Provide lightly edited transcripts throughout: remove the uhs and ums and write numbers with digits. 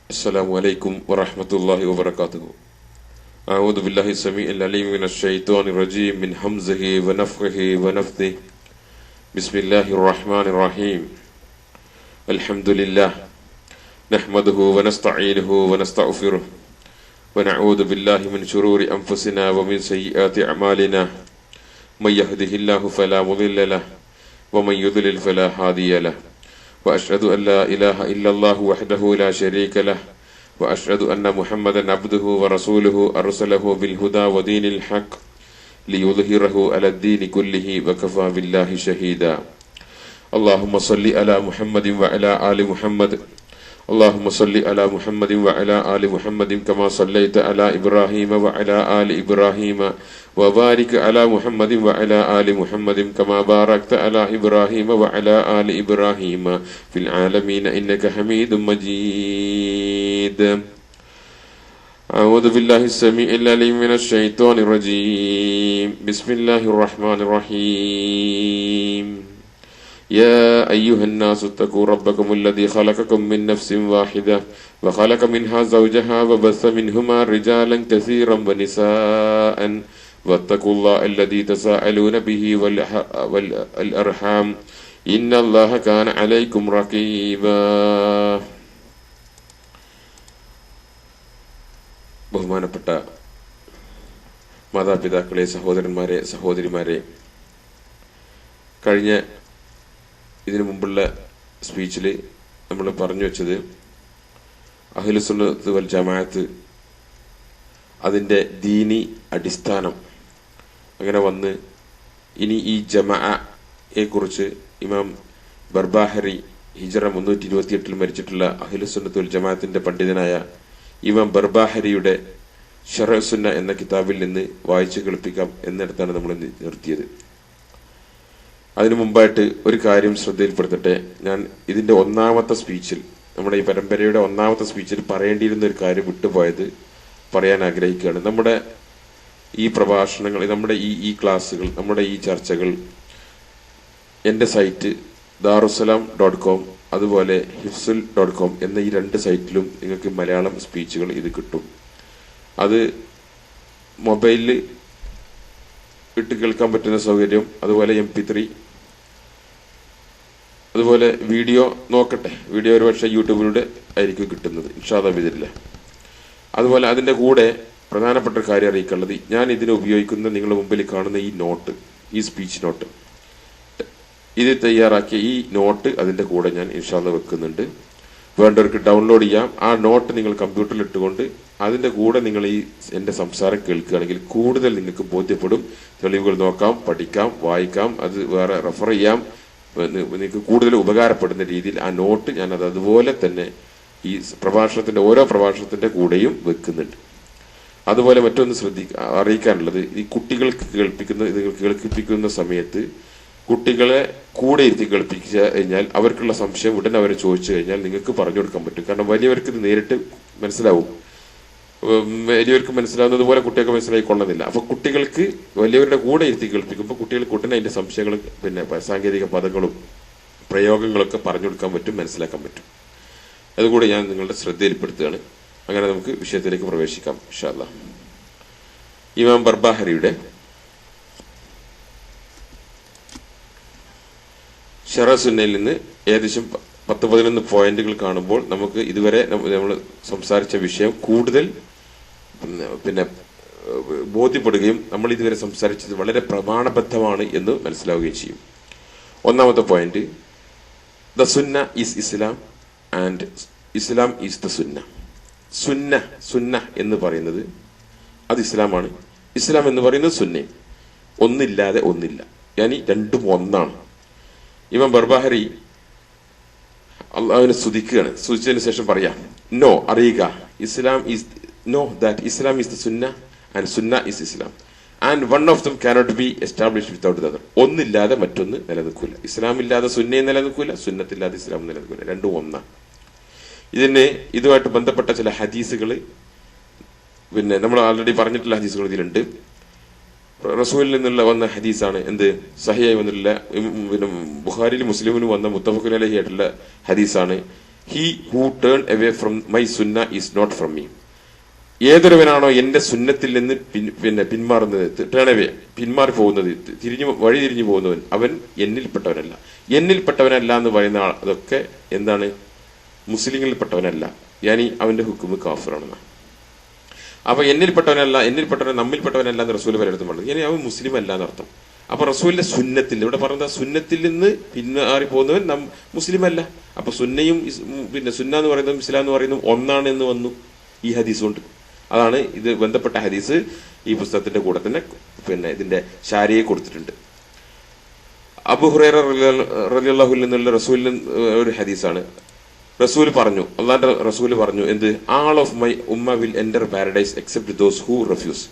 السلام عليكم ورحمة الله وبركاته. أعوذ بالله السميع العليم من الشيطان الرجيم من همزه ونفخه ونفثه. بسم الله الرحمن الرحيم. الحمد لله نحمده ونستعينه ونستغفره ونعوذ بالله من شرور أنفسنا ومن سيئات أعمالنا. من يهده الله فلا مضل له ومن يضلل فلا هادي له. وأشهد أن لا إله إلا الله وحده لا شريك له وأشهد أن محمدا عبده ورسوله أرسله بالهدى ودين الحق ليظهره على الدين كله وكفى بالله شهيدا. اللهم صل على محمد وعلى آل محمد. اللهم صل على محمد وعلى آل محمد كما صليت على إبراهيم وعلى آل إبراهيم وبارك على محمد وعلى آل محمد كما باركت على إبراهيم وعلى آل إبراهيم في العالمين إنك حميد مجيد. أعوذ بالله السميع العليم من الشيطان الرجيم. بسم الله الرحمن الرحيم. يا أيها الناس اتقوا ربكم الذي خلقكم من نفس واحدة وخلق منها زوجها وبث منهما رجالا كثيرا ونساء واتقوا الله الذي تساءلون به والأرحام إن الله كان عليكم رقيبا. ബഹുമാനപ്പെട്ട മാതാപിതാക്കളെ, സഹോദരന്മാരെ, സഹോദരിമാരെ, കഴിഞ്ഞ ഇതിനു മുമ്പുള്ള സ്പീച്ചിൽ നമ്മൾ പറഞ്ഞു വെച്ചത് അഹ്ലുസുന്നത്ത് വൽ ജമാഅത്ത് അതിൻ്റെ ദീനി അടിസ്ഥാനം അങ്ങനെ വന്ന് ഇനി ഈ ജമാഅയെ കുറിച്ച് ഇമാം ബർബാഹരി ഹിജറ 328 മരിച്ചിട്ടുള്ള അഹ്ലുസുന്നത്ത് വൽ ജമാഅത്തിന്റെ പണ്ഡിതനായ ഇമാം ബർബാഹരിയുടെ ശറഹ് സുന്ന എന്ന കിതാബിൽ നിന്ന് വായിച്ചു കേൾപ്പിക്കാം എന്നിടത്താണ് നമ്മൾ നിർത്തിയത്. അതിനു മുമ്പായിട്ട് ഒരു കാര്യം ശ്രദ്ധയിൽപ്പെടുത്തട്ടെ. ഞാൻ ഇതിന്റെ ഒന്നാമത്തെ സ്പീച്ചിൽ, നമ്മുടെ ഈ പരമ്പരയുടെ ഒന്നാമത്തെ സ്പീച്ചിൽ പറയേണ്ടിയിരുന്ന ഒരു കാര്യം വിട്ടുപോയത് പറയാൻ ആഗ്രഹിക്കുകയാണ്. നമ്മുടെ ഈ പ്രഭാഷണങ്ങൾ, നമ്മുടെ ഈ ക്ലാസ്സുകൾ, നമ്മുടെ ഈ ചർച്ചകൾ എൻ്റെ സൈറ്റ് darussalam.com അതുപോലെ hifzul.com എന്ന ഈ രണ്ട് സൈറ്റിലും നിങ്ങൾക്ക് മലയാളം സ്പീച്ചുകൾ ഇത് കിട്ടും. അത് മൊബൈലിൽ ഇട്ട് കേൾക്കാൻ പറ്റുന്ന സൗകര്യം, അതുപോലെ MP3, അതുപോലെ വീഡിയോ നോക്കട്ടെ, വീഡിയോ ഒരു പക്ഷേ യൂട്യൂബിലൂടെ ആയിരിക്കും കിട്ടുന്നത് ഇൻഷാ അല്ലാഹ് ബിഇദ്നില്ലാഹ്. അതുപോലെ അതിൻ്റെ കൂടെ പ്രധാനപ്പെട്ട ഒരു കാര്യം അറിയിക്കാനുള്ളത്, ഞാൻ ഇതിന് ഉപയോഗിക്കുന്ന നിങ്ങളുടെ മുമ്പിൽ കാണുന്ന ഈ നോട്ട്, ഈ സ്പീച്ച് നോട്ട്, ഇത് തയ്യാറാക്കിയ ഈ നോട്ട് അതിൻ്റെ കൂടെ ഞാൻ ഇൻഷാ അല്ലാഹ് വെക്കുന്നുണ്ട്. വേണ്ടവർക്ക് ഡൗൺലോഡ് ചെയ്യാം. ആ നോട്ട് നിങ്ങൾ കമ്പ്യൂട്ടറിൽ ഇട്ടുകൊണ്ട് അതിൻ്റെ കൂടെ നിങ്ങൾ ഈ എൻ്റെ സംസാരം കേൾക്കുകയാണെങ്കിൽ കൂടുതൽ നിങ്ങൾക്ക് ബോധ്യപ്പെടും. തെളിവുകൾ നോക്കാം, പഠിക്കാം, വായിക്കാം, അത് വേറെ റെഫർ ചെയ്യാം. നിങ്ങൾക്ക് കൂടുതൽ ഉപകാരപ്പെടുന്ന രീതിയിൽ ആ നോട്ട് ഞാൻ അതുപോലെ തന്നെ ഈ ഓരോ പ്രഭാഷണത്തിന്റെ കൂടെയും വെക്കുന്നുണ്ട്. അതുപോലെ മറ്റൊന്ന് അറിയിക്കാനുള്ളത്, ഈ കുട്ടികൾക്ക് കേൾപ്പിക്കുന്ന സമയത്ത് കുട്ടികളെ കൂടെ ഇരുത്തി കേൾപ്പിച്ചു കഴിഞ്ഞാൽ അവർക്കുള്ള സംശയം ഉടനെ അവരെ ചോദിച്ചു കഴിഞ്ഞാൽ നിങ്ങൾക്ക് പറഞ്ഞു കൊടുക്കാൻ പറ്റും. കാരണം വലിയവർക്ക് ഇത് നേരിട്ട് മനസ്സിലാവും, വലിയവർക്ക് മനസ്സിലാവുന്നത് പോലെ കുട്ടികൾക്ക് മനസ്സിലായിക്കൊള്ളുന്നില്ല. അപ്പൊ കുട്ടികൾക്ക് വലിയവരുടെ കൂടെ ഇരുത്തി കേൾപ്പിക്കുമ്പോൾ കുട്ടികൾക്ക് ഉടനെ അതിന്റെ സംശയങ്ങളും പിന്നെ സാങ്കേതിക പദങ്ങളും പ്രയോഗങ്ങളൊക്കെ പറഞ്ഞു കൊടുക്കാൻ പറ്റും, മനസ്സിലാക്കാൻ പറ്റും. അതുകൂടി ഞാൻ നിങ്ങളുടെ ശ്രദ്ധയിൽപ്പെടുത്തുകയാണ്. അങ്ങനെ നമുക്ക് വിഷയത്തിലേക്ക് പ്രവേശിക്കാം ഇൻഷാ അല്ലാഹ്. ഇമാം ബർബാഹരിയുടെ ശറഹ് സുന്നയിൽ നിന്ന് ഏകദേശം 10-11 പോയിന്റുകൾ കാണുമ്പോൾ നമുക്ക് ഇതുവരെ നമ്മൾ സംസാരിച്ച വിഷയം കൂടുതൽ പിന്നെ ബോധ്യപ്പെടുകയും നമ്മൾ ഇതുവരെ സംസാരിച്ചത് വളരെ പ്രമാണബദ്ധമാണ് എന്ന് മനസ്സിലാവുകയും ചെയ്യും. ഒന്നാമത്തെ point, the Sunnah is Islam and Islam is the Sunnah. സുന്ന എന്ന് പറയുന്നത് അത് ഇസ്ലാമാണ്, ഇസ്ലാം എന്ന് പറയുന്നത് സുന്നയും. ഒന്നില്ലാതെ ഒന്നില്ല, യാനി രണ്ടും ഒന്നാണ്. ഇമാം ബർബാഹരി അള്ളാഹുവിനെ സ്തുതിക്കുകയാണ്. സ്തുതിച്ചതിന് ശേഷം പറയാം, നോ, അറിയുക, Islam is the Sunnah and Sunnah is Islam and one of them cannot be established without the other. ഒന്നില്ലാതെ മറ്റൊന്ന് നിലനിൽക്കില്ല. ഇസ്ലാം ഇല്ലാതെ സുന്നയും നിലനിൽക്കില്ല, സുന്നത്തില്ലാതെ ഇസ്ലാം നിലനിൽക്കില്ല, രണ്ടും ഒന്നാണ്. ഇതുമായിട്ട് ബന്ധപ്പെട്ട ചില ഹദീസുകൾ പിന്നെ നമ്മൾ ആൾറെഡി പറഞ്ഞിട്ടുള്ള ഹദീസുകൾ ഇതിലുണ്ട്. റസൂലിൽ നിന്നുള്ള വന്ന ഹദീസാണ്. എന്ത് സഹിയായി വന്നിട്ടുള്ള, പിന്നെ ബുഖാരിയിലും മുസ്ലിമിലും വന്ന മുത്തഫഖുൻ അലൈഹി ആയിട്ടുള്ള ഹദീസാണ്. He who turn away from my Sunnah is not from me. ഏതൊരുവനാണോ എന്റെ സുന്നത്തിൽ നിന്ന് പിന്മാറുന്നത്, ടേൺ അവേ പിന്മാറി പോകുന്നത്, വഴി തിരിഞ്ഞു പോകുന്നവൻ, അവൻ എന്നിൽപ്പെട്ടവനല്ല. എന്നിൽപ്പെട്ടവനല്ല എന്ന് പറയുന്ന അതൊക്കെ എന്താണ്? മുസ്ലിങ്ങളിൽപ്പെട്ടവനല്ല. യാനി അവന്റെ ഹുക്കുമ് കാഫിറാണെന്നാണ്. അപ്പൊ എന്നിൽപ്പെട്ടവൻ നമ്മിൽപ്പെട്ടവനല്ല എന്ന് റസൂൽ പലയിടത്തും പറഞ്ഞത്. ഇനി അവൻ മുസ്ലിം അല്ല എന്നർത്ഥം. അപ്പൊ റസൂലിന്റെ സുന്നത്തിൽ, ഇവിടെ പറഞ്ഞ സുന്നത്തിൽ നിന്ന് പിന്മാറി പോകുന്നവൻ മുസ്ലിം അല്ല. അപ്പൊ സുന്നയും സുന്ന എന്ന് പറയുന്നതും ഇസ്ലാം എന്ന് പറയുന്നതും ഒന്നാണ് എന്ന് വന്നു ഈ ഹദീസ് കൊണ്ട്. അതാണ് ഇത് ബന്ധപ്പെട്ട ഹദീസ് ഈ പുസ്തകത്തിന്റെ കൂടെ തന്നെ ഇതിന്റെ ശാരിയെ കൊടുത്തിട്ടുണ്ട്. അബൂ ഹുറൈറ റളിയല്ലാഹു അൻഹു നിന്നുള്ള റസൂലിന് ഒരു ഹദീസാണ്. റസൂൽ പറഞ്ഞു, അള്ളാന്റെ റസൂൽ പറഞ്ഞു, എന്ത്? All of my ummah will enter paradise except those who refuse.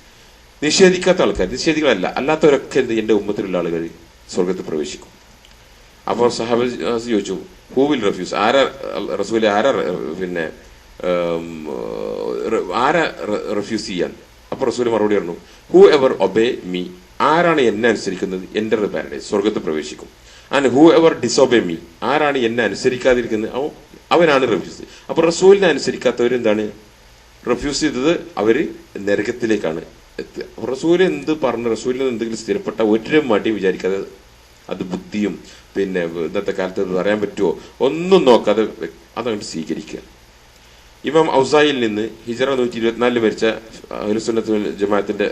നിഷേധിക്കാത്ത ആൾക്കാർ, നിഷേധികളല്ല, അല്ലാത്തവരൊക്കെ എന്ത്? എന്റെ ഉമ്മത്തിലുള്ള ആളുകൾ സ്വർഗത്തിൽ പ്രവേശിക്കും. അപ്പോൾ സഹാബ ചോദിച്ചു, ഹൂ വിൽ റെഫ്യൂസ്? ആരാ റസൂൽ? ആരാ റെഫ്യൂസ് ചെയ്യാൻ? അപ്പൊ റസൂൽ മറുപടി പറഞ്ഞു, ഹൂ എവർ ഒബേ മീ, ആരാണ് എന്നെ അനുസരിക്കുന്നത്, എൻ്റർ ദ പാരഡൈസ്, സ്വർഗത്തിൽ പ്രവേശിക്കും. And who ever disobey me, ആരാണ് എന്നെ അനുസരിക്കാതിരിക്കുന്നത്, അവനാണ് റെഫ്യൂസ്. അപ്പൊ റസൂലിനെ അനുസരിക്കാത്തവർ എന്താണ്? റെഫ്യൂസ് ചെയ്തത് അവര് നരകത്തിലേക്കാണ് എത്തുക. റസൂൽ എന്ത് പറഞ്ഞു, റസൂലിന് എന്തെങ്കിലും സ്ഥിരപ്പെട്ട ഒരു മടി വിചാരിക്കാതെ, അത് ബുദ്ധിയും ഇന്നത്തെ കാലത്ത് അത് പറയാൻ പറ്റുമോ ഒന്നും നോക്കാതെ അതങ്ങോട്ട് സ്വീകരിക്കുക. ഇമാം ഔസായിൽ നിന്ന് ഹിജറ 124 മരിച്ച അഹ്ലുസുന്നത്ത് വൽ ജമാഅത്തിന്റെ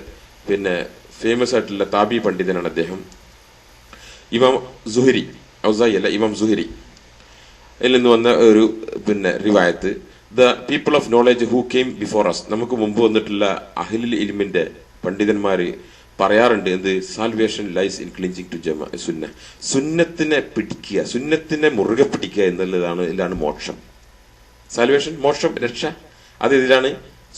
ഫേമസ് ആയിട്ടുള്ള താബി പണ്ഡിതനാണ് അദ്ദേഹം. ഇമാം സുഹരി, ഔസായി അല്ല, ഇമാം സുഹരി അതിൽ നിന്ന് വന്ന ഒരു റിവായത്ത്, the people of knowledge who came before us, നമുക്ക് മുമ്പ് വന്നിട്ടുള്ള അഹ്ലുൽ ഇൽമിന്റെ പണ്ഡിതന്മാര് പറയാറുണ്ട്, എന്ത്? Salvation lies in clinging to സുന്ന, സുന്നത്തിനെ പിടിക്കുക, സുന്നത്തിനെ മുറുകെ പിടിക്കുക ഇതിലാണ് മോക്ഷം. സാൽവേഷൻ, മോക്ഷം, രക്ഷ, അത് ഇതിലാണ്.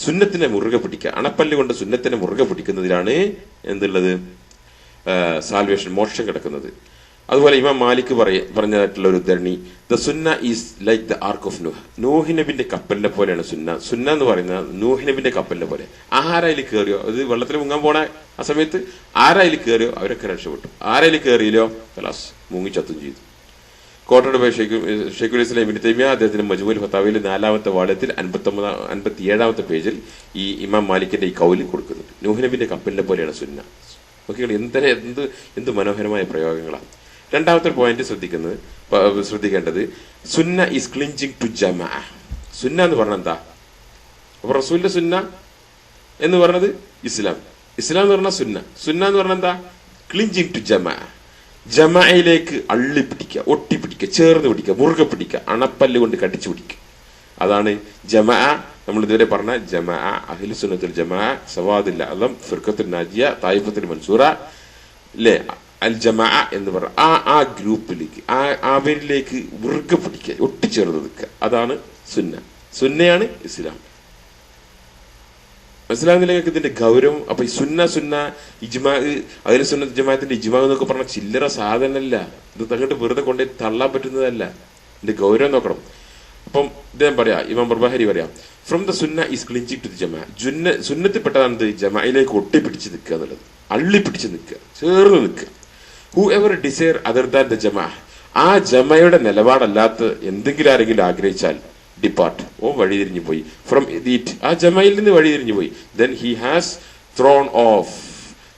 സുന്നത്തിനെ മുറുകെ പിടിക്കുക, അണപ്പല്ല് കൊണ്ട് സുന്നത്തിനെ മുറുകെ പിടിക്കുന്നതിലാണ് എന്തുള്ളത്? സാൽവേഷൻ, മോക്ഷം കിടക്കുന്നത്. അതുപോലെ ഇമാം മാലിക് പറഞ്ഞതായിട്ടുള്ള ഒരു ഉദ്ധരണി, the Sunnah is like the ark of Nuh, നൂഹ് നബിന്റെ കപ്പലിനെ പോലെയാണ് സുന്ന. സുന്ന എന്ന് പറയുന്ന നൂഹ് നബിന്റെ കപ്പലിനെ പോലെ. ആരായിൽ കയറിയോ, അത് വെള്ളത്തിൽ മുങ്ങാൻ പോണ ആ സമയത്ത് ആരായിൽ കയറിയോ അവരൊക്കെ രക്ഷപ്പെട്ടു, ആരായിൽ കയറിയില്ലോ കലാസ് മുങ്ങിച്ചത്തും ചെയ്തു. കോട്ടയുടെ ബൈ ഷെയ്ഖുൽ ഇസ്ലാം ഇബ്നു തൈമിയ്യ അദ്ദേഹത്തിന്റെ മജ്മൂഉൽ ഫതാവയിൽ 4ാമത്തെ വാള്യത്തിൽ 57ാമത്തെ പേജിൽ ഈ ഇമാം മാലിക്കിന്റെ ഈ കൗല് കൊടുക്കുന്നുണ്ട്. നൂഹ് നബിന്റെ കപ്പലിനെ പോലെയാണ് സുന്ന. നോക്കിയാൽ എന്ത് മനോഹരമായ പ്രയോഗങ്ങളാണ്. രണ്ടാമത്തെ പോയിന്റ് ശ്രദ്ധിക്കേണ്ടത്, സുന്ന ഈസ് ക്ലിഞ്ചിങ് ടു ജമാ. സുന്ന എന്ന് പറഞ്ഞ എന്താ? അപ്പൊ റസൂലിന്റെ സുന്ന എന്ന് പറഞ്ഞത് ഇസ്ലാം, ഇസ്ലാം എന്ന് പറഞ്ഞ സുന്ന, സുന്ന എന്ന് പറഞ്ഞ എന്താ? ക്ലിഞ്ചിങ് ടു ജമാ. ജമായിലേക്ക് അള്ളി പിടിക്കുക, ഒട്ടിപ്പിടിക്കുക, ചേർന്ന് പിടിക്കുക, മുറുകെ പിടിക്കുക, അണപ്പല്ല് കൊണ്ട് കടിച്ചു പിടിക്കുക. അതാണ് ജമാ. നമ്മൾ ഇതുവരെ പറഞ്ഞ ജമാ, അഹ്ലു സുന്നത്തുൽ ജമാ, സവാദുൽ അഅ്ലം, ഫിർഖത്തുൻ നാജിയ, തായിഫത്തുൽ മൻസൂറ, അല്ലേ, അൽ ജമാ എന്ന് പറഞ്ഞ ആ ഗ്രൂപ്പിലേക്ക്, അവരിലേക്ക് മുറുകെ പിടിക്കുക, ഒട്ടിച്ചേർന്ന് നിൽക്കുക. അതാണ് സുന്ന. സുന്നയാണ് ഇസ്ലാം. മനസ്സിലാകുന്നില്ലെങ്കിൽ ഇതിന്റെ ഗൗരവം. അപ്പൊ ഈ സുന്ന ഇജ്മാ, അഹ്ലു സുന്നത്ത് ജമാഅത്തിന്റെ ഇജ്മാ എന്നൊക്കെ പറഞ്ഞ ചില്ലറ സാധനമല്ല. ഇത് അങ്ങോട്ട് വെറുതെ കൊണ്ടേ തള്ളാൻ പറ്റുന്നതല്ല. ഇതിന്റെ ഗൗരവം നോക്കണം. അപ്പം ഇദ്ദേഹം പറയാം, ഇമാം ബർബഹാരി പറയാം, from the Sunnah is clinging to the jamaah. സുന്നത്തിൽപ്പെട്ടതാണ് ജമായിലേക്ക് ഒട്ടിപ്പിടിച്ച് നിൽക്കുക എന്നുള്ളത്, അള്ളി പിടിച്ച് നിൽക്കുക, ചേർന്ന് നിൽക്കുക. Whoever desire other than the jamaah, ആ ജമയുടെ നിലപാടല്ലാത്ത എന്തെങ്കിലും ആരെങ്കിലും ആഗ്രഹിച്ചാൽ ഡിപ്പാർട്ട്, ഓ വഴിതിരിഞ്ഞു പോയി. ഫ്രം ഇറ്റ്, ആ ജമയിൽ നിന്ന് വഴിതിരിഞ്ഞു പോയി. Then he has thrown off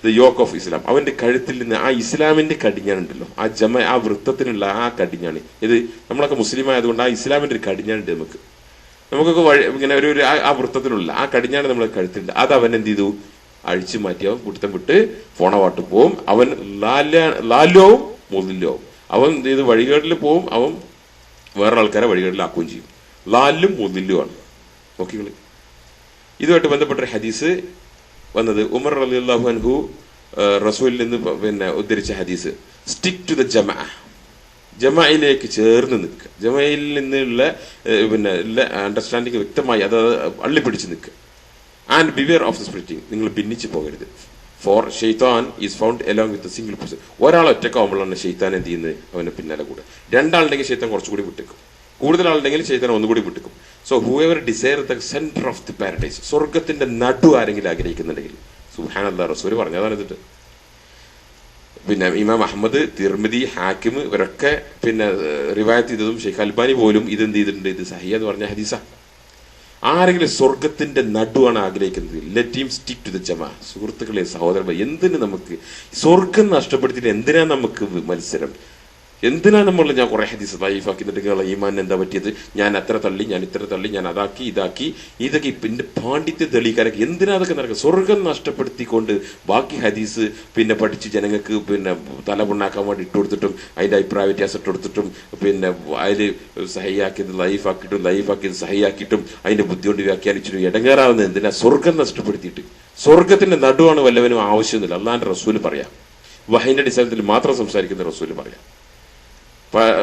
the yoke of Islam, അവന്റെ കഴുത്തിൽ നിന്ന് ആ ഇസ്ലാമിന്റെ കടിഞ്ഞാണുണ്ടല്ലോ, ആ ആ വൃത്തത്തിനുള്ള ആ കടിഞ്ഞാണ്. ഇത് നമ്മളൊക്കെ മുസ്ലിം ആയതുകൊണ്ട് ആ ഇസ്ലാമിന്റെ ഒരു കടിഞ്ഞാണുണ്ട്. നമുക്കൊക്കെ ഇങ്ങനെ ഒരു ആ വൃത്തത്തിലുള്ള ആ കടിഞ്ഞാണ് നമ്മളെ കഴുത്തിലുണ്ട്. അത് അവൻ എന്ത് ചെയ്തു? അഴിച്ചു മാറ്റി. അവൻ കുട്ടം വിട്ട് ഫോണവാട്ട് പോവും. അവൻ ലാല്യവും മുതല്യവും. അവൻ എന്ത് ചെയ്ത് വഴികേടിൽ പോവും. അവൻ വേറെ ആൾക്കാരെ വഴികേടിലാക്കുകയും ചെയ്യും. ലാലും മുതല്ലുമാണ്. നോക്കികള്. ഇതുമായിട്ട് ബന്ധപ്പെട്ട ഹദീസ് വന്നത് ഉമർ റളിയല്ലാഹു അൻഹു റസൂലിൽ നിന്ന് ഉദ്ധരിച്ച ഹദീസ്, സ്റ്റിക്ക് ടു ദ ജമാ, ജമായിലേക്ക് ചേർന്ന് നിൽക്കുക. ജമായിൽ നിന്നുള്ള അണ്ടർസ്റ്റാൻഡിങ് വ്യക്തമായി അത് അള്ളിപ്പിടിച്ച് നിൽക്കുക. And beware of the splitting, നിങ്ങൾ ഭിന്നിച്ചു പോകരുത്. ഫോർ ഷെയ്ത്താൻ is found along with single person. ഒരാൾ ഒറ്റക്കാവുമ്പോഴാണ് ഷെയ്ത്താൻ എന്ത് ചെയ്യുന്നത്? അവനെ പിന്നാലെ കൂടെ. രണ്ടാളുണ്ടെങ്കിൽ ഷെയ്ത്താൻ കുറച്ചുകൂടി വിട്ടേക്കും, കൂടുതൽ ആളുണ്ടെങ്കിൽ ഷെയ്ത്താൻ ഒന്നുകൂടി വിട്ടേക്കും. So whoever desire the centre of the paradise, സ്വർഗത്തിന്റെ നടു ആരെങ്കിലും ആഗ്രഹിക്കുന്നുണ്ടെങ്കിൽ, സുബ്ഹാനല്ലാഹ്, റസൂൽ പറഞ്ഞതാണ്. എന്നിട്ട് പിന്നെ ഇമാം അഹമ്മദ്, തിർമിദി, ഹാക്കിം ഇവരൊക്കെ പിന്നെ റിവായത്ത് ചെയ്തതും ഷെയ്ഖ് അൽബാനി പോലും ഇതെന്ത് ചെയ്തിട്ടുണ്ട്, ഇത് സഹിഹ എന്ന് പറഞ്ഞ ഹദീസ. ആരെങ്കിലും സ്വർഗത്തിന്റെ നടുവാണ് ആഗ്രഹിക്കുന്നത്, let him stick to the jamaah. സുഹൃത്തുക്കളെ, സഹോദരന്മാർ, എന്തിന് നമുക്ക് സ്വർഗം നഷ്ടപ്പെടുത്തിയിട്ട് എന്തിനാ നമുക്ക് മത്സരം? എന്തിനാ ഞാൻ കുറെ ഹദീസ് ദഈഫാക്കി എന്നിട്ട് ഈമാൻ എന്താ പറ്റിയത്, ഞാൻ അത്ര തള്ളി, ഞാൻ ഇത്ര തള്ളി, ഞാൻ അതാക്കി ഇതാക്കി, ഇതൊക്കെ പിന്നെ പാണ്ഡിത്യം തെളിയിക്കാനൊക്കെ എന്തിനാ അതൊക്കെ നടക്കുക? സ്വർഗം നഷ്ടപ്പെടുത്തിക്കൊണ്ട് ബാക്കി ഹദീസ് പിന്നെ പഠിച്ച് ജനങ്ങൾക്ക് പിന്നെ തലപുണ്ണാക്കാൻ വേണ്ടി ഇട്ടുകൊടുത്തിട്ടും അതിന്റെ അഭിപ്രായ വ്യത്യാസം ഇട്ടുകൊടുത്തിട്ടും പിന്നെ അതിൽ സഹിയാക്കിയത് ലൈഫാക്കിയിട്ടും ലൈഫാക്കിയത് സഹിയാക്കിയിട്ടും അതിന്റെ ബുദ്ധി കൊണ്ട് വ്യാഖ്യാനിച്ചിട്ടും ഇടങ്ങേറാവുന്നത് എന്തിനാ? സ്വർഗം നഷ്ടപ്പെടുത്തിയിട്ട്. സ്വർഗത്തിന്റെ നടുവാണ് വല്ലവനും ആവശ്യമൊന്നുമില്ല. അള്ളാന്റെ റസൂല് പറയാം, വഹയിന്റെ അടിസ്ഥാനത്തിൽ മാത്രം സംസാരിക്കുന്ന റസൂല് പറയാം.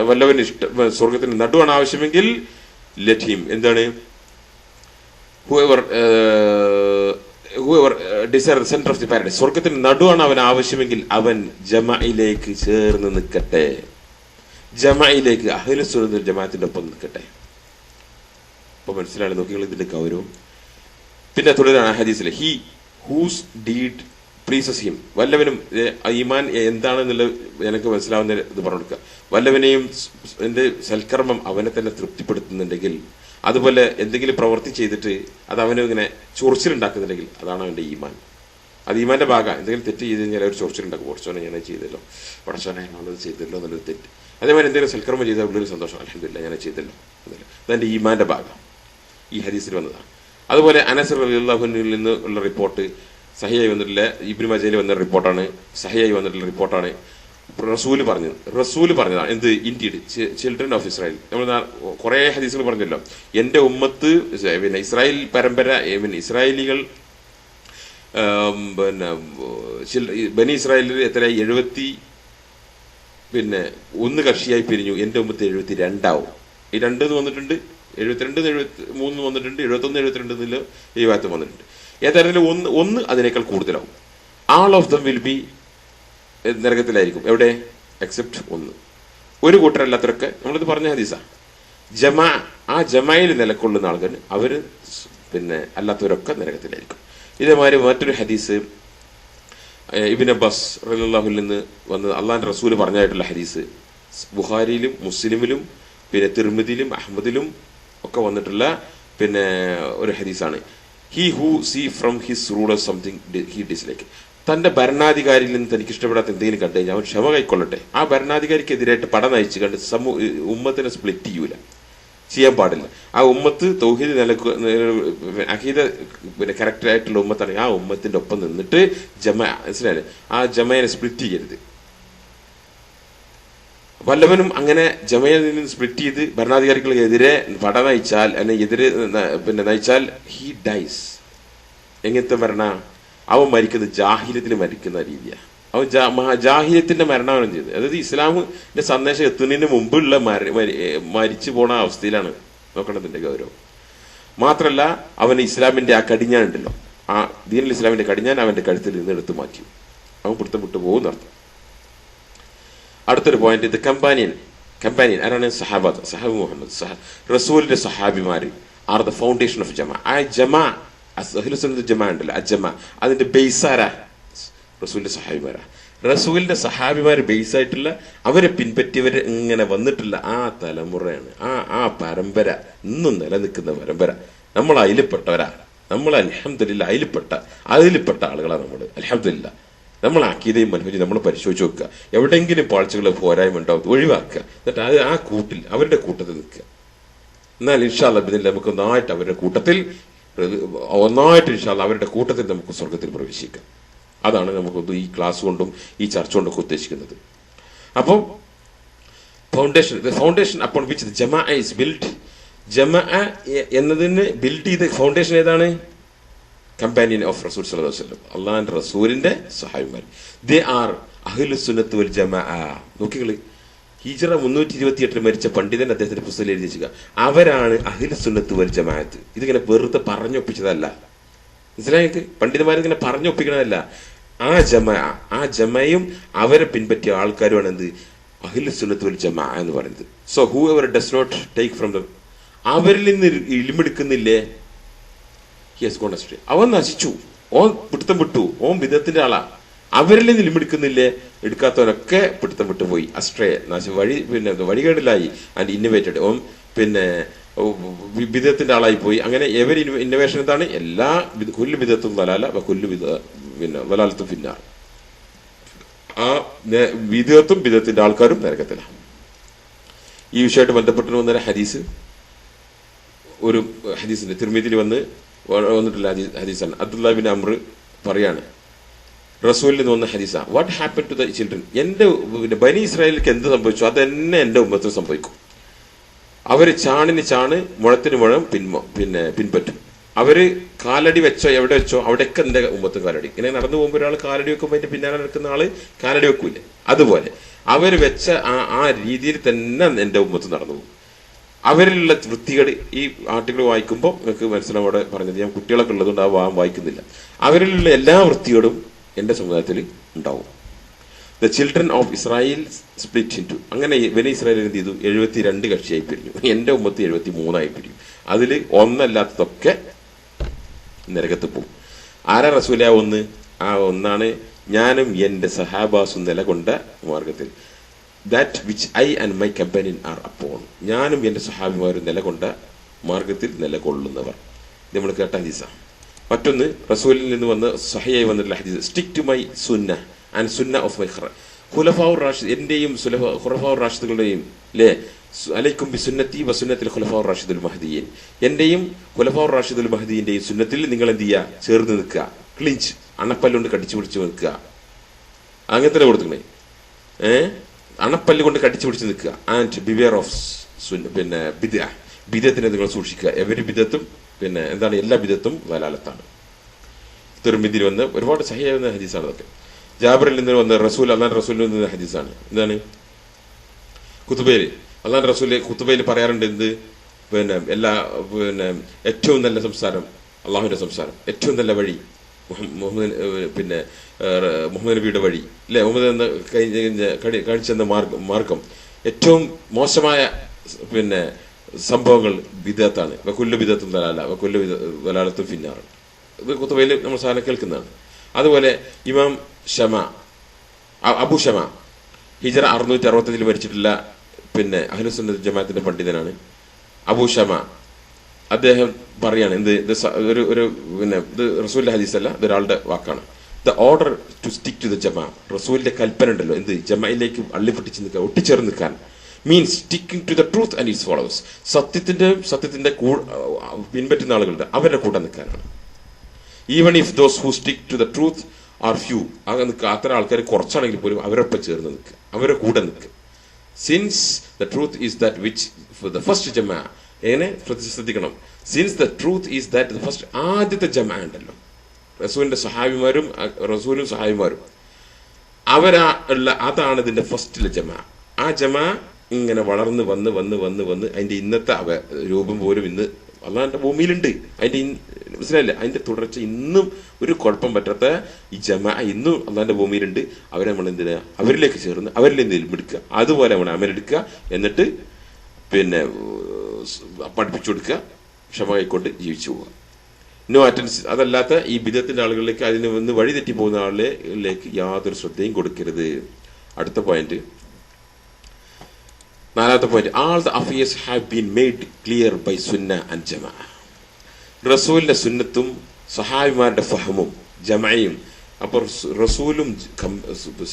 വല്ലവന് സ്വർഗത്തിന് നടുവാണ് ആവശ്യമെങ്കിൽ ലെറ്റ് ഹിം, എന്താണ്, desire centre of the paradise, സ്വർഗത്തിന് നടുവാണ് അവൻ ആവശ്യമെങ്കിൽ അവൻ ജമാഇലേക്ക് ചേർന്ന് നിൽക്കട്ടെ, ജമാഇലേക്ക് അഹ്ലു സുന്നത്ത് ജമാഅത്തിന്റെ ഒപ്പം നിൽക്കട്ടെ. അപ്പൊ മനസ്സിലാണ് നോക്കിയാൽ ഇതിന്റെ ഗൗരവം. പിന്നെ തുടരാണ് ഹദീസിലെ he whose deed pleases him, വല്ലവനും ഈമാൻ എന്താണെന്നുള്ള എനിക്ക് മനസ്സിലാവുന്ന ഇത് പറഞ്ഞു കൊടുക്കുക. വല്ലവനെയും എന്റെ സൽക്കർമ്മം അവനെ തന്നെ തൃപ്തിപ്പെടുത്തുന്നുണ്ടെങ്കിൽ, അതുപോലെ എന്തെങ്കിലും പ്രവൃത്തി ചെയ്തിട്ട് അത് അവന് ഇങ്ങനെ ചൊറിച്ചിലുണ്ടാക്കുന്നുണ്ടെങ്കിൽ അതാണ് അവന്റെ ഈമാൻ. അത് ഈമാന്റെ ഭാഗമാണ്. എന്തെങ്കിലും തെറ്റ് ചെയ്ത് കഴിഞ്ഞാൽ അവർ ചൊറിച്ചിലുണ്ടാക്കും, പടച്ചോനെ ഞാൻ ചെയ്തല്ലോ, പടച്ചോനെ ഞാനത് ചെയ്തല്ലോ എന്നുള്ളൊരു തെറ്റ്. അതേമാതിരി എന്തെങ്കിലും സൽക്കർമ്മം ചെയ്താൽ ഉള്ളൊരു സന്തോഷം, അൽഹംദുലില്ലാഹ് ഞാൻ ചെയ്തല്ലോ എന്നല്ല, അതെന്റെ ഈമാന്റെ ഭാഗം. ഈ ഹദീസിൽ വന്നതാണ്. അതുപോലെ അനസ് റളിയല്ലാഹു അൻഹുവിൽ നിന്ന് ഉള്ള റിപ്പോർട്ട് സഹിയായി വന്നിട്ടില്ല, ഇബ്നു മജയിൽ വന്ന റിപ്പോർട്ടാണ്, സഹിയായി വന്നിട്ടുള്ള റിപ്പോർട്ടാണ്. റസൂല് പറഞ്ഞതാണ് എന്ത്, ഇൻഡീഡ് ചിൽഡ്രൻ ഓഫ് ഇസ്രായേൽ. നമ്മൾ കുറെ ഹദീസുകൾ പറഞ്ഞല്ലോ, എന്റെ ഉമ്മത്ത് പിന്നെ ഇസ്രായേൽ പരമ്പര, പിന്നെ ഇസ്രായേലികൾ പിന്നെ ബനി ഇസ്രായേലിൽ എത്ര 70 പിന്നെ 1 കക്ഷിയായി പിരിഞ്ഞു, എന്റെ ഉമ്മത്ത് 72 ഈ 2 വന്നിട്ടുണ്ട്, 72 73 വന്നിട്ടുണ്ട്, 71 72 ഈ ഭാഗത്ത് വന്നിട്ടുണ്ട്. ഏതായാലും ഒന്ന് അതിനേക്കാൾ കൂടുതലാവും. All of them will be നരകത്തിലായിരിക്കും. എവിടെ? എക്സെപ്റ്റ് ഒരു കൂട്ടരല്ലാത്തവരൊക്കെ, നമ്മളിത് പറഞ്ഞ ഹദീസാ. ആ ജമായിൽ നിലക്കൊള്ളുന്ന ആൾക്കാർ അവര് പിന്നെ അല്ലാത്തവരൊക്കെ നരകത്തിലായിരിക്കും. ഇതേമാതിരി മറ്റൊരു ഹദീസ് ഇബ്നു അബ്ബാസ് റളിയല്ലാഹു അൻഹു നിന്ന് വന്നത്, അള്ളാന്റെ റസൂല് പറഞ്ഞായിട്ടുള്ള ഹദീസ് ബുഖാരിയിലും മുസ്ലിമിലും പിന്നെ തിർമിദിയിലും അഹ്മദിലും ഒക്കെ വന്നിട്ടുള്ള പിന്നെ ഒരു ഹദീസാണ്. He who see from his ruler something he dislike. തന്റെ ഭരണാധികാരിയിൽ നിന്ന് തനിക്ക് ഇഷ്ടപ്പെടാത്ത എന്തെങ്കിലും കണ്ടു കഴിഞ്ഞാൽ അവൻ ക്ഷമ കൈക്കൊള്ളട്ടെ. ആ ഭരണാധികാരിക്കെതിരായിട്ട് പട നയിച്ച് കണ്ട് ഉമ്മത്തിനെ സ്പ്ലിറ്റ് ചെയ്യാൻ പാടില്ല. ആ ഉമ്മത്ത് തൗഹീദ് അഖീദ പിന്നെ കറക്റ്റ് ആയിട്ടുള്ള ഉമ്മത്താണ്. ആ ഉമ്മത്തിന്റെ ഒപ്പം നിന്നിട്ട് മനസ്സിലായില്ലേ, ആ ജമയെ സ്പ്ലിറ്റ് ചെയ്യരുത്. വല്ലവനും അങ്ങനെ ജമയിൽ നിന്ന് സ്പ്ലിറ്റ് ചെയ്ത് ഭരണാധികാരികൾക്കെതിരെ പട നയിച്ചാൽ അല്ലെങ്കിൽ എതിരെ പിന്നെ നയിച്ചാൽ ഹി ഡൈസ്. എങ്ങനത്തെ മരണ? അവൻ മരിക്കുന്നത് ജാഹിലിയത്തിന് മരിക്കുന്ന രീതിയാണ്. അവൻ ജാഹിലിയത്തിന്റെ മരണമാണ് ചെയ്തത്. അതായത് ഇസ്ലാമിന്റെ സന്ദേശം എത്തുന്നതിന് മുമ്പുള്ള മരിച്ചു പോണ അവസ്ഥയിലാണ് നോക്കേണ്ടതിന്റെ ഗൗരവം. മാത്രല്ല അവന് ഇസ്ലാമിന്റെ ആ കടിഞ്ഞാൻ ഉണ്ടല്ലോ, ആ ദീനുൽ ഇസ്ലാമിന്റെ കടിഞ്ഞാൻ അവന്റെ കഴുത്തിൽ നിന്ന് എടുത്തു മാറ്റി, അവൻ പിടുത്തം വിട്ടു പോകുന്ന അർത്ഥം. അടുത്തൊരു പോയിന്റ്, ഇത് കമ്പാനിയൻ ആരാണ്? സഹാബി മുഹമ്മദ്, റസൂലിന്റെ സഹാബിമാര് ആർ ദ ഫൗണ്ടേഷൻ ഓഫ് ജമാ. ആ ജമാ അഹ്ലു സുന്നത്ത് ജമാ ഉണ്ടല്ലോ, ആ ജമാ അതിന്റെ ബേസാരാ? റസൂലിന്റെ സഹാബിമാരാ. റസൂലിന്റെ സഹാബിമാര് ബേസായിട്ടുള്ള അവരെ പിൻപറ്റിയവര് ഇങ്ങനെ വന്നിട്ടുള്ള ആ തലമുറയാണ്, ആ പരമ്പര ഇന്നും നിലനിൽക്കുന്ന പരമ്പര. നമ്മൾ അതിൽപ്പെട്ടവരാ, നമ്മൾ അൽഹംദുലില്ലാഹ് അതിൽപ്പെട്ട ആളുകളാണ് നമ്മൾ. അൽഹംദുലില്ലാഹ് നമ്മൾ അഖീദയും മനഹജും നമ്മൾ പരിശോധിച്ച് നോക്കുക. എവിടെയെങ്കിലും പാഴ്ചകൾ പോരായ്മ ഉണ്ടാവും, ഒഴിവാക്കുക. എന്നിട്ട് അവരുടെ കൂട്ടത്തിൽ നിൽക്കുക. എന്നാൽ ഇൻഷാ അല്ലാഹ് ബിദിനില്ലാഹ് നമുക്ക് ഒന്നായിട്ട് അവരുടെ കൂട്ടത്തിൽ അവരുടെ കൂട്ടത്തിൽ നമുക്ക് സ്വർഗത്തിൽ പ്രവേശിക്കാം. അതാണ് നമുക്ക് ഈ ക്ലാസ് കൊണ്ടും ഈ ചർച്ച കൊണ്ടൊക്കെ ഉദ്ദേശിക്കുന്നത്. അപ്പം foundation upon which jamaah is build. ജമാ എന്നതിന് ബിൽഡ് ചെയ്ത ഫൗണ്ടേഷൻ ഏതാണ്? കമ്പാനിയൻ ഓഫ് റസൂൽ സല്ലല്ലാഹു അലൈഹി വസല്ലം, അള്ളാഹുവിന്റെ റസൂലിന്റെ സഹാബിമാർ. ദേ ആർ അഹ്ലു സുന്നത്ത് വൽ ജമാഅ. നോക്കികള്, ഹിജ്റ 328 മരിച്ച പണ്ഡിതൻ അദ്ദേഹത്തിന്റെ പുസ്തകത്തിൽ എഴുതി വെച്ചുക, അവരാണ് അഹ്ലു സുന്നത്ത് വൽ ജമാഅത്ത്. ഇതിങ്ങനെ വെറുതെ പറഞ്ഞൊപ്പിച്ചതല്ല, മനസ്സിലായിട്ട് പണ്ഡിതന്മാരിങ്ങനെ പറഞ്ഞൊപ്പിക്കണതല്ല. ആ ജമയും അവരെ പിൻപറ്റിയ ആൾക്കാരുമാണ് എന്ത്? അഹ്ലു സുന്നത്ത് വൽ ജമാഅ എന്ന് പറയുന്നത്. So whoever does not take from them, അവരിൽ നിന്ന് ഇലിമെടുക്കുന്നില്ലേ, അവൻ നശിച്ചു, ഓൻ പിടുത്തം വിട്ടു, ഓൻ വിധത്തിന്റെ ആളാ. അവരിൽ നിന്ന് ഇൽമെടുക്കുന്നില്ലേ, എടുക്കാത്തവനൊക്കെ പിടുത്തം വിട്ടുപോയി, അസ്ട്രേ വഴി, പിന്നെ വഴികേടിലായി, ആൻഡ് ഇന്നോവേറ്റഡ്, പിന്നെ ബിദത്തിന്റെ ആളായി പോയി. അങ്ങനെ എവർ ഇന്നോവേഷൻ എന്താണ്? എല്ലാ കൊല്ലു ബിദത്തും വലാല കൊല്ലു പിന്നെ വലാലത്തും ഫിന്നാർ. ആ വിദത്തും ബിദത്തിന്റെ ആൾക്കാരും നരകത്തിലാണ്. ഈ വിഷയമായിട്ട് ബന്ധപ്പെട്ട് വന്ന ഹദീസ്, ഒരു ഹദീസിന്റെ തിരുമീതിയിൽ വന്നിട്ടുള്ള ഹദീസാണ്. അബ്ദുല്ലാഹ് ബിൻ അംർ പറയാണ്, റസൂലിൽ നിന്ന് വന്ന ഹദീസ, what happen to the children, എന്റെ ബനി ഇസ്രായേലിക്ക് എന്ത് സംഭവിച്ചു അതെന്നെ എന്റെ ഉമ്മത്തിന് സംഭവിക്കും. അവര് ചാണിന് ചാണ്, മുഴത്തിന് മുഴം പിൻപറ്റും. അവര് കാലടി വെച്ചോ എവിടെ വെച്ചോ അവിടെയൊക്കെ എന്റെ ഉമ്മത്തും കാലടി. ഇങ്ങനെ നടന്നു പോകുമ്പോൾ ഒരാൾ കാലടി വെക്കുമ്പോൾ അതിന്റെ പിന്നാലെ നടക്കുന്ന ആള് കാലടി വെക്കൂലേ, അതുപോലെ അവര് വെച്ച ആ രീതിയിൽ തന്നെ എന്റെ ഉമ്മത്ത് നടന്നു പോകും. അവരിലുള്ള വൃത്തികേട്, ഈ ആർട്ടിക്കിൾ വായിക്കുമ്പോൾ നിങ്ങൾക്ക് മനസ്സിലാവും, അവിടെ പറഞ്ഞത് ഞാൻ കുട്ടികളൊക്കെ ഉള്ളതുകൊണ്ട് ആ വായിക്കുന്നില്ല. അവരിലുള്ള എല്ലാ വൃത്തികേടും എന്റെ സമുദായത്തിൽ ഉണ്ടാവും. The children of Israel split into, അങ്ങനെ ബനി ഇസ്രായേൽ എന്ത് ചെയ്തു? 72 കക്ഷിയായി പിരിഞ്ഞു. എന്റെ ഉമ്മത്ത് 73 പിരിഞ്ഞു. അതിൽ ഒന്നല്ലാത്തതൊക്കെ നരകത്ത് പോകും. ആരാ റസൂല ഒന്ന്? ആ ഒന്നാണ് ഞാനും എന്റെ സഹാബാസും നിലകൊണ്ട മാർഗത്തിൽ. That which I and my companion are upon, ഞാനും എന്റെ സഹാബിമാരും നിലകൊണ്ട മാർഗത്തിൽ നിലകൊള്ളുന്നവർ. ഇത് നമ്മൾ കേട്ട ഹദീസാണ്. മറ്റൊന്ന് റസൂലിൽ നിന്ന് വന്ന് സഹിയായി വന്നിട്ടുള്ള ഹദീസ്, stick to my Sunnah and Sunnah of my ഖുലഫാഉർ റാഷിദ്, എന്റെയും ഖുലഫാഉർ റാഷിദുകളുടെയും അല്ലേ, അലൈക്കും ബി സുന്നത്തി വ സുന്നത്തിൽ ഖുലഫാഉർ റാഷിദുൽ മഹ്ദിയീൻ, എന്റെയും ഖുലഫാഉർ റാഷിദുൽ മഹ്ദിയിന്റെയും സുന്നത്തിൽ നിങ്ങൾ എന്ത് ചെയ്യുക? ചേർന്ന് നിൽക്കുക, ക്ലിഞ്ച്, അണപ്പല്ലുകൊണ്ട് കടിച്ചു പിടിച്ച് നിൽക്കുക. അങ്ങനെ തന്നെ കൊടുക്കണേ, അണപ്പല്ല് കൊണ്ട് കടിച്ചു പിടിച്ച് നിൽക്കുക. ആൻഡ് ബിവെയർ ഓഫ് പിന്നെ ബിദത്തിനെ നിങ്ങൾ സൂക്ഷിക്കുക. എവരി ബിദത്തും പിന്നെ എന്താണ്? എല്ലാ ബിദത്തും വലാലത്താണ്. തിരുമിതിയിൽ വന്ന് ഒരുപാട് സഹിയാവുന്ന ഹദീസാണ് അതൊക്കെ. ജാബിറിൽ നിന്ന് വന്ന അള്ളാഹ് റസൂലിൽ നിന്ന് ഹദീസാണ്. എന്താണ്? കുത്തുബയില് അള്ളാഹ് റസൂല് കുത്തുബയിൽ പറയാറുണ്ട്, എന്ത് പിന്നെ ഏറ്റവും നല്ല സംസാരം അള്ളാഹുവിന്റെ സംസാരം, ഏറ്റവും നല്ല വഴി മുഹമ്മദ് നബിയുടെ വഴി അല്ലെ, മുഹമ്മദ് എന്ന കാണിച്ചെന്ന മാർഗം, ഏറ്റവും മോശമായ സംഭവങ്ങൾ ബിദത്താണ്. വകുല്ലു ബിദത്തും ദലാല വകുല്ലു ദലാലത്തും ഫിന്നാർ. ഇത് കുത്തുബയിൽ നമ്മൾ സാധനം കേൾക്കുന്നതാണ്. അതുപോലെ ഇമാം അബു ഷമ ഹിജറ 665 മരിച്ചിട്ടുള്ള അഹ്ലുസുന്നത്ത് ജമാഅത്തിന്റെ പണ്ഡിതനാണ് അബു ഷമ. അദ്ദേഹം പറയാണ്, എന്ത് ഒരു ഇത് റസൂലിന്റെ ഹദീസ് അല്ല, ഇതൊരാളുടെ വാക്കാണ്. The order to stick to the jamaah, റസൂലിന്റെ കൽപ്പന ഉണ്ടല്ലോ, എന്ത് ജമായിലേക്ക് അള്ളിപ്പൊട്ടിച്ച് നിൽക്കാൻ, ഒട്ടിച്ചേർന്ന് നിൽക്കാൻ, means sticking to the truth and its followers, സത്യത്തിന്റെ പിൻപറ്റുന്ന ആളുകളുടെ അവരുടെ കൂടെ നിൽക്കാനാണ്. Even if those who stick to the truth are few, അത്തരം ആൾക്കാർ കുറച്ചാണെങ്കിൽ പോലും അവരൊപ്പം ചേർന്ന് നിൽക്കുക, അവരുടെ കൂടെ നിൽക്കുക. Since the truth is that which for the first jamaah, എങ്ങനെ ശ്രദ്ധിക്കണം, since the truth is that first, ആദ്യത്തെ ജമാ ഉണ്ടല്ലോ, റസൂലിന്റെ സഹാബിമാരും റസൂലും സഹാബിമാരും അതാണ് ഇതിന്റെ ഫസ്റ്റിലെ ജമാ. ആ ജമാ ഇങ്ങനെ വളർന്ന് വന്ന് അതിന്റെ ഇന്നത്തെ രൂപം പോലും ഇന്ന് അള്ളാന്റെ ഭൂമിയിലുണ്ട്. അതിന്റെ മനസ്സിലായില്ലേ, അതിന്റെ തുടർച്ച ഇന്നും ഒരു കുഴപ്പം പറ്റാത്ത ഈ ജമാ ഇന്നും അള്ളാന്റെ ഭൂമിയിലുണ്ട്. അവരെ നമ്മൾ എന്തിനാ അവരിലേക്ക് ചേർന്ന് അവരിൽ എന്തെങ്കിലും എടുക്കുക, അതുപോലെ നമ്മൾ അമലെടുക്കുക, എന്നിട്ട് പഠിപ്പിച്ചു കൊടുക്കുക, ക്ഷമ കൈക്കൊണ്ട് ജീവിച്ചു പോവുക. നോ അറ്റൻസ്. അതല്ലാത്ത ഈ ബിദത്തിന്റെ ആളുകളിലേക്ക്, അതിന് വന്ന് വഴി തെറ്റി പോകുന്ന ആളുകളിലേക്ക് യാതൊരു ശ്രദ്ധയും കൊടുക്കരുത്. അടുത്ത പോയിന്റ്, 4ാമത്തെ point, all the affairs have been made clear by Sunnah and jamaah. റസൂലിന്റെ സുന്നത്തും സഹാബിമാരുടെ ഫഹമും ജമയും, അപ്പോൾ റസൂലും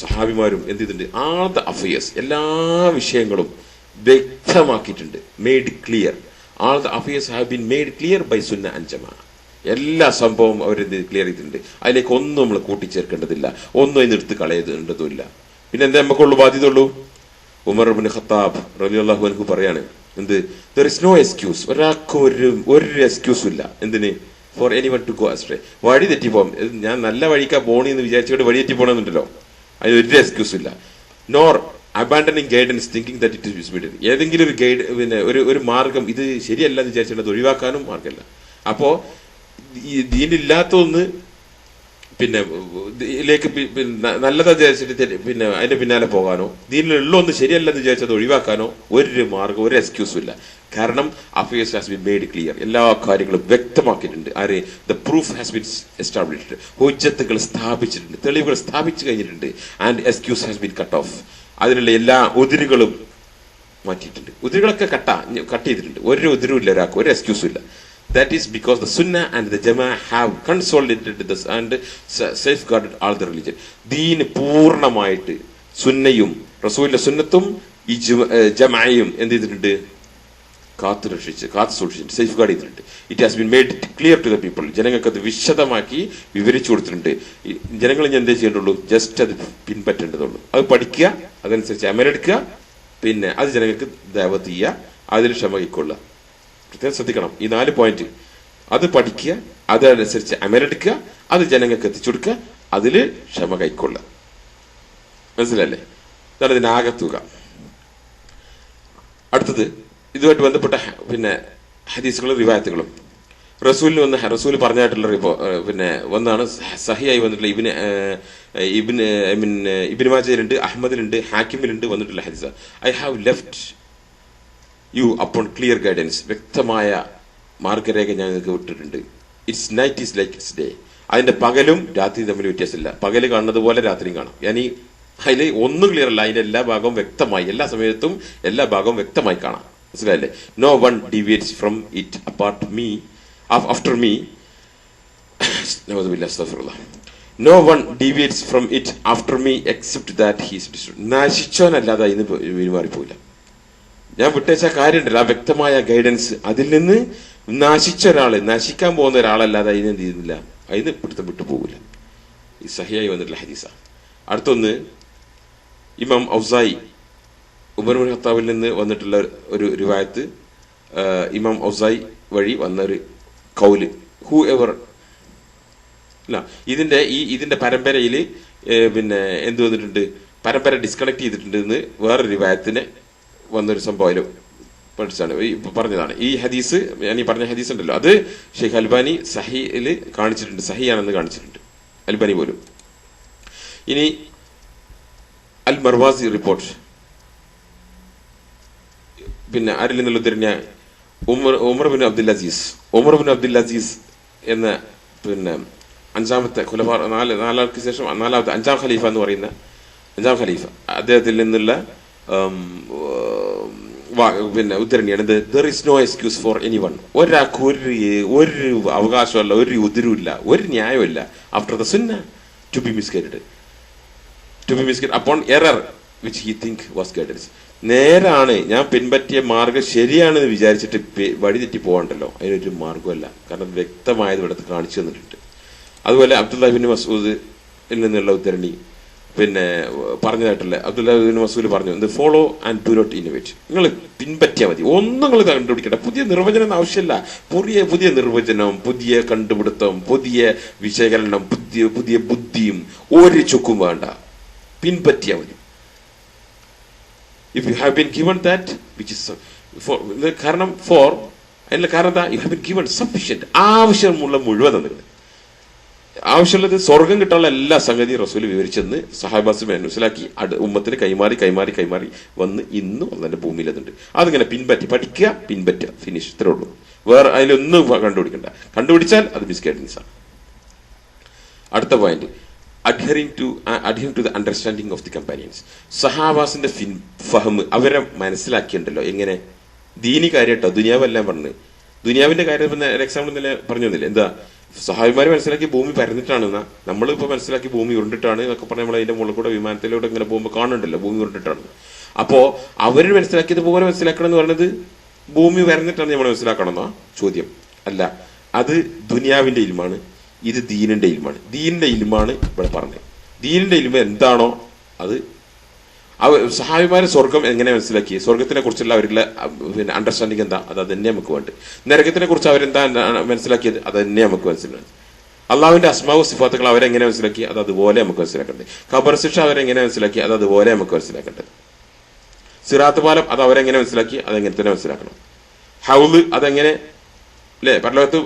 സഹാബിമാരും എന്ത് ചെയ്തിട്ടുണ്ട്? ആൾ ദ അഫയേഴ്സ്, എല്ലാ വിഷയങ്ങളും വ്യക്തമാക്കിയിട്ടുണ്ട്. Made clear, all the affairs have been made clear by Sunnah and jamaah. എല്ലാ സംഭവവും അവരെന്ത് ക്ലിയർ ചെയ്തിട്ടുണ്ട്. അതിലേക്ക് ഒന്നും നമ്മൾ കൂട്ടിച്ചേർക്കേണ്ടതില്ല, ഒന്നും അതിന് എടുത്ത് കളയേണ്ടതുമില്ല. പിന്നെ എന്താ നമുക്കുള്ളൂ ബാധ്യത ഉള്ളൂ? ഉമർ ഇബ്നു ഖത്താബ് റളിയല്ലാഹു അൻഹു പറയാണ്, എന്ത്, there is no excuse, ഒരാൾക്ക് ഒരു എക്സ്ക്യൂസും ഇല്ല. എന്തിന്? For anyone to go astray, വഴി തെറ്റിപ്പോകും. ഞാൻ നല്ല വഴിക്കാ പോണെന്ന് വിചാരിച്ചുകൊണ്ട് വഴി തെറ്റി പോകണമെന്നുണ്ടല്ലോ, അതിന് ഒരു എക്സ്ക്യൂസും ഇല്ല. Nor abandoning guidance thinking that it is misguided, ഏതെങ്കിലും ഒരു ഗൈഡ് ഒരു മാർഗം ഇത് ശരിയല്ല എന്ന് വിചാരിച്ചിട്ട് അത് ഒഴിവാക്കാനും മാർഗമില്ല. അപ്പോ ഈ ദീനില്ലാത്തൊന്ന് ഇതിലേക്ക് നല്ലതാ വിചാരിച്ചിട്ട് അതിന്റെ പിന്നാലെ പോകാനോ, ദീനിലുള്ള ഒന്ന് ശരിയല്ലെന്ന് വിചാരിച്ചത് ഒഴിവാക്കാനോ ഒരു മാർഗം, ഒരു എക്സ്ക്യൂസും ഇല്ല. കാരണം affairs has been made clear, എല്ലാ കാര്യങ്ങളും വ്യക്തമാക്കിയിട്ടുണ്ട്. ആര്? The proof has been established, ഹുജ്ജത്തുകൾ സ്ഥാപിച്ചിട്ടുണ്ട്, തെളിവുകൾ സ്ഥാപിച്ചു കഴിഞ്ഞിട്ടുണ്ട്. And excuse has been cut off, അതിനുള്ള എല്ലാ ഉതിരുകളും മാറ്റിയിട്ടുണ്ട്. ഉതിരുകളൊക്കെ കട്ട് ചെയ്തിട്ടുണ്ട്. ഒരു ഉതിരും ഇല്ല ഒരാൾക്ക്, ഒരു എക്സ്ക്യൂസും ഇല്ല. That is because the Sunnah and the Jama'ah have consolidated this and safeguarded all the religion. ദീന് പൂർണ്ണമായിട്ട് സുന്നയും റസൂലിന്റെ സുന്നത്തും ഈ ജമാഅയും എന്ത് ചെയ്തിട്ടുണ്ട്? കാത്തു സൂക്ഷിച്ചിട്ടുണ്ട്, സേഫ് ഗാർഡ് ചെയ്തിട്ടുണ്ട്. It has been made clear to the people. ജനങ്ങൾക്ക് അത് വിശദമാക്കി വിവരിച്ചു കൊടുത്തിട്ടുണ്ട്. ജനങ്ങൾ ഇനി എന്തേ ചെയ്യേണ്ടുള്ളൂ? ജസ്റ്റ് അത് പിൻപറ്റേണ്ടതുള്ളൂ. അത് പഠിക്കുക, അതനുസരിച്ച് അമലെടുക്കുക, പിന്നെ അത് ജനങ്ങൾക്ക് ദഅവത്ത് ചെയ്യുക, അതിൽ ക്ഷമ കൈക്കൊള്ളുക. പ്രത്യേകം ശ്രദ്ധിക്കണം ഈ 4 പോയിന്റ്. അത് പഠിക്കുക, അതനുസരിച്ച് അമലെടുക്കുക, അത് ജനങ്ങൾക്ക് എത്തിച്ചു കൊടുക്കുക, അതിൽ ക്ഷമ കൈക്കൊള്ളുക. മനസ്സിലല്ലേ? ഇതാണ് ഇതിന്റെ ആകത്തുക. അടുത്തത് ഇതുമായിട്ട് ബന്ധപ്പെട്ട പിന്നെ ഹദീസുകളും റിവായത്തുകളും. റസൂൽ പറഞ്ഞായിട്ടുള്ള പിന്നെ ഒന്നാണ് സഹിയായി വന്നിട്ടുള്ള ഇബ്നു മാജയിലുണ്ട്, അഹ്മദിലുണ്ട്, ഹാക്കിമിലുണ്ട് വന്നിട്ടുള്ള ഹദീസ്. I have left you upon clear guidance, വ്യക്തമായ മാർഗരേഖ ഞാൻ നിങ്ങൾക്ക് വിട്ടിട്ടുണ്ട്. Its night is like its day, അതിന്റെ പകലും രാത്രിയും തമ്മിൽ വ്യത്യാസമില്ല. പകല് കാണുന്നത് പോലെ രാത്രിയും കാണാം. ഞാനീ അതിൽ ഒന്നും ക്ലിയർ അല്ല, അതിന്റെ എല്ലാ ഭാഗവും വ്യക്തമായി, എല്ലാ സമയത്തും എല്ലാ ഭാഗവും വ്യക്തമായി കാണാം. മനസ്സിലായില്ലേ? No one deviates from it apart me after me. No one deviates from it after me except that he's destroyed. നശിച്ചോനല്ലാതെ അതിന് പിന്മാറിപ്പോയില്ല. ഞാൻ വിട്ടേച്ച കാര്യമുണ്ടല്ലോ, ആ വ്യക്തമായ ഗൈഡൻസ്, അതിൽ നിന്ന് നശിച്ച ഒരാള്, നശിക്കാൻ പോകുന്ന ഒരാളല്ലാതെ അതിന് എന്ത് ചെയ്യുന്നില്ല, അതിന് പിടുത്തം വിട്ടു പോകില്ല. ഈ സഹിയായി വന്നിട്ടുള്ള ഹദീസ. അടുത്തൊന്ന് ഇമാം ഔസായി, ഉമർ ഇബ്നു ഖത്താബിൽ നിന്ന് വന്നിട്ടുള്ള ഒരു റിവായത്ത്. ഇമാം ഔസായി വഴി വന്ന ഒരു കൗല്, ഹൂ എവർ അല്ല, ഇതിന്റെ പരമ്പരയിൽ പിന്നെ എന്ത് വന്നിട്ടുണ്ട്, പരമ്പര ഡിസ്കണക്ട് ചെയ്തിട്ടുണ്ട് എന്ന് വേറൊരു റിവായത്തിന് വന്നൊരു സംഭവം പഠിച്ചാണ് പറഞ്ഞതാണ്. ഈ ഹദീസ്, ഞാൻ ഈ പറഞ്ഞ ഹദീസ് ഉണ്ടല്ലോ, അത് ഷെയ്ഖ് അൽബാനി സഹിയിൽ കാണിച്ചിട്ടുണ്ട്, സഹിയാണെന്ന് കാണിച്ചിട്ടുണ്ട് അൽബാനി പോലും. ഇനി അൽ മർവാസി റിപ്പോർട്ട്, പിന്നെ ആരിൽ നിന്നുള്ള ഉദ്ധരണിയ ഉമർ ബിൻ അബ്ദുൽ അസീസ് എന്ന പിന്നെ അഞ്ചാമത്തെ ഖുലഫാ, നാലാൾക്ക് ശേഷം നാലാമത്തെ അഞ്ചാം ഖലീഫ എന്ന് പറയുന്ന അഞ്ചാം ഖലീഫ, അദ്ദേഹത്തിൽ നിന്നുള്ള പിന്നെ ഉദ്ധരണിയാണ്. There is no excuse for anyone. ഒരാൾക്ക് ഒരു അവകാശമല്ല, ഒരു ഉതിരുമില്ല, ഒരു ന്യായമില്ല after the Sunnah to be misguided upon error which he think was guidance. നേരാണ്, ഞാൻ പിൻപറ്റിയ മാർഗം ശരിയാണെന്ന് വിചാരിച്ചിട്ട് വഴി തെറ്റി പോകണ്ടല്ലോ, അതിനൊരു മാർഗമല്ല. കാരണം വ്യക്തമായത് ഇവിടുത്തെ കാണിച്ചു തന്നിട്ടുണ്ട്. അതുപോലെ അബ്ദുല്ലാഹി ബിൻ മസ്ഊദിൽ നിന്നുള്ള ഉദ്ധരണി പിന്നെ പറഞ്ഞതായിട്ടല്ലേ, അബ്ദുല്ലാഹി ബിൻ മസ്ഊദ് പറഞ്ഞു, follow and do not innovate. നിങ്ങൾ പിൻപറ്റിയാൽ മതി, ഒന്നും നിങ്ങൾ കണ്ടുപിടിക്കണ്ട. പുതിയ നിർവചനം ആവശ്യമില്ല. പുതിയ നിർവചനം, പുതിയ കണ്ടുപിടുത്തം, പുതിയ വിശകലനം, പുതിയ ബുദ്ധിയും ഒരു ചുക്കും വേണ്ട, പിൻപറ്റിയാൽ മതി. If you have been given that which is കാരണം എന്താ, you have been given sufficient, ആവശ്യമുള്ള മുഴുവൻ നിങ്ങൾ ആവശ്യമുള്ളത് സ്വർഗം കിട്ടാനുള്ള എല്ലാ സംഗതിയും റസൂൽ വിവരിച്ചെന്ന് സഹാബാസ് മനസ്സിലാക്കി ഉമ്മത്തിന് കൈമാറി വന്ന് ഇന്നും അതിന്റെ ഭൂമിയിൽ അതുണ്ട്. അതിങ്ങനെ പഠിക്കുക, പിൻപറ്റുക, ഫിനിഷ്. ഇത്രേ ഉള്ളൂ. വേറെ അതിലൊന്നും കണ്ടുപിടിച്ചാൽ അത് മിസ്ഗൈഡൻസ് ആണ്. അടുത്ത point, adhering to the understanding of the companions. സഹാബാസിന്റെ ഫഹം, അവരെ മനസ്സിലാക്കിയിട്ടുണ്ടല്ലോ എങ്ങനെ, ദീനി കാര്യട്ടോ, ദുനിയാവെല്ലാം പറഞ്ഞ്. ദുനിയാവിന്റെ കാര്യം എക്സാമ്പിൾ തന്നെ പറഞ്ഞു തന്നില്ലേ, എന്താ സഹാബിമാര് മനസ്സിലാക്കി ഭൂമി പരന്നിട്ടാണെന്നാ, നമ്മളിപ്പോ മനസ്സിലാക്കി ഭൂമി ഉരുണ്ടിട്ടാണ് എന്നൊക്കെ പറഞ്ഞാൽ നമ്മൾ അതിന്റെ മുകളിൽ കൂടെ വിമാനത്തിലൂടെ ഇങ്ങനെ പോകുമ്പോൾ കാണുന്നുണ്ടല്ലോ ഭൂമി ഉരുണ്ടിട്ടാണ്. അപ്പോ അവര് മനസ്സിലാക്കിയത് പോലെ മനസ്സിലാക്കണം എന്ന് പറഞ്ഞത് ഭൂമി പരന്നിട്ടാണ് നമ്മൾ മനസ്സിലാക്കണമെന്നാ ചോദ്യം. അല്ല, അത് ദുനിയാവിന്റെ ഇൽമാണ്, ഇത് ദീനിന്റെ ഇൽമാണ്. ദീനിന്റെ ഇൽമാണ് ഇവിടെ പറഞ്ഞത്. ദീനിന്റെ ഇൽമ എന്താണോ അത് സഹാബിമാര് സ്വർഗം എങ്ങനെ മനസ്സിലാക്കി, സ്വർഗത്തിനെ കുറിച്ചുള്ള അവരുടെ പിന്നെ അണ്ടർസ്റ്റാൻഡിങ് എന്താ, അത് തന്നെ നമുക്ക് വേണ്ട. നരകത്തിനെ കുറിച്ച് അവരെന്താ മനസ്സിലാക്കിയത്, അത് തന്നെ നമുക്ക് മനസ്സിലാക്കി. അള്ളാഹുവിന്റെ അസ്മാവു സിഫാത്തുകൾ അവരെങ്ങനെ മനസ്സിലാക്കി, അത് അതുപോലെ നമുക്ക് മനസ്സിലാക്കേണ്ടത്. ഖബർ ശിക്ഷ അവരെങ്ങനെ മനസ്സിലാക്കി, അത് അതുപോലെ നമുക്ക് മനസ്സിലാക്കേണ്ടത്. സിറാത്ത് പാലം അത് അവരെങ്ങനെ മനസ്സിലാക്കി, അതെങ്ങനെ തന്നെ മനസ്സിലാക്കണം. ഹൗല് അതെങ്ങനെ അല്ലെ, പരലോകത്ത്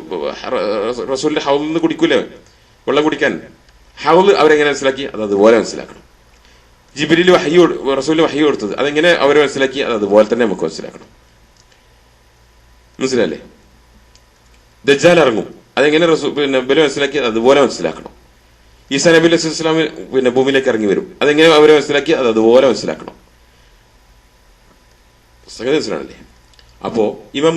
റസൂലിന്റെ ഹൗലിൽ നിന്ന് കുടിക്കൂലേ വെള്ളം കുടിക്കാൻ, ഹൗല് അവരെങ്ങനെ മനസ്സിലാക്കി, അത് അതുപോലെ മനസ്സിലാക്കണം. ജിബ്രീൽ റസൂലിന് വഹി കൊടുത്തത് അതെങ്ങനെ അവർ മനസ്സിലാക്കി, അത് അതുപോലെ തന്നെ നമുക്ക് മനസ്സിലാക്കണം. മനസ്സിലല്ലേ? ദജ്ജാൽ ഇറങ്ങും, അതെങ്ങനെ പിന്നെ ഇവര് മനസ്സിലാക്കി അതുപോലെ മനസ്സിലാക്കണം. ഈസാ നബി അലൈഹി സ്വലാം പിന്നെ ഭൂമിയിലേക്ക് ഇറങ്ങി വരും, അതെങ്ങനെ അവരെ മനസ്സിലാക്കി അത് അതുപോലെ മനസ്സിലാക്കണം. സംഗതി മനസ്സിലാണല്ലേ? അപ്പോ ഇമാം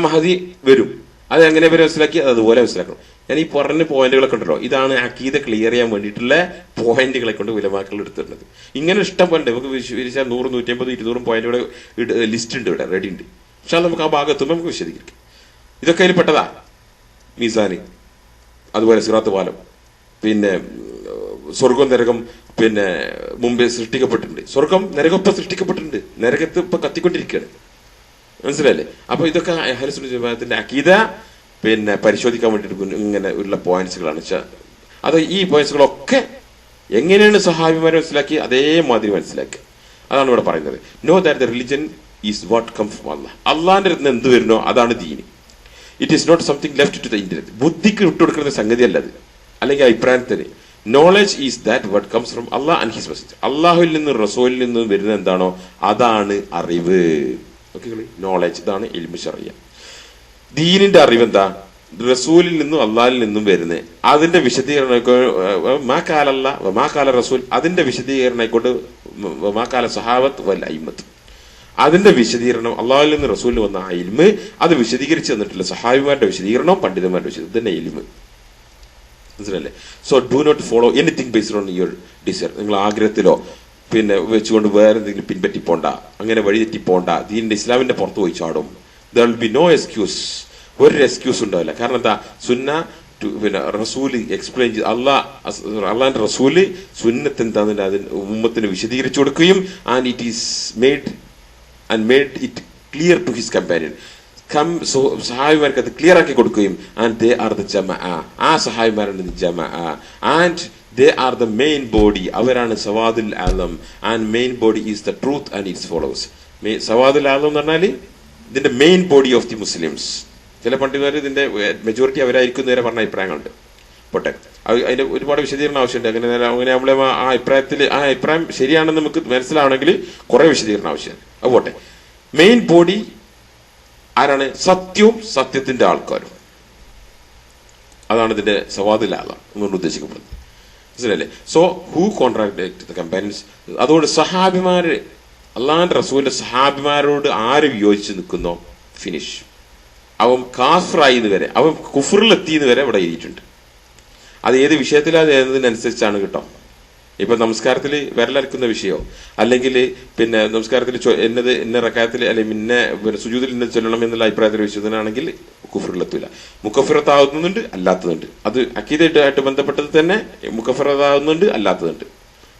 മഹദി വരും, അത് എങ്ങനെ ഇവരെ മനസ്സിലാക്കി അത് അതുപോലെ മനസ്സിലാക്കണം. ഞാൻ ഈ പറഞ്ഞ പോയിന്റുകളൊക്കെ ഉണ്ടല്ലോ, ഇതാണ് അഖീദ ക്ലിയർ ചെയ്യാൻ വേണ്ടിയിട്ടുള്ള പോയിന്റുകളെ കൊണ്ട് ഉലമാക്കൾ എടുത്തിട്ടുണ്ട്. ഇങ്ങനെ ഇഷ്ടം പോലെ നമുക്ക് വിശദീകരിച്ചാൽ 100, 150, 200 പോയിന്റുകൾ ലിസ്റ്റ് ഉണ്ട് ഇവിടെ, റെഡി ഉണ്ട്. പക്ഷെ നമുക്ക് ആ ഭാഗത്തുമ്പോൾ നമുക്ക് വിശദീകരിക്കാം. ഇതൊക്കെ അതിൽ പെട്ടതാ. മീസാന്, അതുപോലെ സിറാത്ത് പാലം, പിന്നെ സ്വർഗം നരകം പിന്നെ മുമ്പേ സൃഷ്ടിക്കപ്പെട്ടിട്ടുണ്ട്. സ്വർഗം നരകം ഇപ്പൊ സൃഷ്ടിക്കപ്പെട്ടിട്ടുണ്ട്, നരകത്ത് ഇപ്പൊ കത്തിക്കൊണ്ടിരിക്കുകയാണ്. മനസ്സിലല്ലേ? അപ്പൊ ഇതൊക്കെ അഹ്ലു സുന്നത്ത് ജമാഅത്തിന്റെ അഖീദ പിന്നെ പരിശോധിക്കാൻ വേണ്ടിയിട്ട് ഇങ്ങനെ ഉള്ള പോയിന്റ്സുകളാണ്. അത് ഈ പോയിന്റ്സുകളൊക്കെ എങ്ങനെയാണ് സഹാബിമാരെ മനസ്സിലാക്കി അതേമാതിരി മനസ്സിലാക്കുക. അതാണ് ഇവിടെ പറയുന്നത്. No that the religion is what come from Allah. അള്ളാന്റെ അടുത്ത് എന്ത് വരുന്നോ അതാണ് ദീന്. It is not something left to the intelligence. ബുദ്ധിക്ക് വിട്ടുകൊടുക്കുന്ന സംഗതി അല്ലത്, അല്ലെങ്കിൽ അഭിപ്രായത്തിന്. Knowledge is that what comes from Allah and his message. അള്ളാഹുവിൽ നിന്നും റസൂലിൽ നിന്നും വരുന്നത് എന്താണോ അതാണ് അറിവ്. നോളജ്, ഇതാണ് ഇൽമു ശർഇയ്യ. ദീനിന്റെ അറിവ് എന്താ? റസൂലിൽ നിന്നും അള്ളാഹിൽ നിന്നും വരുന്നത്. അതിന്റെ വിശദീകരണം മാകാല റസൂൽ, അതിന്റെ വിശദീകരണം ആയിക്കോട്ട് മാകാല സഹാബത്ത് വൽ അയിമ്മത്ത്, അതിന്റെ വിശദീകരണം അള്ളാഹിൽ നിന്ന് റസൂലിന് വന്ന ആ ഇൽമ് അത് വിശദീകരിച്ച് തന്നിട്ടില്ല. സഹാബിമാരുടെ വിശദീകരണം, പണ്ഡിതന്മാരുടെ വിശദീകരണം, ഇതന്നെ ഇൽമ്. മനസ്സിലല്ലേ? So do not follow anything based on your desire. നിങ്ങൾ ആഗ്രഹത്തിലോ പിന്നെ വെച്ചുകൊണ്ട് വേറെ എന്തെങ്കിലും പിൻപറ്റി പോണ്ട, അങ്ങനെ വഴിതെറ്റി പോണ്ട, ദീനിന്റെ ഇസ്ലാമിന്റെ പുറത്ത് പോയി ചാടും. There will be no excuse. ഒരു എക്സ്ക്യൂസ് ഉണ്ടാവില്ല. കാരണം എന്താ? സുന്ന പിന്നെ റസൂല് എക്സ്പ്ലെയിൻ ചെയ്ത് അള്ളാന്റെ റസൂല് സുന്നത്ത് എന്താണെന്ന് അതിന് ഉമ്മത്തിന് വിശദീകരിച്ചു കൊടുക്കുകയും and it is made it clear to his companion. സഹായിമാർക്ക് അത് ക്ലിയർ ആക്കി കൊടുക്കുകയും and they are the jamaah, ആ സഹായിമാരാണ് ജമാഅ, and they are the main body. അവരാണ് സവാദുൽ ആലം, and main body is the truth and its followers. സവാദുൽ ആലം എന്ന് പറഞ്ഞാൽ ഇതിന്റെ main body of the Muslims. ചില പണ്ഡിതന്മാർ ഇതിന്റെ മെജോറിറ്റി അവരായിരിക്കും നേരെ പറഞ്ഞ അഭിപ്രായങ്ങളുണ്ട്. പോട്ടെ, അതിന്റെ ഒരുപാട് വിശദീകരണം ആവശ്യമുണ്ട്. അങ്ങനെ നമ്മളെ ആ അഭിപ്രായം ശരിയാണെന്ന് നമുക്ക് മനസ്സിലാവണമെങ്കിൽ കുറെ വിശദീകരണം ആവശ്യമാണ്. അത് പോട്ടെ. മെയിൻ ബോഡി ആരാണ്? സത്യവും സത്യത്തിന്റെ ആൾക്കാരും. അതാണ് ഇതിന്റെ സവാദുൽ ആലം എന്നുകൊണ്ട് ഉദ്ദേശിക്കപ്പെടുന്നത്. മനസ്സിലല്ലേ? So who contract the companions. അതുകൊണ്ട് സഹാബിമാര്, അള്ളാന്റെ റസൂലിന്റെ സഹാബിമാരോട് ആര് വിയോജിച്ച് നിൽക്കുന്നോ ഫിനിഷ്. അവൻ കാഫറായിന്ന് വരെ, അവൻ കുഫറിലെത്തിയെന്ന് വരെ ഇവിടെ എഴുതിയിട്ടുണ്ട്. അത് ഏത് വിഷയത്തിലതിനനുസരിച്ചാണ് കേട്ടോ. ഇപ്പൊ നമസ്കാരത്തിൽ വിരലരക്കുന്ന വിഷയമോ, അല്ലെങ്കിൽ പിന്നെ നമസ്കാരത്തിൽ ഇന്ന റക്കായത്തിൽ അല്ലെങ്കിൽ പിന്നെ സുജൂദിൽ ഇന്ന ചൊല്ലണം എന്നുള്ള അഭിപ്രായത്തിൽ വിശ്വസനാണെങ്കിൽ കുഫറിലെത്തൂല. മുക്കഫിറത്താവുന്നുണ്ട്, അല്ലാത്തതുണ്ട്. അത് അഖീദയായിട്ട് ബന്ധപ്പെട്ടത് തന്നെ മുക്കഫിറത്താവുന്നുണ്ട്, അല്ലാത്തതുണ്ട്.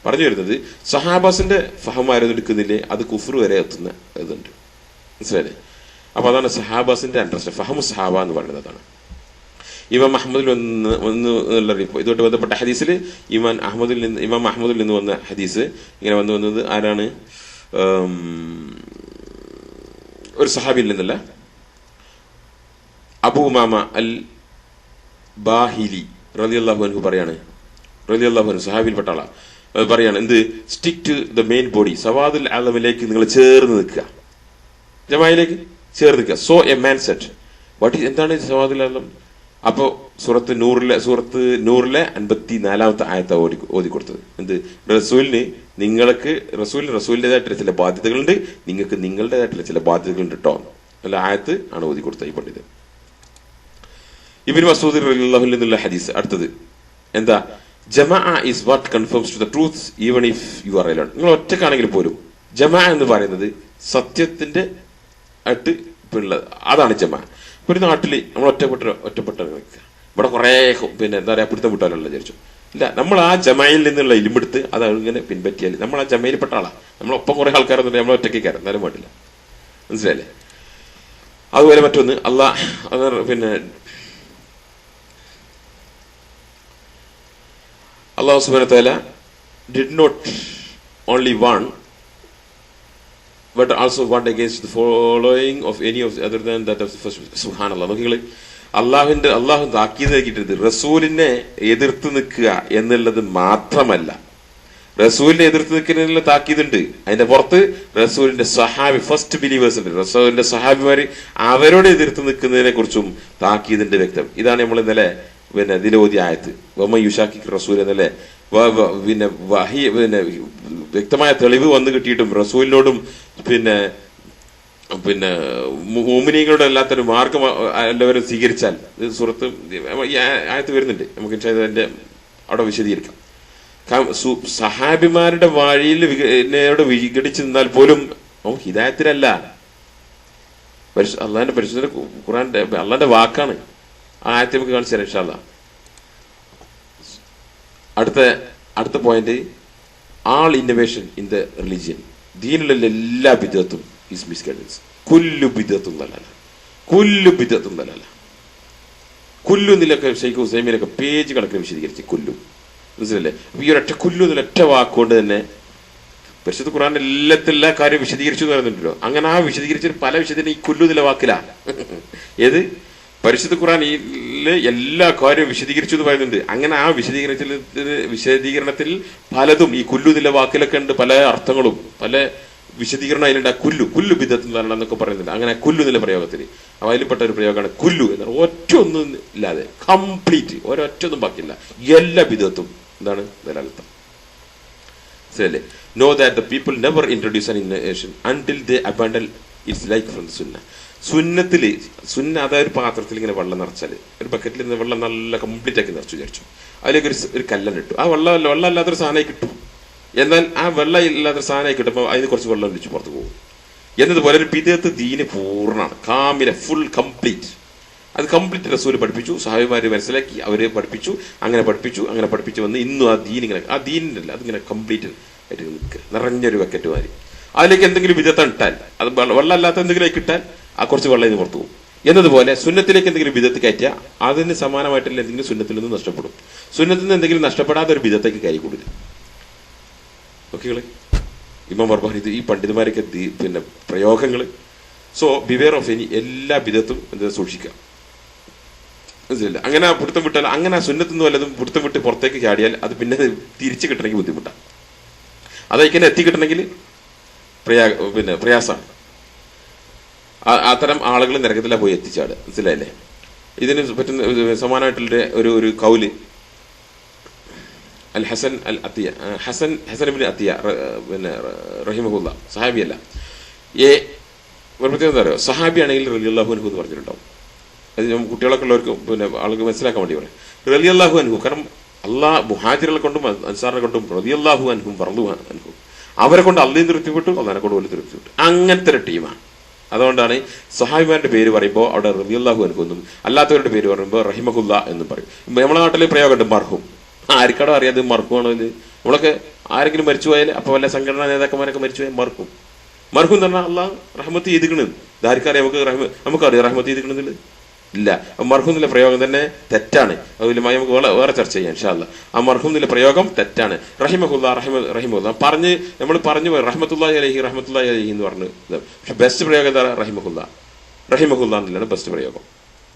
പറഞ്ഞു വരുന്നത് സഹാബാസിന്റെ ഫഹമാരെടുക്കുന്നില്ലേ, അത് കുഫർ വരെ എത്തുന്ന ഇതുണ്ട്. മനസ്സിലായില്ലേ? അപ്പൊ അതാണ് സഹാബാസിന്റെ അണ്ടർസ്റ്റാൻഡ്. ഫഹമു സഹാബ എന്ന് പറയുന്നത് അതാണ്. ഇമാം അഹമ്മദിൽ എന്നുള്ള ഇതുമായിട്ട് ബന്ധപ്പെട്ട ഹദീസിൽ ഇമാം അഹമ്മദിൽ നിന്ന് വന്ന ഹദീസ് ഇങ്ങനെ വന്നത് ആരാണ്? ഒരു സഹാബിയിൽ നിന്നല്ല, അബൂ ഉമാമ അൽ ബാഹിലി റളിയല്ലാഹു അൻഹു പറയാണ്. റളിയല്ലാഹു അൻഹു സഹാബിയിൽപ്പെട്ട ആളാ. പറയാണ് എന്ത്? Stick to the main body. സവാദുൽ ആലമിലേക്ക് നിങ്ങൾ ചേർന്ന് നിൽക്കുക, ജമായിലേക്ക് ചേർന്ന് നിൽക്കുക. So a man said what is, എന്താണ് സവാദുൽ ആലം? അപ്പോ സൂറത്ത് നൂറിലെ 54-ാമത്തെ ആയത്ത ഓതി കൊടുത്തത് എന്ത്? റസൂലിന് റസൂലിന്റേതായിട്ടുള്ള ചില ബാധ്യതകളുണ്ട്, നിങ്ങൾക്ക് നിങ്ങളുടേതായിട്ടുള്ള ചില ബാധ്യതകളുണ്ട് കേട്ടോ. അല്ല, ആയത്ത് ആണ് ഓതി കൊടുത്തത് ഈ പണ്ഡിതൻ. ഇബ്നു മസ്ഊദ് റളിയല്ലാഹു അൻഹു എന്നുള്ള ഹദീസ്. അടുത്തത് എന്താ? Jamaah is what confirms to the truth even if you are alone. നിങ്ങൾ ഒറ്റക്കാണെങ്കിൽ പോലും ജമാഅ എന്ന് പറയുന്നത് സത്യത്തിന്റെ ആയിട്ട് ഉള്ളത്, അതാണ് ജമാഅ. ഒരു നാട്ടില് നമ്മൾ ഒറ്റപ്പെട്ട നിൽക്കുക, ഇവിടെ കുറെ പിന്നെ എന്താ പറയാ പിടുത്തം വിട്ടാലുള്ള വിചാരിച്ചു. ഇല്ല, നമ്മൾ ആ ജമായിൽ നിന്നുള്ള ഇലിമെടുത്ത് അത് ഇങ്ങനെ പിൻപറ്റിയാൽ നമ്മൾ ആ ജമയിൽപ്പെട്ട ആളാ. നമ്മളൊപ്പം കുറെ ആൾക്കാരൊന്നും നമ്മൾ ഒറ്റയ്ക്കാരം, എന്നാലും വേണ്ടില്ല. മനസ്സിലായില്ലേ? അതുപോലെ മറ്റൊന്ന് പിന്നെ അല്ലാഹു സുബ്ഹാനഹു വ തആല did not only warn but also warned against the following of any of the other than that of the first. സുബ്ഹാനല്ലാഹ്. നോക്കികള്, അള്ളാഹു താക്കീത് നൽകിയിട്ടത് റസൂലിനെ എതിർത്ത് നിൽക്കുക എന്നുള്ളത് മാത്രമല്ല, റസൂലിനെ എതിർത്ത് നിൽക്കുന്നതിനുള്ള താക്കീതുണ്ട്. അതിന്റെ പുറത്ത് റസൂലിന്റെ സഹാബി ഫസ്റ്റ് ബിലീവേഴ്സ് ഉണ്ട്, റസൂലിന്റെ സഹാബിമാര് അവരോട് എതിർത്ത് നിൽക്കുന്നതിനെ കുറിച്ചും താക്കീതിന്റെ വ്യക്തം. ഇതാണ് നമ്മൾ ഇന്നലെ ദിലോതി ആയത്ത് വമൻ യുശാഖിഖ് റസൂൽ എന്നല്ലേ. പിന്നെ വ്യക്തമായ തെളിവ് വന്നു കിട്ടിയിട്ടും റസൂലിനോടും പിന്നെ മുഅ്മിനീങ്ങളുടെ അല്ലാത്തൊരു മാർഗം എല്ലാവരും സ്വീകരിച്ചാൽ സൂറത്ത് ഈ ആയത്ത് വരുന്നുണ്ട്, നമുക്ക് അതിന്റെ അവിടെ വിശദീകരിക്കാം. സഹാബിമാരുടെ വഴിയിൽ വിഘടിച്ചു നിന്നാൽ പോലും ഹിദായത്തിലല്ല, അള്ളാന്റെ പരിശുദ്ധ ഖുർആന്റെ അള്ളാന്റെ വാക്കാണ്. ആ ആയത്തെ നമുക്ക് കാണിച്ചു തരാം ഇൻഷാ അല്ലാഹ്. അടുത്ത point, all innovation in the religion, ദീനിലുള്ള എല്ലാ ബിദ്അത്തും is മിസ്ഗൈഡൻസ്. Kullu ബിദ്അത്തും ദലാല, Kullu ബിദ്അത്തും ദലാല. Kullu എന്നിലൊക്കെ Sheikh ഹുസൈമിനൊക്കെ page കണക്കിന് വിശദീകരിച്ച് കുല്ലു, മനസ്സിലല്ലേ? അപ്പൊ ഈ ഒരൊറ്റ കുല്ലു എന്നൊരൊറ്റ വാക്കുകൊണ്ട് തന്നെ പരിശുദ്ധ ഖുർആൻ എല്ലാ കാര്യം വിശദീകരിച്ചു എന്ന് പറയുന്നുണ്ടല്ലോ. അങ്ങനെ ആ വിശദീകരിച്ച പല വിശദീകരണം ഈ കുല്ലു എന്നുള്ള വാക്കിലാ. ഏത് പരിശുദ്ധ ഖുർആനിലെ എല്ലാ കാര്യവും വിശദീകരിച്ചു എന്ന് പറയുന്നുണ്ട്. അങ്ങനെ ആ വിശദീകരണത്തിൽ പലതും ഈ കുല്ലു എന്നുള്ള വാക്കിലൊക്കെ ഉണ്ട്, പല അർത്ഥങ്ങളും പല വിശദീകരണം അതിലുണ്ട്. കുല്ലു ബിദ്അത്ത് എന്നൊക്കെ പറയുന്നുണ്ട്. അങ്ങനെ കുല്ലു എന്നുള്ള പ്രയോഗത്തിന് അപ്പൊ അതിൽപ്പെട്ട ഒരു പ്രയോഗമാണ് കുല്ലു എന്നാണ്. ഒറ്റ ഒന്നും ഇല്ലാതെ കംപ്ലീറ്റ് ഒരൊറ്റൊന്നും ബാക്കിയില്ല, എല്ലാ ബിദ്അത്തും എന്താണ് ദലാലത്ത്. ശരിയല്ലേ? Know that the people never introduce an innovation until they abandon its like from the sunnah. സുന്നത്തില് അതായത് ഒരു പാത്രത്തിൽ ഇങ്ങനെ വെള്ളം നിറച്ചാല്, ഒരു ബക്കറ്റിൽ നിന്ന് വെള്ളം നല്ല കംപ്ലീറ്റ് ആക്കി നിറച്ചു വിചാരിച്ചു, അതിലേക്ക് ഒരു കല്ലൻ ഇട്ടു. ആ വെള്ളം അല്ലാത്തൊരു സാധനമായി കിട്ടും. എന്നാൽ ആ വെള്ളം ഇല്ലാത്തൊരു സാധനമായി കിട്ടുമ്പോൾ അതിന് കുറച്ച് വെള്ളം ഒഴിച്ച് പുറത്ത് പോകും. എന്നതുപോലെ ഒരു ബിദ്അത്ത് ദീന് പൂർണ്ണമാണ്, കാമില, ഫുൾ കംപ്ലീറ്റ്. അത് കംപ്ലീറ്റ് റസൂൽ പഠിപ്പിച്ചു, സഹാബിമാര് മനസ്സിലാക്കി, അവര് പഠിപ്പിച്ചു, അങ്ങനെ പഠിപ്പിച്ചു വന്ന് ഇന്നും ആ ദീൻ ഇങ്ങനെ, ആ ദീനില്ല അതിങ്ങനെ കംപ്ലീറ്റ് ആയിട്ട് നിൽക്കുക, നിറഞ്ഞൊരു ബക്കറ്റ് മാറി. അതിലേക്ക് എന്തെങ്കിലും ബിദ്അത്ത് ഇട്ടാൽ, അത് വെള്ളം അല്ലാത്ത എന്തെങ്കിലും ഇട്ടാൽ ആ കുറച്ച് വെള്ളം ഇത് പുറത്തു പോകും. എന്നതുപോലെ സുന്നത്തിലേക്ക് എന്തെങ്കിലും ബിദ്അത്ത് കയറ്റിയാൽ അതിന് സമാനമായിട്ടുള്ള എന്തെങ്കിലും സുന്നത്തിൽ നിന്ന് നഷ്ടപ്പെടും. സുന്നത്തിൽ നിന്ന് എന്തെങ്കിലും നഷ്ടപ്പെടാതെ ഒരു ബിദ്അത്തേക്ക് കൈ കൂടുതൽ. ഓക്കെ, ഇമാം ബർബാരി ഈ പണ്ഡിതന്മാരൊക്കെ പിന്നെ പ്രയോഗങ്ങള്. സോ ബിവെയർ ഓഫ് എനി എല്ലാ ബിദ്അത്തും എന്താ സൂക്ഷിക്കുക. മനസ്സിലില്ല? അങ്ങനെ പിടുത്തം വിട്ടാൽ, അങ്ങനെ സുന്നത്തുനിന്ന് വല്ലതും പിടുത്തം വിട്ട് പുറത്തേക്ക് ചാടിയാൽ അത് പിന്നെ തിരിച്ചു കിട്ടണമെങ്കിൽ ബുദ്ധിമുട്ടാണ്. അതേക്കിനെ എത്തിക്കിട്ടണമെങ്കിൽ പ്രയാസമാണ്. അത്തരം ആളുകൾ നരകത്തിലാണ് പോയി എത്തിച്ചാട്. മനസ്സിലായില്ലേ? ഇതിന് പറ്റുന്ന സമാനമായിട്ടുള്ള ഒരു കൗല് അൽ ഹസൻ അൽ അത്തിയ, ഹസൻ ഇബ്നു അത്തിയ പിന്നെ റഹിമഹുല്ലാ, സഹാബിയല്ല. പ്രത്യേകം എന്താ പറയുക, സഹാബിയാണെങ്കിൽ റളിയല്ലാഹു അൻഹു എന്ന് പറഞ്ഞിട്ടുണ്ടാവും. അത് കുട്ടികളൊക്കെ ഉള്ളവർക്ക് പിന്നെ ആൾക്ക് മനസ്സിലാക്കാൻ വേണ്ടി പറയും റളിയല്ലാഹു അൻഹു. കാരണം അള്ളാഹ് മുഹാജിറുകളെ കൊണ്ടും അൻസാറിനെ കൊണ്ടും റളിയല്ലാഹു അൻഹും ഫർളു അൻഹു, അവരെ കൊണ്ട് അള്ളയും തൃപ്തിപ്പെട്ടു, അള്ളാഹിനെ കൊണ്ട് പോലും തൃപ്തിപ്പെട്ടു. അങ്ങനത്തെ ഒരു ടീമാണ്. അതുകൊണ്ടാണ് സഹാബിമാരുടെ പേര് പറയുമ്പോൾ അവിടെ റളിയല്ലാഹു അൻഹു എന്നും അല്ലാത്തവരുടെ പേര് പറയുമ്പോൾ റഹിമഹുല്ലാ എന്നും പറയും. നമ്മുടെ നാട്ടിലെ പ്രയോഗമുണ്ട് മർഹൂം. ആർക്കാടോ അറിയാതെ മർഹൂമാണോ ഇത്? നമ്മളൊക്കെ ആരെങ്കിലും മരിച്ചു പോയാൽ, അപ്പൊ വല്ല സംഘടനാ നേതാക്കന്മാരൊക്കെ മരിച്ചു പോയാൽ മർഹൂം എന്ന് പറഞ്ഞാൽ അള്ളാഹ് റഹ്മത്ത് ചെയ്തിക്കണ്. ഇതാർക്കറിയാം? നമുക്കറിയാം റഹ്മത്ത് ചെയ്തിക്കണെന്നില്ല ഇല്ല. മർഹൂം എന്നുള്ള പ്രയോഗം തന്നെ തെറ്റാണ്. അതുപോലെ നമുക്ക് വേറെ ചർച്ച ചെയ്യാം ഇൻഷാ അല്ലാഹ്. ആ മർഹൂം എന്നുള്ള പ്രയോഗം തെറ്റാണ്. റഹിമഹുല്ലാ റഹിമഹുല്ലാ നമ്മൾ പറഞ്ഞു റഹ്മത്തുള്ളാഹി അലൈഹി എന്ന് പറഞ്ഞു. പക്ഷെ ബെസ്റ്റ് പ്രയോഗം എന്താ? റഹിമഹുല്ലാ എന്നുള്ളതാണ് ബെസ്റ്റ് പ്രയോഗം.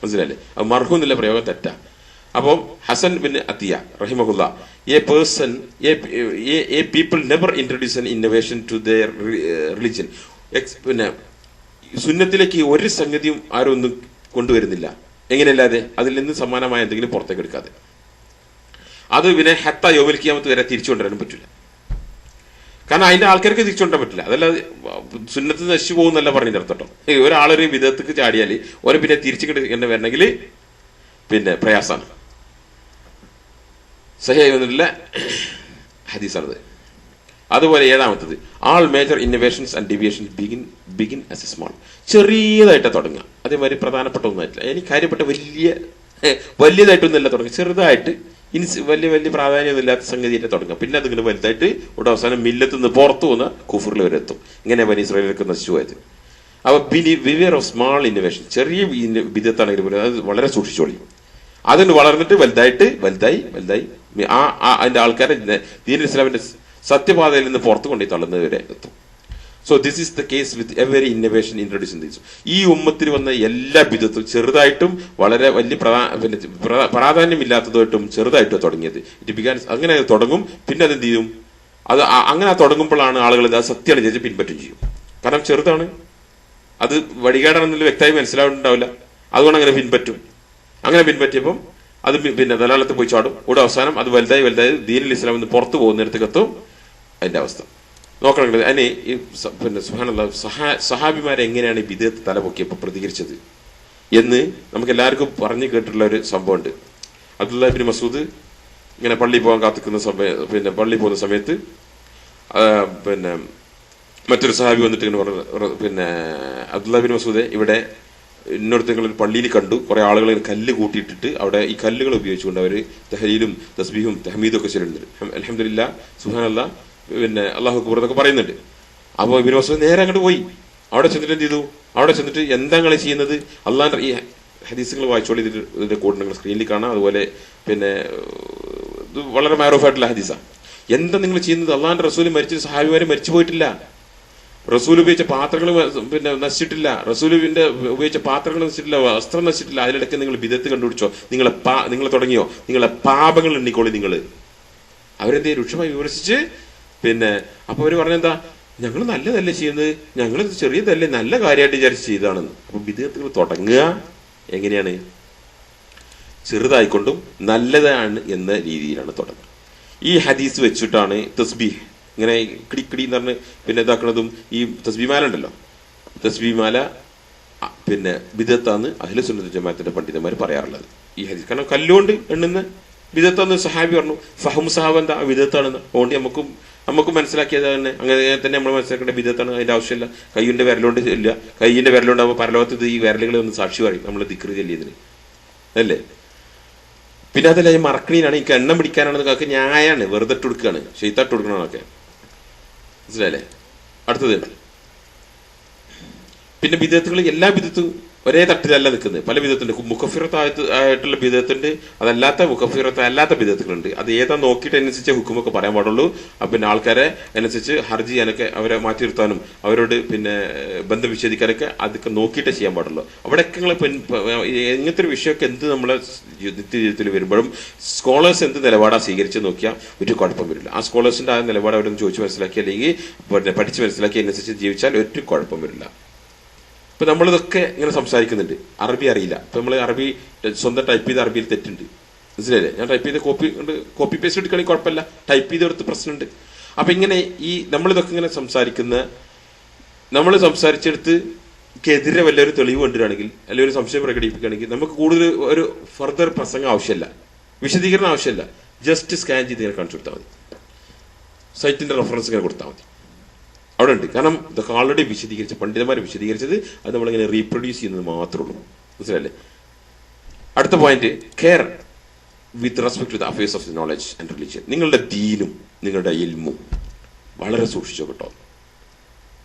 മനസ്സിലല്ലേ? ആ മർഹൂം എന്നുള്ള പ്രയോഗം തെറ്റാ. അപ്പോൾ ഹസൻ ബിൻ അത്തിയ റഹിമഹുല്ലാ, a people never introduce an innovation to their religion. പിന്നെ സുന്നത്തിലേക്ക് ഒരു സംഗതിയും ആരും ഒന്നും കൊണ്ടുവരുന്നില്ല. എങ്ങനെയല്ലാതെ? അതിൽ നിന്ന് സമാനമായ എന്തെങ്കിലും പുറത്തേക്ക് എടുക്കാതെ. അത് പിന്നെ ഹത്ത യൗമൽ ഖിയാമത്ത് വരെ തിരിച്ചു കൊണ്ടുവരാനും പറ്റില്ല. കാരണം അതിന്റെ ആൾക്കാർക്ക് തിരിച്ചു കൊണ്ടുവരാൻ പറ്റില്ല. അതല്ലാതെ സുന്നത്ത് നശിച്ചു പോകുന്നല്ല പറഞ്ഞതിന്റെ അർത്ഥം കേട്ടോ. ഒരാളൊരു വിധത്തേക്ക് ചാടിയാൽ ഓരോ പിന്നെ തിരിച്ചു എന്നെ വരണമെങ്കിൽ പിന്നെ പ്രയാസമാണ്. സഹിഹ് ഹദീസാണത്. അതുപോലെ ഏഴാമത്തത്, all major innovations and deviations begin as a small. ചെറിയതായിട്ട് തുടങ്ങുക. അതേമാതിരി പ്രധാനപ്പെട്ട ഒന്നായിട്ടില്ല, എനിക്ക് കാര്യപ്പെട്ട വലിയതായിട്ടൊന്നുമല്ല തുടങ്ങുക. ചെറുതായിട്ട് വലിയ പ്രാധാന്യമൊന്നും ഇല്ലാത്ത സംഗതിയായിട്ട് തുടങ്ങുക. പിന്നെ അതിങ്ങനെ വലുതായിട്ട് ഇവിടെ അവസാനം മില്ലത്ത് നിന്ന് പുറത്തു പോകുന്ന കുഫറിൽ വരെ എത്തും. ഇങ്ങനെ ബനി ഇസ്രായേലൊക്കെ നശിച്ചു പോയത്. അപ്പൊ ബിവിയർ ഓഫ് സ്മാൾ ഇന്നോവേഷൻ, ചെറിയ ബിദ്അത്താണെങ്കിൽ പോലും അത് വളരെ സൂക്ഷിച്ചോളി. അതിന് വളർന്നിട്ട് വലുതായി അതിന്റെ ആൾക്കാരെ ദീനുൽ ഇസ്ലാമിന്റെ സത്യപാതയിൽ നിന്ന് പുറത്തു കൊണ്ടു തള്ളുന്നവരെ എത്തും. So this is the case with every innovation introduce in this. ഈ ഉമ്മത്തിൽ വന്ന എല്ലാ ബിദ്അത്തും ചെറുതായിട്ടും വളരെ വലിയ പ്രാധാന്യമില്ലാത്തതായിട്ടും ചെറുതായിട്ടും തുടങ്ങിയത്. ഇറ്റ് ബിഗാൻ അങ്ങനെ തുടങ്ങും. പിന്നെ അതെന്ത് ചെയ്യും? അത് അങ്ങനെ തുടങ്ങുമ്പോഴാണ് ആളുകൾ അത് സത്യമാണ് വിചാരിച്ച് പിൻപറ്റും ചെയ്യും. കാരണം ചെറുതാണ്, അത് വഴികേടാണെന്നുള്ള വ്യക്തമായി മനസ്സിലാവുന്നുണ്ടാവില്ല, അതുകൊണ്ട് അങ്ങനെ പിൻപറ്റും. അങ്ങനെ പിൻപറ്റിയപ്പം അത് പിന്നെ ദലാലത്ത് പോയി ചാടും. ഇവിടെ അവസാനം അത് വലുതായി ദീനുൽ ഇസ്ലാം എന്ന് പുറത്തു പോകുന്നിടത്തേക്ക് എത്തും. അതിന്റെ അവസ്ഥ നോക്കണമെങ്കിൽ അതിന് ഈ പിന്നെ സുബ്ഹാനല്ലാഹ് സഹാബിമാരെ എങ്ങനെയാണ് ഈ ബിദ്അത്ത് തലപൊക്കിയപ്പോൾ പ്രതികരിച്ചത് എന്ന് നമുക്ക് എല്ലാവർക്കും പറഞ്ഞു കേട്ടിട്ടുള്ള ഒരു സംഭവമുണ്ട്. അബ്ദുല്ലാഹ് ഇബ്നു മസ്ഊദ് ഇങ്ങനെ പള്ളിയിൽ പോകാൻ കാത്തിക്കുന്ന പിന്നെ പള്ളിയിൽ പോകുന്ന സമയത്ത് പിന്നെ മറ്റൊരു സഹാബി വന്നിട്ട് ഇങ്ങനെ പറഞ്ഞു, പിന്നെ അബ്ദുല്ലാഹ് ഇബ്നു മസ്ഊദെ, ഇവിടെ ഇന്നൊരുത്തങ്ങൾ ഒരു പള്ളിയിൽ കണ്ടു കുറെ ആളുകൾ കല്ല് കൂട്ടിയിട്ടിട്ട് അവിടെ ഈ കല്ലുകൾ ഉപയോഗിച്ചുകൊണ്ട് അവർ തഹ്ലീലും തസ്ബീഹും തഹ്മീദും ഒക്കെ ചെല്ലുന്നുണ്ട്. അൽഹംദുലില്ലാഹ് സുബ്ഹാനല്ലാഹ് പിന്നെ അല്ലാഹു അക്ബർ എന്നൊക്കെ പറയുന്നുണ്ട്. അപ്പോൾ ഇബ്നു മസ്ഊദ് നേരെ അങ്ങോട്ട് പോയി. അവിടെ ചെന്നിട്ട് എന്ത് ചെയ്തു? അവിടെ ചെന്നിട്ട് എന്താ നിങ്ങൾ ചെയ്യുന്നത്? അള്ളാന്റെ ഈ ഹദീസുകൾ വായിച്ചോളി, ഇതിന്റെ കൂടെ നിങ്ങൾ സ്ക്രീനിൽ കാണാം. അതുപോലെ പിന്നെ ഇത് വളരെ മാറൂഫായിട്ടുള്ള ഹദീസാണ്. എന്താ നിങ്ങൾ ചെയ്യുന്നത്? അള്ളാന്റെ റസൂൽ മരിച്ചിട്ട് സഹാബിമാരെ മരിച്ചു പോയിട്ടില്ല. റസൂൽ ഉപയോഗിച്ച പാത്രങ്ങൾ പിന്നെ നശിച്ചിട്ടില്ല. റസൂലിന്റെ ഉപയോഗിച്ച പാത്രങ്ങൾ നശിച്ചിട്ടില്ല, വസ്ത്രം നശിച്ചിട്ടില്ല. അതിലിടയ്ക്ക് നിങ്ങൾ ബിദഅത്ത് കണ്ടുപിടിച്ചോ, നിങ്ങൾ തുടങ്ങിയോ, നിങ്ങളെ പാപങ്ങൾ എണ്ണിക്കോളി നിങ്ങൾ. അവരെന്തേ രൂക്ഷമായി വിമർശിച്ച് പിന്നെ അപ്പൊ അവര് പറഞ്ഞെന്താ, ഞങ്ങൾ നല്ലതല്ലേ ചെയ്യുന്നത്, ഞങ്ങൾ ചെറിയതല്ലേ, നല്ല കാര്യമായിട്ട് വിചാരിച്ച് ചെയ്താണെന്ന്. അപ്പൊ ബിദഅത്തുകൾ തുടങ്ങുക എങ്ങനെയാണ്? ചെറുതായിക്കൊണ്ടും നല്ലതാണ് എന്ന രീതിയിലാണ് തുടങ്ങുക. ഈ ഹദീസ് വെച്ചിട്ടാണ് തസ്ബീഹ് ഇങ്ങനെ കിടി എന്ന് പറഞ്ഞ് പിന്നെ ഇതാക്കുന്നതും. ഈ തസ്ബീമാല ഉണ്ടല്ലോ, തസ്ബീമാല പിന്നെ ബിദഅത്താന്ന് അഹ്ലു സുന്നത്ത് ജമാഅത്തിന്റെ പണ്ഡിതന്മാർ പറയാറുള്ളത് ഈ ഹദീസ്. കാരണം കല്ലുകൊണ്ട് എണ്ണുന്ന ബിദഅത്താന്ന് സഹാബി പറഞ്ഞു. ഫഹം സഹാബ എന്താ ബിദഅത്താണെന്ന്. അതുകൊണ്ട് നമുക്ക് മനസ്സിലാക്കിയത് തന്നെ അങ്ങനെ തന്നെ നമ്മൾ മനസ്സിലാക്കേണ്ട ബിദഅത്താണ്. അതിന്റെ ആവശ്യമില്ല. കയ്യിന്റെ വിരലുകൊണ്ട് ഇല്ല, കയ്യിന്റെ വിരലുണ്ടാകുമ്പോൾ പരലോകത്ത് ഈ വിരലുകളെ ഒന്ന് സാക്ഷി പറയും നമ്മൾ ദിക്റ് ചൊല്ലിയതിന് അല്ലേ. പിന്നെ അതല്ല, ഈ മറക്കണീനാണ്, ഈ എണ്ണം പിടിക്കാനാണെന്ന് കാക്ക് ന്യായാണ്, വെറുതെ ഇട്ട് കൊടുക്കുകയാണ്, ശൈത്താട്ട് കൊടുക്കണമെന്നൊക്കെ മനസ്സിലായല്ലേ. അടുത്തത് പിന്നെ ബിദഅത്തുകൾ, എല്ലാ ബിദഅത്തും ഒരേ തട്ടിലല്ല നിൽക്കുന്നത്. പല ബിദഅത്തുണ്ട്. മുഖഫിറത്തായിട്ടുള്ള ബിദഅത്തുണ്ട്, അതല്ലാത്ത മുഖഫിറത്ത് അല്ലാത്ത ബിദഅത്തുകളുണ്ട്. അത് ഏതാ നോക്കിയിട്ട് അതിനനുസരിച്ച് ഹുക്കുമൊക്കെ പറയാൻ പാടുള്ളൂ. പിന്നെ ആൾക്കാരെ അനുസരിച്ച് ഹർജി ചെയ്യാനൊക്കെ, അവരെ മാറ്റി നിർത്താനും അവരോട് പിന്നെ ബന്ധം വിച്ഛേദിക്കാനൊക്കെ അതൊക്കെ നോക്കിയിട്ടേ ചെയ്യാൻ പാടുള്ളൂ. അവിടെയൊക്കെ നിങ്ങൾ ഇങ്ങനത്തെ ഒരു വിഷയമൊക്കെ എന്ത് നമ്മളെ നിത്യജീവിതത്തിൽ വരുമ്പോഴും സ്കോളേഴ്സ് എന്ത് നിലപാടാണ് സ്വീകരിച്ച് നോക്കിയാൽ ഒരു കുഴപ്പം വരില്ല. ആ സ്കോളേഴ്സിന്റെ ആ നിലപാട് അവരൊന്ന് ചോദിച്ച് മനസ്സിലാക്കി, അല്ലെങ്കിൽ പിന്നെ പഠിച്ച് മനസ്സിലാക്കി അതിനനുസരിച്ച് ജീവിച്ചാൽ ഒരു കുഴപ്പം വരില്ല. ഇപ്പൊ നമ്മളിതൊക്കെ ഇങ്ങനെ സംസാരിക്കുന്നുണ്ട്, അറബി അറിയില്ല. ഇപ്പൊ നമ്മൾ അറബി സ്വന്തം ടൈപ്പ് ചെയ്ത അറബിയിൽ തെറ്റുണ്ട്, മനസ്സിലായില്ലേ. ഞാൻ ടൈപ്പ് ചെയ്ത് കോപ്പി പേസ്റ്റ് എടുക്കുകയാണെങ്കിൽ കുഴപ്പമില്ല, ടൈപ്പ് ചെയ്തെടുത്ത് പ്രശ്നമുണ്ട്. അപ്പൊ ഇങ്ങനെ ഈ നമ്മളിതൊക്കെ ഇങ്ങനെ നമ്മൾ സംസാരിച്ചെടുത്ത് എതിരെ വല്ലൊരു തെളിവ് കൊണ്ടുവരികയാണെങ്കിൽ അല്ലെങ്കിൽ ഒരു സംശയം പ്രകടിപ്പിക്കുകയാണെങ്കിൽ നമുക്ക് കൂടുതൽ ഒരു ഫർദർ പ്രസംഗം ആവശ്യമില്ല, വിശദീകരണം ആവശ്യമില്ല. ജസ്റ്റ് സ്കാൻ ചെയ്ത് ഇങ്ങനെ കാണിച്ചു കൊടുത്താൽ മതി, സൈറ്റിന്റെ റെഫറൻസ് ഇങ്ങനെ കൊടുത്താൽ മതി. അവിടെ ഉണ്ട്. കാരണം ഇതൊക്കെ ഓൾറെഡി വിശദീകരിച്ച് പണ്ഡിതന്മാർ വിശദീകരിച്ചത്, അത് നമ്മളിങ്ങനെ റീപ്രൊഡ്യൂസ് ചെയ്യുന്നത് മാത്രമേ ഉള്ളൂ, മനസ്സിലല്ലേ. അടുത്ത point, care with respect to the affairs of the knowledge and religion. നിങ്ങളുടെ ദീനും നിങ്ങളുടെ ഇൽമും വളരെ സൂക്ഷിച്ചോ കേട്ടോ.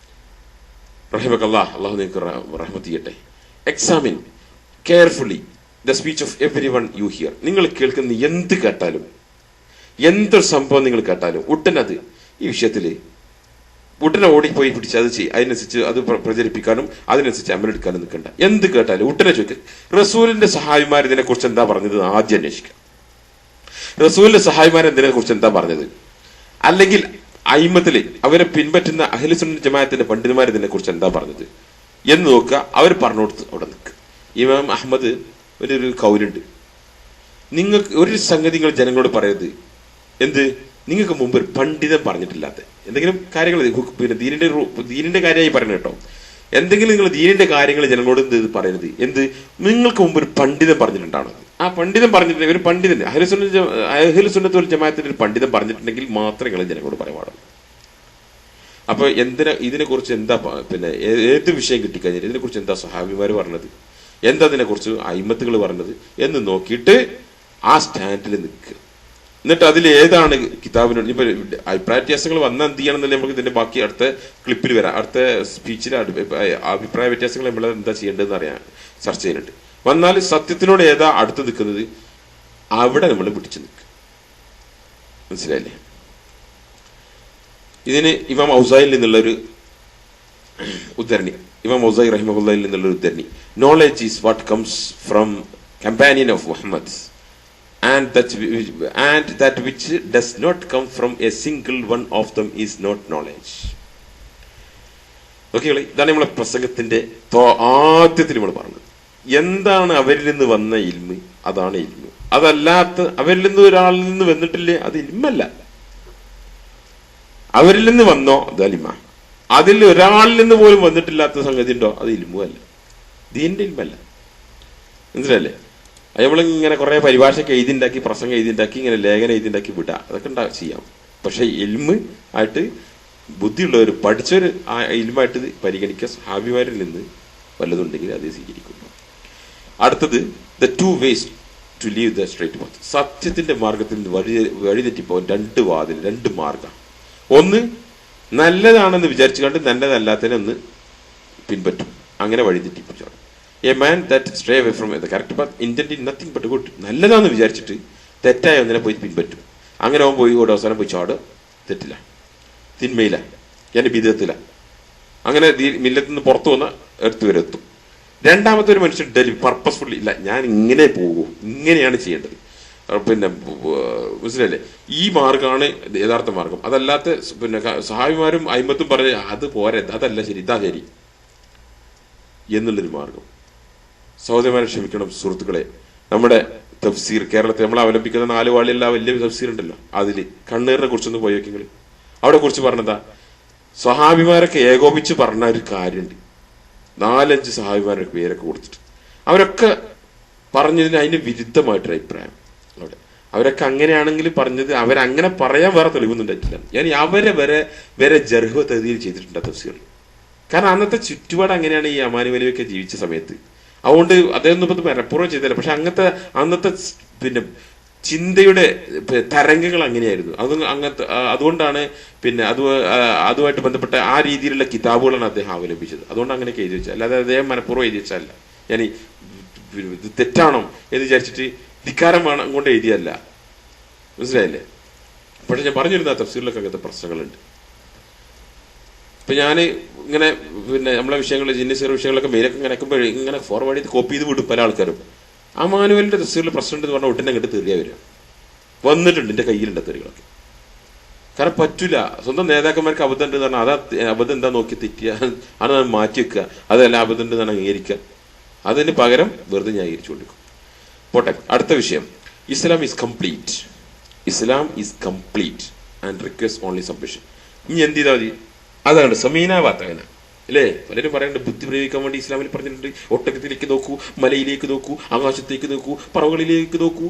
റഹിമക്കല്ലാഹ്, അള്ളാഹു നിങ്ങൾക്ക് റഹ്മത്ത് ചെയ്യട്ടെ. Examine carefully the speech of every one you hear. നിങ്ങൾ കേൾക്കുന്ന എന്ത് കേട്ടാലും, എന്തൊരു സംഭവം നിങ്ങൾ കേട്ടാലും ഉടനത് ഈ വിഷയത്തില് ഉടനെ ഓടിപ്പോയി പിടിച്ച് അത് ചെയ്യും, അതിനനുസരിച്ച് അത് പ്രചരിപ്പിക്കാനും അതിനനുസരിച്ച് അമലെടുക്കാനും നിൽക്കണ്ട. എന്ത് കേട്ടാലും ഉടനെ ചോദിക്കുക, റസൂലിന്റെ സഹായിമാർ ഇതിനെ കുറിച്ച് എന്താ പറഞ്ഞത് ആദ്യം അന്വേഷിക്കുക. റസൂലിന്റെ സഹായിമാർ ഇതിനെ കുറിച്ച് എന്താ പറഞ്ഞത്, അല്ലെങ്കിൽ അയിമത്തില് അവരെ പിൻപറ്റുന്ന അഹ്ലു സുന്നത്ത് ജമാഅത്തിന്റെ പണ്ഡിതന്മാർ ഇതിനെ കുറിച്ച് എന്താ പറഞ്ഞത് എന്ന് നോക്കുക. അവർ പറഞ്ഞു കൊടുത്ത് അവിടെ നിൽക്കുക. ഇമാം അഹ്മദ് ഒരു കൗലുണ്ട്, നിങ്ങൾക്ക് ഒരു സംഗതി നിങ്ങൾ ജനങ്ങളോട് പറയരുത്, എന്ത്, നിങ്ങൾക്ക് മുമ്പ് ഒരു പണ്ഡിതൻ പറഞ്ഞിട്ടില്ലാത്ത എന്തെങ്കിലും കാര്യങ്ങൾ, പിന്നെ ദീനിന്റെ കാര്യമായി പറയണം കേട്ടോ. എന്തെങ്കിലും നിങ്ങൾ ദീനിന്റെ കാര്യങ്ങൾ ജനങ്ങളോട് എന്ത് പറയരുത്, എന്ത്, നിങ്ങൾക്ക് മുമ്പ് ഒരു പണ്ഡിതൻ പറഞ്ഞിട്ടുണ്ടാണ്. ആ പണ്ഡിതൻ പറഞ്ഞിട്ടുണ്ടെങ്കിൽ, ഒരു പണ്ഡിതൻ അഹ്ലു സുന്നത്ത് വൽ ജമാഅത്തിന്റെ ഒരു പണ്ഡിതൻ പറഞ്ഞിട്ടുണ്ടെങ്കിൽ മാത്രമേ നിങ്ങൾ ജനങ്ങളോട് പറയാൻ പാടുള്ളൂ. അപ്പൊ ഇതിനെക്കുറിച്ച് എന്താ പിന്നെ ഏത് വിഷയം കിട്ടിക്കഴിഞ്ഞാൽ ഇതിനെക്കുറിച്ച് എന്താ സഹാബിമാർ പറഞ്ഞത്, എന്താ ഇതിനെക്കുറിച്ച് അയിമത്തുകൾ പറഞ്ഞത് എന്ന് നോക്കിയിട്ട് ആ സ്റ്റാൻഡിൽ നിൽക്കുക. എന്നിട്ട് അതിൽ ഏതാണ് കിതാബിനോട് ഇപ്പൊ അഭിപ്രായ വ്യത്യാസങ്ങൾ വന്നാൽ എന്ത് ചെയ്യണമെന്നല്ലേ നമുക്ക് ഇതിന്റെ ബാക്കി അടുത്ത ക്ലിപ്പിൽ വരാം. അടുത്ത സ്പീച്ചിൽ അഭിപ്രായ വ്യത്യാസങ്ങൾ നമ്മൾ എന്താ ചെയ്യേണ്ടതെന്ന് അറിയാൻ ചർച്ച ചെയ്യുന്നുണ്ട്. വന്നാൽ സത്യത്തിനോട് ഏതാ അടുത്ത് നിൽക്കുന്നത് അവിടെ നമ്മൾ പിടിച്ചു നിൽക്കുക, മനസ്സിലായില്ലേ. ഇതിന് ഇമാം ഔസായിൽ നിന്നുള്ളൊരു ഉദ്ധരണി, ഇമാം ഔസായി റഹിമഹുല്ലാഹിൽ നിന്നുള്ളൊരു ഉദ്ധരണി, knowledge is what comes from companion of Muhammad and that which does not come from a single one of them is not knowledge. Okay, ഇതാണ് നമ്മളെ പ്രസംഗത്തിന്റെ ആദ്യത്തിൽ നമ്മൾ പറഞ്ഞത്. എന്താണ് അവരിൽ നിന്ന് വന്ന ഇൽമ്? അതാണ് ഇൽമ്. അതല്ലാത്ത അവരിൽ നിന്ന് ഒരാളിൽ നിന്ന് വന്നിട്ടില്ലേ, അത് ഇൽമല്ല. അവരിൽ നിന്ന് വന്നോ അത് അലിമ. അതിൽ ഒരാളിൽ നിന്ന് പോലും വന്നിട്ടില്ലാത്ത സംഗതി ഉണ്ടോ, അത് ഇൽമു അല്ല, ദീന്റെ ഇൽമല്ല. മനസ്സിലല്ലേ? നമ്മളിങ്ങനെ കുറെ പരിഭാഷയൊക്കെ എഴുതിണ്ടാക്കി, പ്രസംഗം എഴുതിണ്ടാക്കി, ഇങ്ങനെ ലേഖനം എഴുതിണ്ടാക്കി വിടുക, അതൊക്കെ ചെയ്യാം. പക്ഷെ ഇൽമ് ആയിട്ട് ബുദ്ധിയുള്ളവർ പഠിച്ചവര് ആ ഇൽമായിട്ട് പരിഗണിക്കുക. സഹാബിമാരിൽ നിന്ന് വല്ലതുണ്ടെങ്കിൽ അത് സ്വീകരിക്കുന്നു. അടുത്തത് the two ways to leave the straight path. സത്യത്തിന്റെ മാർഗത്തിൽ നിന്ന് വഴിതെറ്റിപ്പോകാൻ രണ്ട് മാർഗം. ഒന്ന്, നല്ലതാണെന്ന് വിചാരിച്ചു കണ്ട് നല്ലതല്ലാത്തതിനെ ഒന്ന് പിൻപറ്റും, അങ്ങനെ വഴിതെറ്റിപ്പിച്ചാണ്. A man that stray away from the correct path intending nothing but good. നല്ലതാണെന്ന് വിചാരിച്ചിട്ട് തെറ്റായ ഒന്നിനെ പോയി പിൻപറ്റും. അങ്ങനെ അവൻ പോയി ഒരു അവസാനം പോയി ചാട് തെറ്റില്ല, തിന്മയില്ല, ഞാൻ ബിദഅത്തില്ല. അങ്ങനെ മില്ലത്തിൽ നിന്ന് പുറത്തു വന്ന എടുത്തു വരെ എത്തും. രണ്ടാമത്തെ ഒരു മനുഷ്യൻ പർപ്പസ്ഫുള്ളി ഇല്ല, ഞാൻ ഇങ്ങനെ പോകൂ, ഇങ്ങനെയാണ് ചെയ്യേണ്ടത്, പിന്നെ മനസ്സിലല്ലേ, ഈ മാർഗമാണ് യഥാർത്ഥ മാർഗം. അതല്ലാത്ത പിന്നെ സഹാബിമാരും അയിമത്തും പറഞ്ഞ അത് പോരെ, അതല്ല ശരി, ഇതാ ശരി എന്നുള്ളൊരു മാർഗം. സഹോദരന്മാരെ ക്ഷമിക്കണം സുഹൃത്തുക്കളെ, നമ്മുടെ തഫ്സീർ കേരളത്തിൽ നമ്മൾ അവലംബിക്കുന്ന 4 വാളിയുള്ള വലിയ തഫ്സീർ ഉണ്ടല്ലോ, അതിൽ കണ്ണീറിനെ കുറിച്ചൊന്ന് പോയി വെക്കെങ്കിൽ അവിടെ കുറിച്ച് പറഞ്ഞതാ, സഹാബിമാരൊക്കെ ഏകോപിച്ച് പറഞ്ഞ ഒരു കാര്യമുണ്ട്. 4-5 സഹാബിമാരുടെ പേരൊക്കെ കൊടുത്തിട്ട് അവരൊക്കെ പറഞ്ഞതിന് അതിന് വിരുദ്ധമായിട്ടൊരു അഭിപ്രായം അവിടെ. അവരൊക്കെ അങ്ങനെയാണെങ്കിൽ പറഞ്ഞത് അവരങ്ങനെ പറയാൻ വേറെ തെളിവൊന്നുണ്ടായിട്ടില്ല. ഞാൻ അവരെ വരെ ജർഹ് തഹ്ദീൽ ചെയ്തിട്ടുണ്ട് തഫ്സീറിൽ. കാരണം അന്നത്തെ ചുറ്റുപാട് അങ്ങനെയാണ് ഈ അമാനി വലിയൊക്കെ ജീവിച്ച സമയത്ത്. അതുകൊണ്ട് അദ്ദേഹം ഇപ്പം മനഃപൂർവ്വം ചെയ്തില്ല, പക്ഷെ അന്നത്തെ പിന്നെ ചിന്തയുടെ തരംഗങ്ങൾ അങ്ങനെയായിരുന്നു. അതുകൊണ്ടാണ് പിന്നെ അതുമായിട്ട് ബന്ധപ്പെട്ട ആ രീതിയിലുള്ള കിതാബുകളാണ് അദ്ദേഹം അവലംബിച്ചത്. അതുകൊണ്ട് അങ്ങനെയൊക്കെ എഴുതി വെച്ചാൽ, അല്ലാതെ അദ്ദേഹം മനഃപൂർവ്വം എഴുതി വെച്ചല്ല. ഞാൻ ഇത് തെറ്റാണോ എന്ന് വിചാരിച്ചിട്ട് ധിക്കാരമാണ് അങ്ങോട്ട് എഴുതിയല്ല, മനസ്സിലായില്ലേ? പക്ഷെ ഞാൻ പറഞ്ഞിരുന്ന തഫ്സീറിലൊക്കെ അങ്ങനത്തെ പ്രശ്നങ്ങളുണ്ട്. ഇപ്പൊ ഞാൻ ഇങ്ങനെ പിന്നെ നമ്മളെ വിഷയങ്ങൾ ജിന്നീസ് വിഷയങ്ങളൊക്കെ മെയിലൊക്കെ ഇങ്ങനെ അയക്കുമ്പോൾ ഇങ്ങനെ ഫോർവേഡ് ചെയ്ത് കോപ്പി ചെയ്ത് വിടും പല ആൾക്കാരും. ആ മാനുവലിന്റെ തഫ്സീറിൽ പ്രശ്നം ഉണ്ടെന്ന് പറഞ്ഞാൽ ഒട്ടിനെ അങ്ങോട്ട് തെറിയാ വരിക. വന്നിട്ടുണ്ട് എന്റെ കയ്യിലുണ്ട് തെറികളൊക്കെ. കാരണം പറ്റൂല, സ്വന്തം നേതാക്കന്മാർക്ക് അബദ്ധം ഉണ്ട് പറഞ്ഞാൽ അതാ അബദ്ധം എന്താ നോക്കി തെറ്റിയ അത് മാറ്റി വെക്കുക, അതല്ല അബദ്ധം ഉണ്ട് എന്നാണ് അംഗീകരിക്കുക. അതിന് പകരം വെറുതെ ന്യായീകരിച്ചു കൊടുക്കും. പോട്ടെ, അടുത്ത വിഷയം. ഇസ്ലാം is complete. Islam is complete and request only submission. ഇനി എന്ത് ചെയ്താൽ മതി? അതാണ് സമീന വാത്തകന അല്ലേ? പലരും പറയുന്നുണ്ട് ബുദ്ധി പ്രയോഗിക്കാൻ വേണ്ടി ഇസ്ലാമിൽ പറഞ്ഞിട്ടുണ്ട്. ഒട്ടകത്തിലേക്ക് നോക്കൂ, മലയിലേക്ക് നോക്കൂ, ആകാശത്തേക്ക് നോക്കൂ, പറവകളിലേക്ക് നോക്കൂ.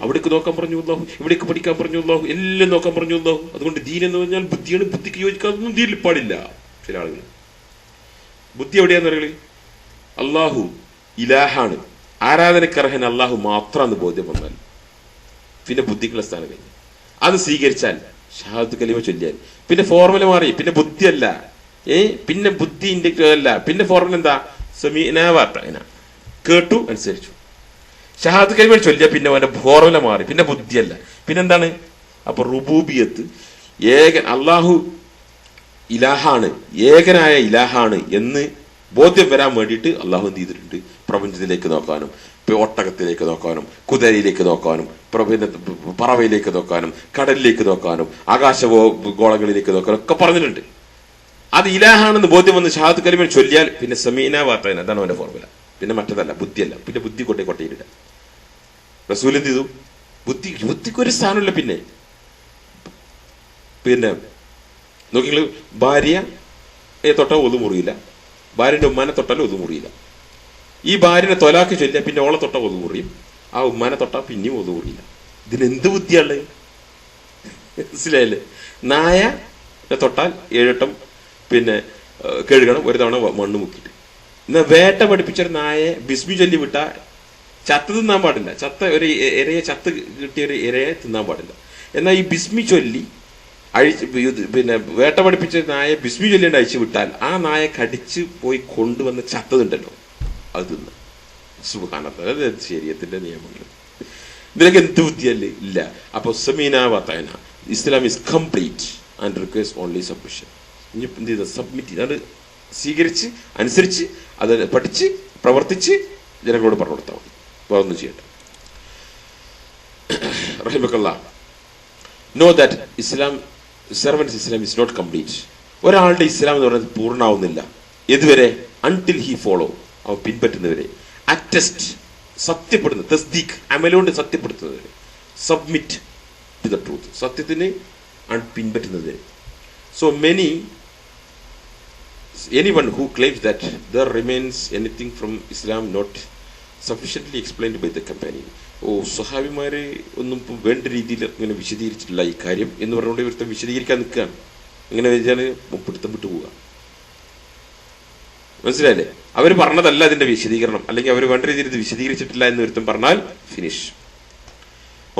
അവിടേക്ക് നോക്കാൻ പറഞ്ഞു അല്ലാഹു, ഇവിടേക്ക് പഠിക്കാൻ പറഞ്ഞു അല്ലാഹു, എല്ലാം നോക്കാൻ പറഞ്ഞു അല്ലാഹു. അതുകൊണ്ട് ദീൻ എന്ന് പറഞ്ഞാൽ ബുദ്ധിയാണ്, ബുദ്ധിക്ക് യോജിക്കാതൊന്നും ദീനിൽ പാടില്ല. ചില ആളുകൾ ബുദ്ധി എവിടെയാന്ന് പറയുന്നത്? അള്ളാഹു ഇലാഹാണ്, ആരാധനക്കർഹൻ അള്ളാഹു മാത്രമാണ് ബോധ്യം വന്നാൽ പിന്നെ ബുദ്ധിക്കുള്ള സ്ഥാനം കഴിഞ്ഞു. അത് സ്വീകരിച്ചാൽ ഷഹാദത്ത് കലിമ ചൊല്ലിയാൽ പിന്നെ ഫോർമുല മാറി, പിന്നെ ബുദ്ധിയല്ല, പിന്നെ ബുദ്ധി ഇൻഡിക്കേറ്റർ അല്ല, പിന്നെ ഫോർമുല എന്താ? സമീന വാത്തന, കേട്ടു അനുസരിച്ചു. ഷഹാദത്ത് കലിമ ചൊല്ലിയാൽ പിന്നെ അവന്റെ ഫോർമുല മാറി, പിന്നെ ബുദ്ധിയല്ല, പിന്നെന്താണ്? അപ്പൊ റുബൂബിയത്ത്, അള്ളാഹു ഇലാഹാണ്, ഏകനായ ഇലാഹാണ് എന്ന് ബോധ്യം വരാൻ വേണ്ടിയിട്ട് അള്ളാഹു എന്ത് ചെയ്തിട്ടുണ്ട്? പ്രപഞ്ചത്തിലേക്ക് നോക്കാനും, ഒട്ടകത്തിലേക്ക് നോക്കാനും, കുതിരയിലേക്ക് നോക്കാനും, പറവയിലേക്ക് നോക്കാനും, കടലിലേക്ക് നോക്കാനും, ആകാശഗോളങ്ങളിലേക്ക് നോക്കാനും ഒക്കെ പറഞ്ഞിട്ടുണ്ട്. അത് ഇലാഹാണെന്ന് ബോധ്യം വന്ന് ഷഹാദത്ത് കലിമ ചൊല്ലിയാൽ പിന്നെ സമീന വാത്തന, അതാണ് അവന്റെ ഫോർമുല. പിന്നെ മറ്റതല്ല, ബുദ്ധിയല്ല, പിന്നെ ബുദ്ധി കൊട്ടയിലില്ല. റസൂൽ എന്ത് ചെയ്തു? ബുദ്ധിക്കൊരു സ്ഥാനമില്ല. പിന്നെ നോക്കിങ്ങള്, ഭാര്യയെ തൊട്ടാൽ ഒതു മുറിയില്ല, ഭാര്യന്റെ ഉമ്മാനെ തൊട്ടാലും ഒതു മുറിയില്ല. ഈ ഭാര്യനെ തൊലാക്കി ചൊല്ലിയാൽ പിന്നെ ഓളെ തൊട്ടാൽ ഒതു മുറിയും, ആ ഉമ്മാനെ തൊട്ടാൽ പിന്നെയും ഒതു മുറിയില്ല. ഇതിനെന്ത് ബുദ്ധിയാണുള്ളത്? മനസ്സിലായല്ലേ? നായനെ തൊട്ടാൽ 7 വട്ടം പിന്നെ കഴുകണം, ഒരു തവണ മണ്ണ് മുക്കിയിട്ട്. എന്നാ വേട്ട പഠിപ്പിച്ചൊരു നായയെ ബിസ്മി ചൊല്ലി വിട്ടാ ചത്ത് തിന്നാൻ പാടില്ല. ഒരു ഇരയെ ചത്ത് കിട്ടിയ ഒരു ഇരയെ തിന്നാൻ പാടില്ല. എന്നാൽ ഈ ബിസ്മി ചൊല്ലി പിന്നെ വേട്ട പഠിപ്പിച്ച നായെ ബിസ്മി ചൊല്ലിണ്ട് അഴിച്ചു വിട്ടാൽ ആ നായെ കടിച്ച് പോയി കൊണ്ടുവന്ന് ചത്തതുണ്ടല്ലോ, അത് തിന്ന. സുബ്ഹാനല്ലാഹ്, അത് ശരീഅത്തിന്റെ നിയമങ്ങൾ. ഇതിനൊക്കെ എന്ത് ബുദ്ധിയല്ലേ? ഇല്ല. അപ്പൊ സമീന വാത്തന, Islam is complete and request only submission. ഇനി എന്ത് ചെയ്ത? സബ്മിറ്റ് ചെയ്ത്, അത് സ്വീകരിച്ച് അനുസരിച്ച് അത് പഠിച്ച് പ്രവർത്തിച്ച് ജനങ്ങളോട് പറഞ്ഞു കൊടുത്താൽ മതി, വേറൊന്നും ചെയ്യണ്ട. റഹിമഹുല്ലാ, know that Islam, servant's Islam is not complete. ഒരാളുടെ ഇസ്ലാം എന്ന് പറയുന്നത് പൂർണ്ണമാവുന്നില്ല. ഏതുവരെ? അൺടിൽ ഹി ഫോളോ, അവൻ പിൻപറ്റുന്നവരെ. അറ്റസ്റ്റ്, സത്യപ്പെടുന്നത്, തസ്ദീഖ്, അമലുകൊണ്ട് സത്യപ്പെടുത്തുന്നവരെ. സബ്മിറ്റ് ടു ദ ട്രൂത്ത്, സത്യത്തിന് പിൻപറ്റുന്നവരെ. So anyone who claims that there remains anything from Islam not sufficiently explained by the companion, സ്വഹാബിമാര് ഒന്നും വേണ്ട രീതിയിൽ ഇങ്ങനെ വിശദീകരിച്ചിട്ടില്ല ഈ കാര്യം എന്ന് പറഞ്ഞുകൊണ്ട് ഇവരുടെ വിശദീകരിക്കാൻ നിൽക്കുകയാണ്. ഇങ്ങനെ വെച്ചാൽ പിടുത്തം വിട്ടു പോവുക. മനസ്സിലായില്ലേ? അവർ പറഞ്ഞതല്ല അതിന്റെ വിശദീകരണം, അല്ലെങ്കിൽ അവർ വേണ്ട രീതിയിൽ ഇത് വിശദീകരിച്ചിട്ടില്ല എന്ന് ഒരുത്തം പറഞ്ഞാൽ ഫിനിഷ്,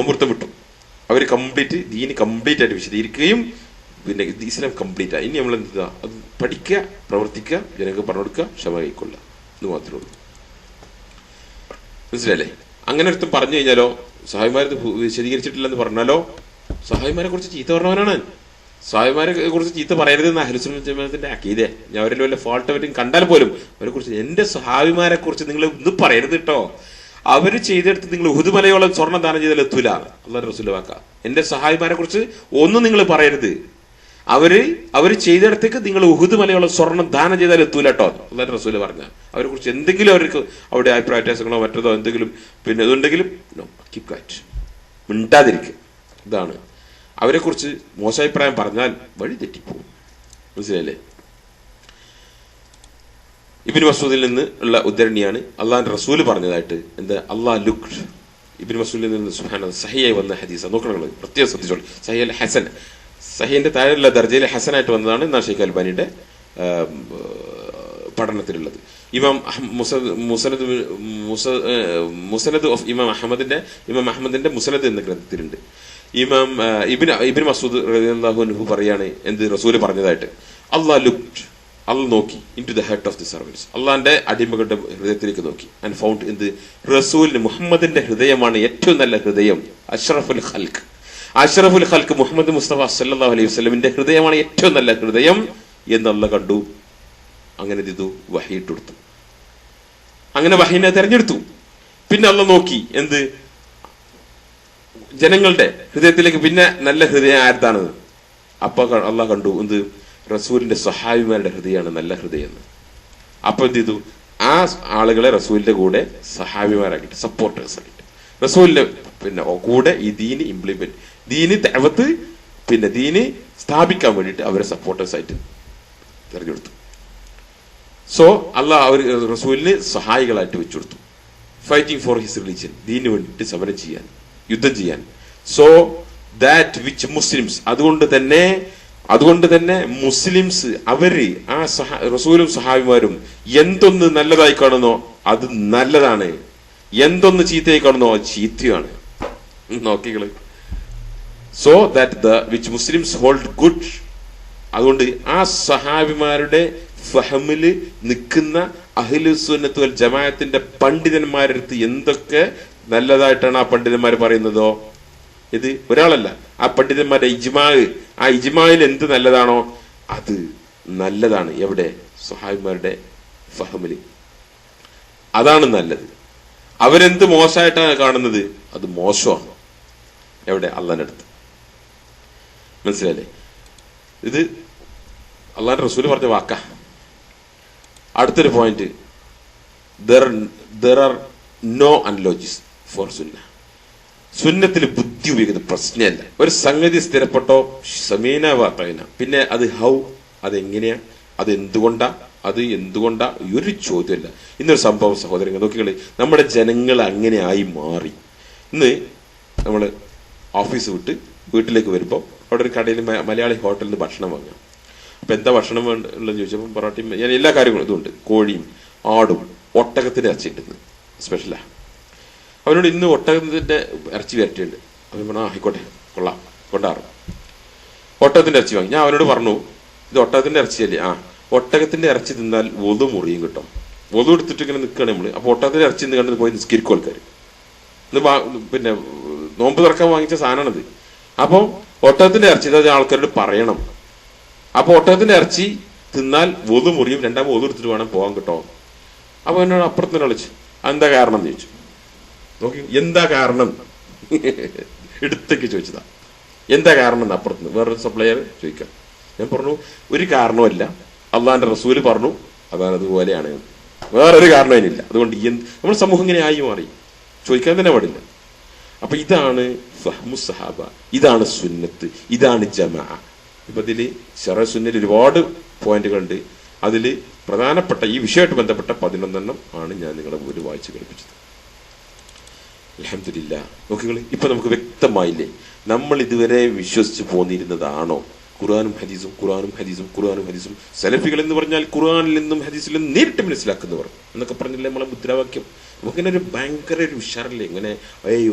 പിടുത്തം വിട്ടു. അവർ ദീന് കംപ്ലീറ്റ് ആയിട്ട് വിശദീകരിക്കുകയും പിന്നെ ഇസ്ലാം കംപ്ലീറ്റ് ആയി. ഇനി നമ്മൾ എന്താ, അത് പഠിക്കുക, പ്രവർത്തിക്കുക, ജനങ്ങൾക്ക് പറഞ്ഞു കൊടുക്കുക, ക്ഷമ കൈക്കൊള്ളുക എന്ന് മാത്രമേ ഉള്ളൂ. മനസ്സിലല്ലേ? അങ്ങനെ ഒരുത്തും പറഞ്ഞു കഴിഞ്ഞാലോ, സഹായിമാരെ വിശദീകരിച്ചിട്ടില്ലെന്ന് പറഞ്ഞാലോ, സഹായിമാരെ കുറിച്ച് ചീത്ത പറഞ്ഞവനാണ്. സഹായിമാരെ കുറിച്ച് ചീത്ത പറയരുതെന്ന് അഹ്ലുസുന്നത്ത് ജമാഅത്തിന്റെ അഖീദ. ഞാൻ അവരിൽ വല്ല ഫാൾട്ട് അവരും കണ്ടാൽ പോലും അവരെ കുറിച്ച്, എന്റെ സഹായിമാരെ കുറിച്ച് നിങ്ങൾ ഇന്ന് പറയരുത് കേട്ടോ, അവര് ചെയ്തെടുത്ത് നിങ്ങൾ ഉഹുദ് മലയോളം സ്വർണ്ണം ദാനം ചെയ്താൽ എത്തൂല. അല്ലാഹു റസൂൽ വാക്ക. എന്റെ സഹായിമാരെ കുറിച്ച് ഒന്നും നിങ്ങൾ പറയരുത്, അവര് ചെയ്തെടുത്തേക്ക് നിങ്ങൾ ഉഹുദ് മലയോളം സ്വർണ്ണം ദാനം ചെയ്താൽ എത്തൂല കേട്ടോ. അല്ലാഹു റസൂൽ പറഞ്ഞ അവരെ കുറിച്ച് എന്തെങ്കിലും അവർക്ക് അവിടെ അഭിപ്രായ വ്യത്യാസങ്ങളോ മറ്റതോ എന്തെങ്കിലും പിന്നെ ഇതുണ്ടെങ്കിലും കീപ് ക്വയറ്റ്, മിണ്ടാതിരിക്കുക. ഇതാണ് അവരെ കുറിച്ച് മോശാഭിപ്രായം പറഞ്ഞാൽ വഴി തെറ്റിപ്പോകും. മനസ്സിലായില്ലേ? ഇബ്നു മസ്ഊദിൽ നിന്ന് ഉള്ള ഉദ്ധരണിയാണ് അള്ളാഹുവിന്റെ റസൂൽ പറഞ്ഞതായിട്ട്. എന്താ? അള്ളാഹ് ലുക്ക് ഇബ്നു മസ്ഊദിൽ നിന്ന് സുബ്ഹാനല്ലാഹ് സഹിയായി വന്ന ഹദീസ് നോക്കണം, പ്രത്യേകം ശ്രദ്ധിച്ചോളൂ. സഹിഹ് ഹസൻ, സഹീന്റെ താഴെയുള്ള ദർജയിൽ ഹസനായിട്ട് വന്നതാണ് എന്നാണ് ഷെയ്ഖ് അൽബാനിയുടെ പഠനത്തിലുള്ളത്. ഇമാം മുസനദ് ഓഫ് ഇമാം അഹമ്മദിന്റെ മുസനദ് എന്ന ഗ്രന്ഥത്തിലുണ്ട്. ഇബ്നു മസ്ഊദ് റളിയല്ലാഹു അൻഹു പറയാണ് എന്ത് റസൂല് പറഞ്ഞതായിട്ട്. അള്ളാഹ് ലുക്ഡ്, അള്ളാഹ് നോക്കി into the heart of the servants, അള്ളാഹിന്റെ അടിമകളുടെ ഹൃദയത്തിലേക്ക് നോക്കി. ആൻഡ് ഫൗണ്ട് എന്ത്? റസൂലിന് മുഹമ്മദിന്റെ ഹൃദയമാണ് ഏറ്റവും നല്ല ഹൃദയം. അഷ്റഫുൽ ഖൽഖ് മുഹമ്മദ് മുസ്തഫ സല്ലല്ലാഹു അലൈഹി വസല്ലമിന്റെ ഹൃദയമാണ് ഏറ്റവും നല്ല ഹൃദയം എന്ന് അള്ളാഹ് കണ്ടു. അങ്ങനെ ചെയ്തു, വഹി ഇട്ടെടുത്തു. അങ്ങനെ വഹീനെ തെരഞ്ഞെടുത്തു. പിന്നെ അള്ളാഹ് നോക്കി എന്ത്? ജനങ്ങളുടെ ഹൃദയത്തിലേക്ക്. പിന്നെ നല്ല ഹൃദയം ആരതാണ്? അപ്പൊ അള്ളാഹ് കണ്ടു എന്ത്? റസൂലിന്റെ സഹാബിമാരുടെ ഹൃദയമാണ് നല്ല ഹൃദയം. അപ്പൊ എന്ത് ചെയ്തു? ആ ആളുകളെ റസൂലിന്റെ കൂടെ സഹാബിമാരാക്കിയിട്ട്, സപ്പോർട്ടേഴ്സ് ആക്കിയിട്ട്, റസൂലിന്റെ പിന്നെ കൂടെ ഈ ദീന് ഇംപ്ലിമെന്റ്, ദീന് ദഅവത്ത്, പിന്നെ ദീന് സ്ഥാപിക്കാൻ വേണ്ടിയിട്ട് അവരെ സപ്പോർട്ടേഴ്സ് ആയിട്ട് തെരഞ്ഞെടുത്തു. സോ അള്ളാഹ് അവർ റസൂലിന് സഹായികളായിട്ട് വെച്ചുകൊടുത്തു. ഫൈറ്റിംഗ് ഫോർ ഹിസ് റിലീജിയൻ, ദീന് വേണ്ടിയിട്ട് സമരം ചെയ്യാൻ, യുദ്ധം ചെയ്യാൻ. സോ ദാറ്റ് വിച്ച് മുസ്ലിംസ്, അതുകൊണ്ട് തന്നെ മുസ്ലിംസ് അവര് ആ റസൂലും സഹാബിമാരും എന്തൊന്ന് നല്ലതായി കാണുന്നോ അത് നല്ലതാണ്, എന്തൊന്ന് ചീത്തയായി കാണുന്നോ അത് ചീത്തയാണ്. നോക്കികള്. So that the which Muslims hold good, അതുകൊണ്ട് ആ സഹാബിമാരുടെ ഫഹമില് നിൽക്കുന്ന അഹ്ലു സുന്നത്ത് വൽ ജമാഅത്തിന്റെ പണ്ഡിതന്മാരുടെ അടുത്ത് എന്തൊക്കെ നല്ലതായിട്ടാണ് ആ പണ്ഡിതന്മാർ പറയുന്നതോ, ഇത് ഒരാളല്ല, ആ പണ്ഡിതന്മാരുടെ ആ ഇജ്മായിൽ എന്ത് നല്ലതാണോ അത് നല്ലതാണ്. എവിടെ? സഹാബിമാരുടെ ഫഹമില്. അതാണ് നല്ലത്. അവരെന്ത് മോശമായിട്ടാണ് കാണുന്നത് അത് മോശമാണ്. എവിടെ? അള്ളാന്റെ അടുത്ത്. മനസ്സിലല്ലേ? ഇത് അള്ളാന്റെ റസൂല് പറഞ്ഞ വാക്ക. അടുത്തൊരു point, there are no analogies for sunnah. സുന്നത്തിൽ ബുദ്ധി ഉപയോഗിക്കുന്ന പ്രശ്നമല്ല. ഒരു സംഗതി സ്ഥിരപ്പെട്ടോ സമീന വാർത്തന, പിന്നെ അത് ഹൗ, അതെങ്ങനെയാ, അത് എന്തുകൊണ്ടാ ഒരു ചോദ്യമല്ല. ഇന്നൊരു സംഭവം സഹോദരങ്ങൾ നോക്കിക്കളി, നമ്മുടെ ജനങ്ങൾ അങ്ങനെ ആയി മാറി. ഇന്ന് നമ്മൾ ഓഫീസ് വിട്ട് വീട്ടിലേക്ക് വരുമ്പോൾ അവിടെ ഒരു കടയിൽ മലയാളി ഹോട്ടലിൽ നിന്ന് ഭക്ഷണം വാങ്ങാം. അപ്പൊ എന്താ ഭക്ഷണം ഉള്ളതെന്ന് ചോദിച്ചപ്പോൾ പൊറോട്ടയും ഞാൻ എല്ലാ കാര്യങ്ങളും ഇതുണ്ട്, കോഴിയും ആടും ഒട്ടകത്തിന്റെ ഇറച്ചി ഉണ്ടെന്ന് സ്പെഷ്യലാ. അവനോട് ഇന്ന് ഒട്ടകത്തിന്റെ ഇറച്ചി വരട്ടിയുണ്ട്. അവൻ പറഞ്ഞു ആയിക്കോട്ടെ കൊള്ളാം കൊണ്ടാറും. ഒട്ടകത്തിന്റെ ഇറച്ചി വാങ്ങി. ഞാൻ അവനോട് പറഞ്ഞു ഇത് ഒട്ടകത്തിന്റെ ഇറച്ചിയല്ലേ? ഒട്ടകത്തിന്റെ ഇറച്ചി തിന്നാൽ വധു മുറിയും കിട്ടും. വധു എടുത്തിട്ട് ഇങ്ങനെ നിൽക്കുകയാണ് നമ്മള്. അപ്പൊ ഒട്ടകത്തിന്റെ ഇറച്ചി നിന്ന് കണ്ടത് പോയി നിസ്കരിക്കും ആൾക്കാർ. ഇന്ന് പിന്നെ നോമ്പ് തുറക്കാൻ വാങ്ങിച്ച സാധനമാണിത്. അപ്പൊ ഒട്ടകത്തിന്റെ ഇറച്ചി ആൾക്കാരോട് പറയണം. അപ്പൊ ഒട്ടകത്തിന്റെ ഇറച്ചി തിന്നാൽ വധു മുറിയും, രണ്ടാമത് വധു എടുത്തിട്ട് വേണം പോകാൻ കേട്ടോ. അപ്പൊ എന്നോട് അപ്പുറത്ത് വിളിച്ചു എന്താ കാരണം എന്ന് ചോദിച്ചു. നോക്കി എന്താ കാരണം? എടുത്തേക്ക് ചോദിച്ചതാ. എന്താ കാരണം എന്ന് അപ്പുറത്ത് വേറൊരു സപ്ലയർ ചോദിക്കാം. ഞാൻ പറഞ്ഞു ഒരു കാരണവുമല്ല, അള്ളാന്റെ റസൂല് പറഞ്ഞു അതാണ് അതുപോലെയാണ്, വേറൊരു കാരണം അതിനില്ല. അതുകൊണ്ട് നമ്മുടെ സമൂഹം ഇങ്ങനെ ആയി മാറി, ചോദിക്കാൻ തന്നെ പാടില്ല. അപ്പൊ ഇതാണ് ഫഹ്മു സഹാബ, ഇതാണ് സുന്നത്ത്, ഇതാണ് ജമാ. ഇപ്പൊ ഇതില് ശറഅ് സുന്നത്തിൽ ഒരുപാട് പോയിന്റുകളുണ്ട്. അതിൽ പ്രധാനപ്പെട്ട ഈ വിഷയമായിട്ട് ബന്ധപ്പെട്ട 11 ആണ് ഞാൻ നിങ്ങളെ മുന്നിൽ വായിച്ചു കേൾപ്പിച്ചത്. അൽഹംദുലില്ലാ. നോക്കികള്, ഇപ്പൊ നമുക്ക് വ്യക്തമായില്ലേ നമ്മൾ ഇതുവരെ വിശ്വസിച്ച് പോന്നിരുന്നതാണോ ഖുർആനും ഹദീസും, ഖുർആനും ഹദീസും, ഖുർആനും ഹദീസും. സലഫികൾ എന്ന് പറഞ്ഞാൽ ഖുർആനിൽ നിന്നും ഹദീസിൽ നിന്നും നേരിട്ട് മനസ്സിലാക്കുന്നവർ എന്നൊക്കെ പറഞ്ഞില്ലേ നമ്മളെ മുദ്രാവാക്യം. നമുക്കിങ്ങനെ ഒരു ഭയങ്കര ഒരു ഉഷാറില്ലേ, ഇങ്ങനെ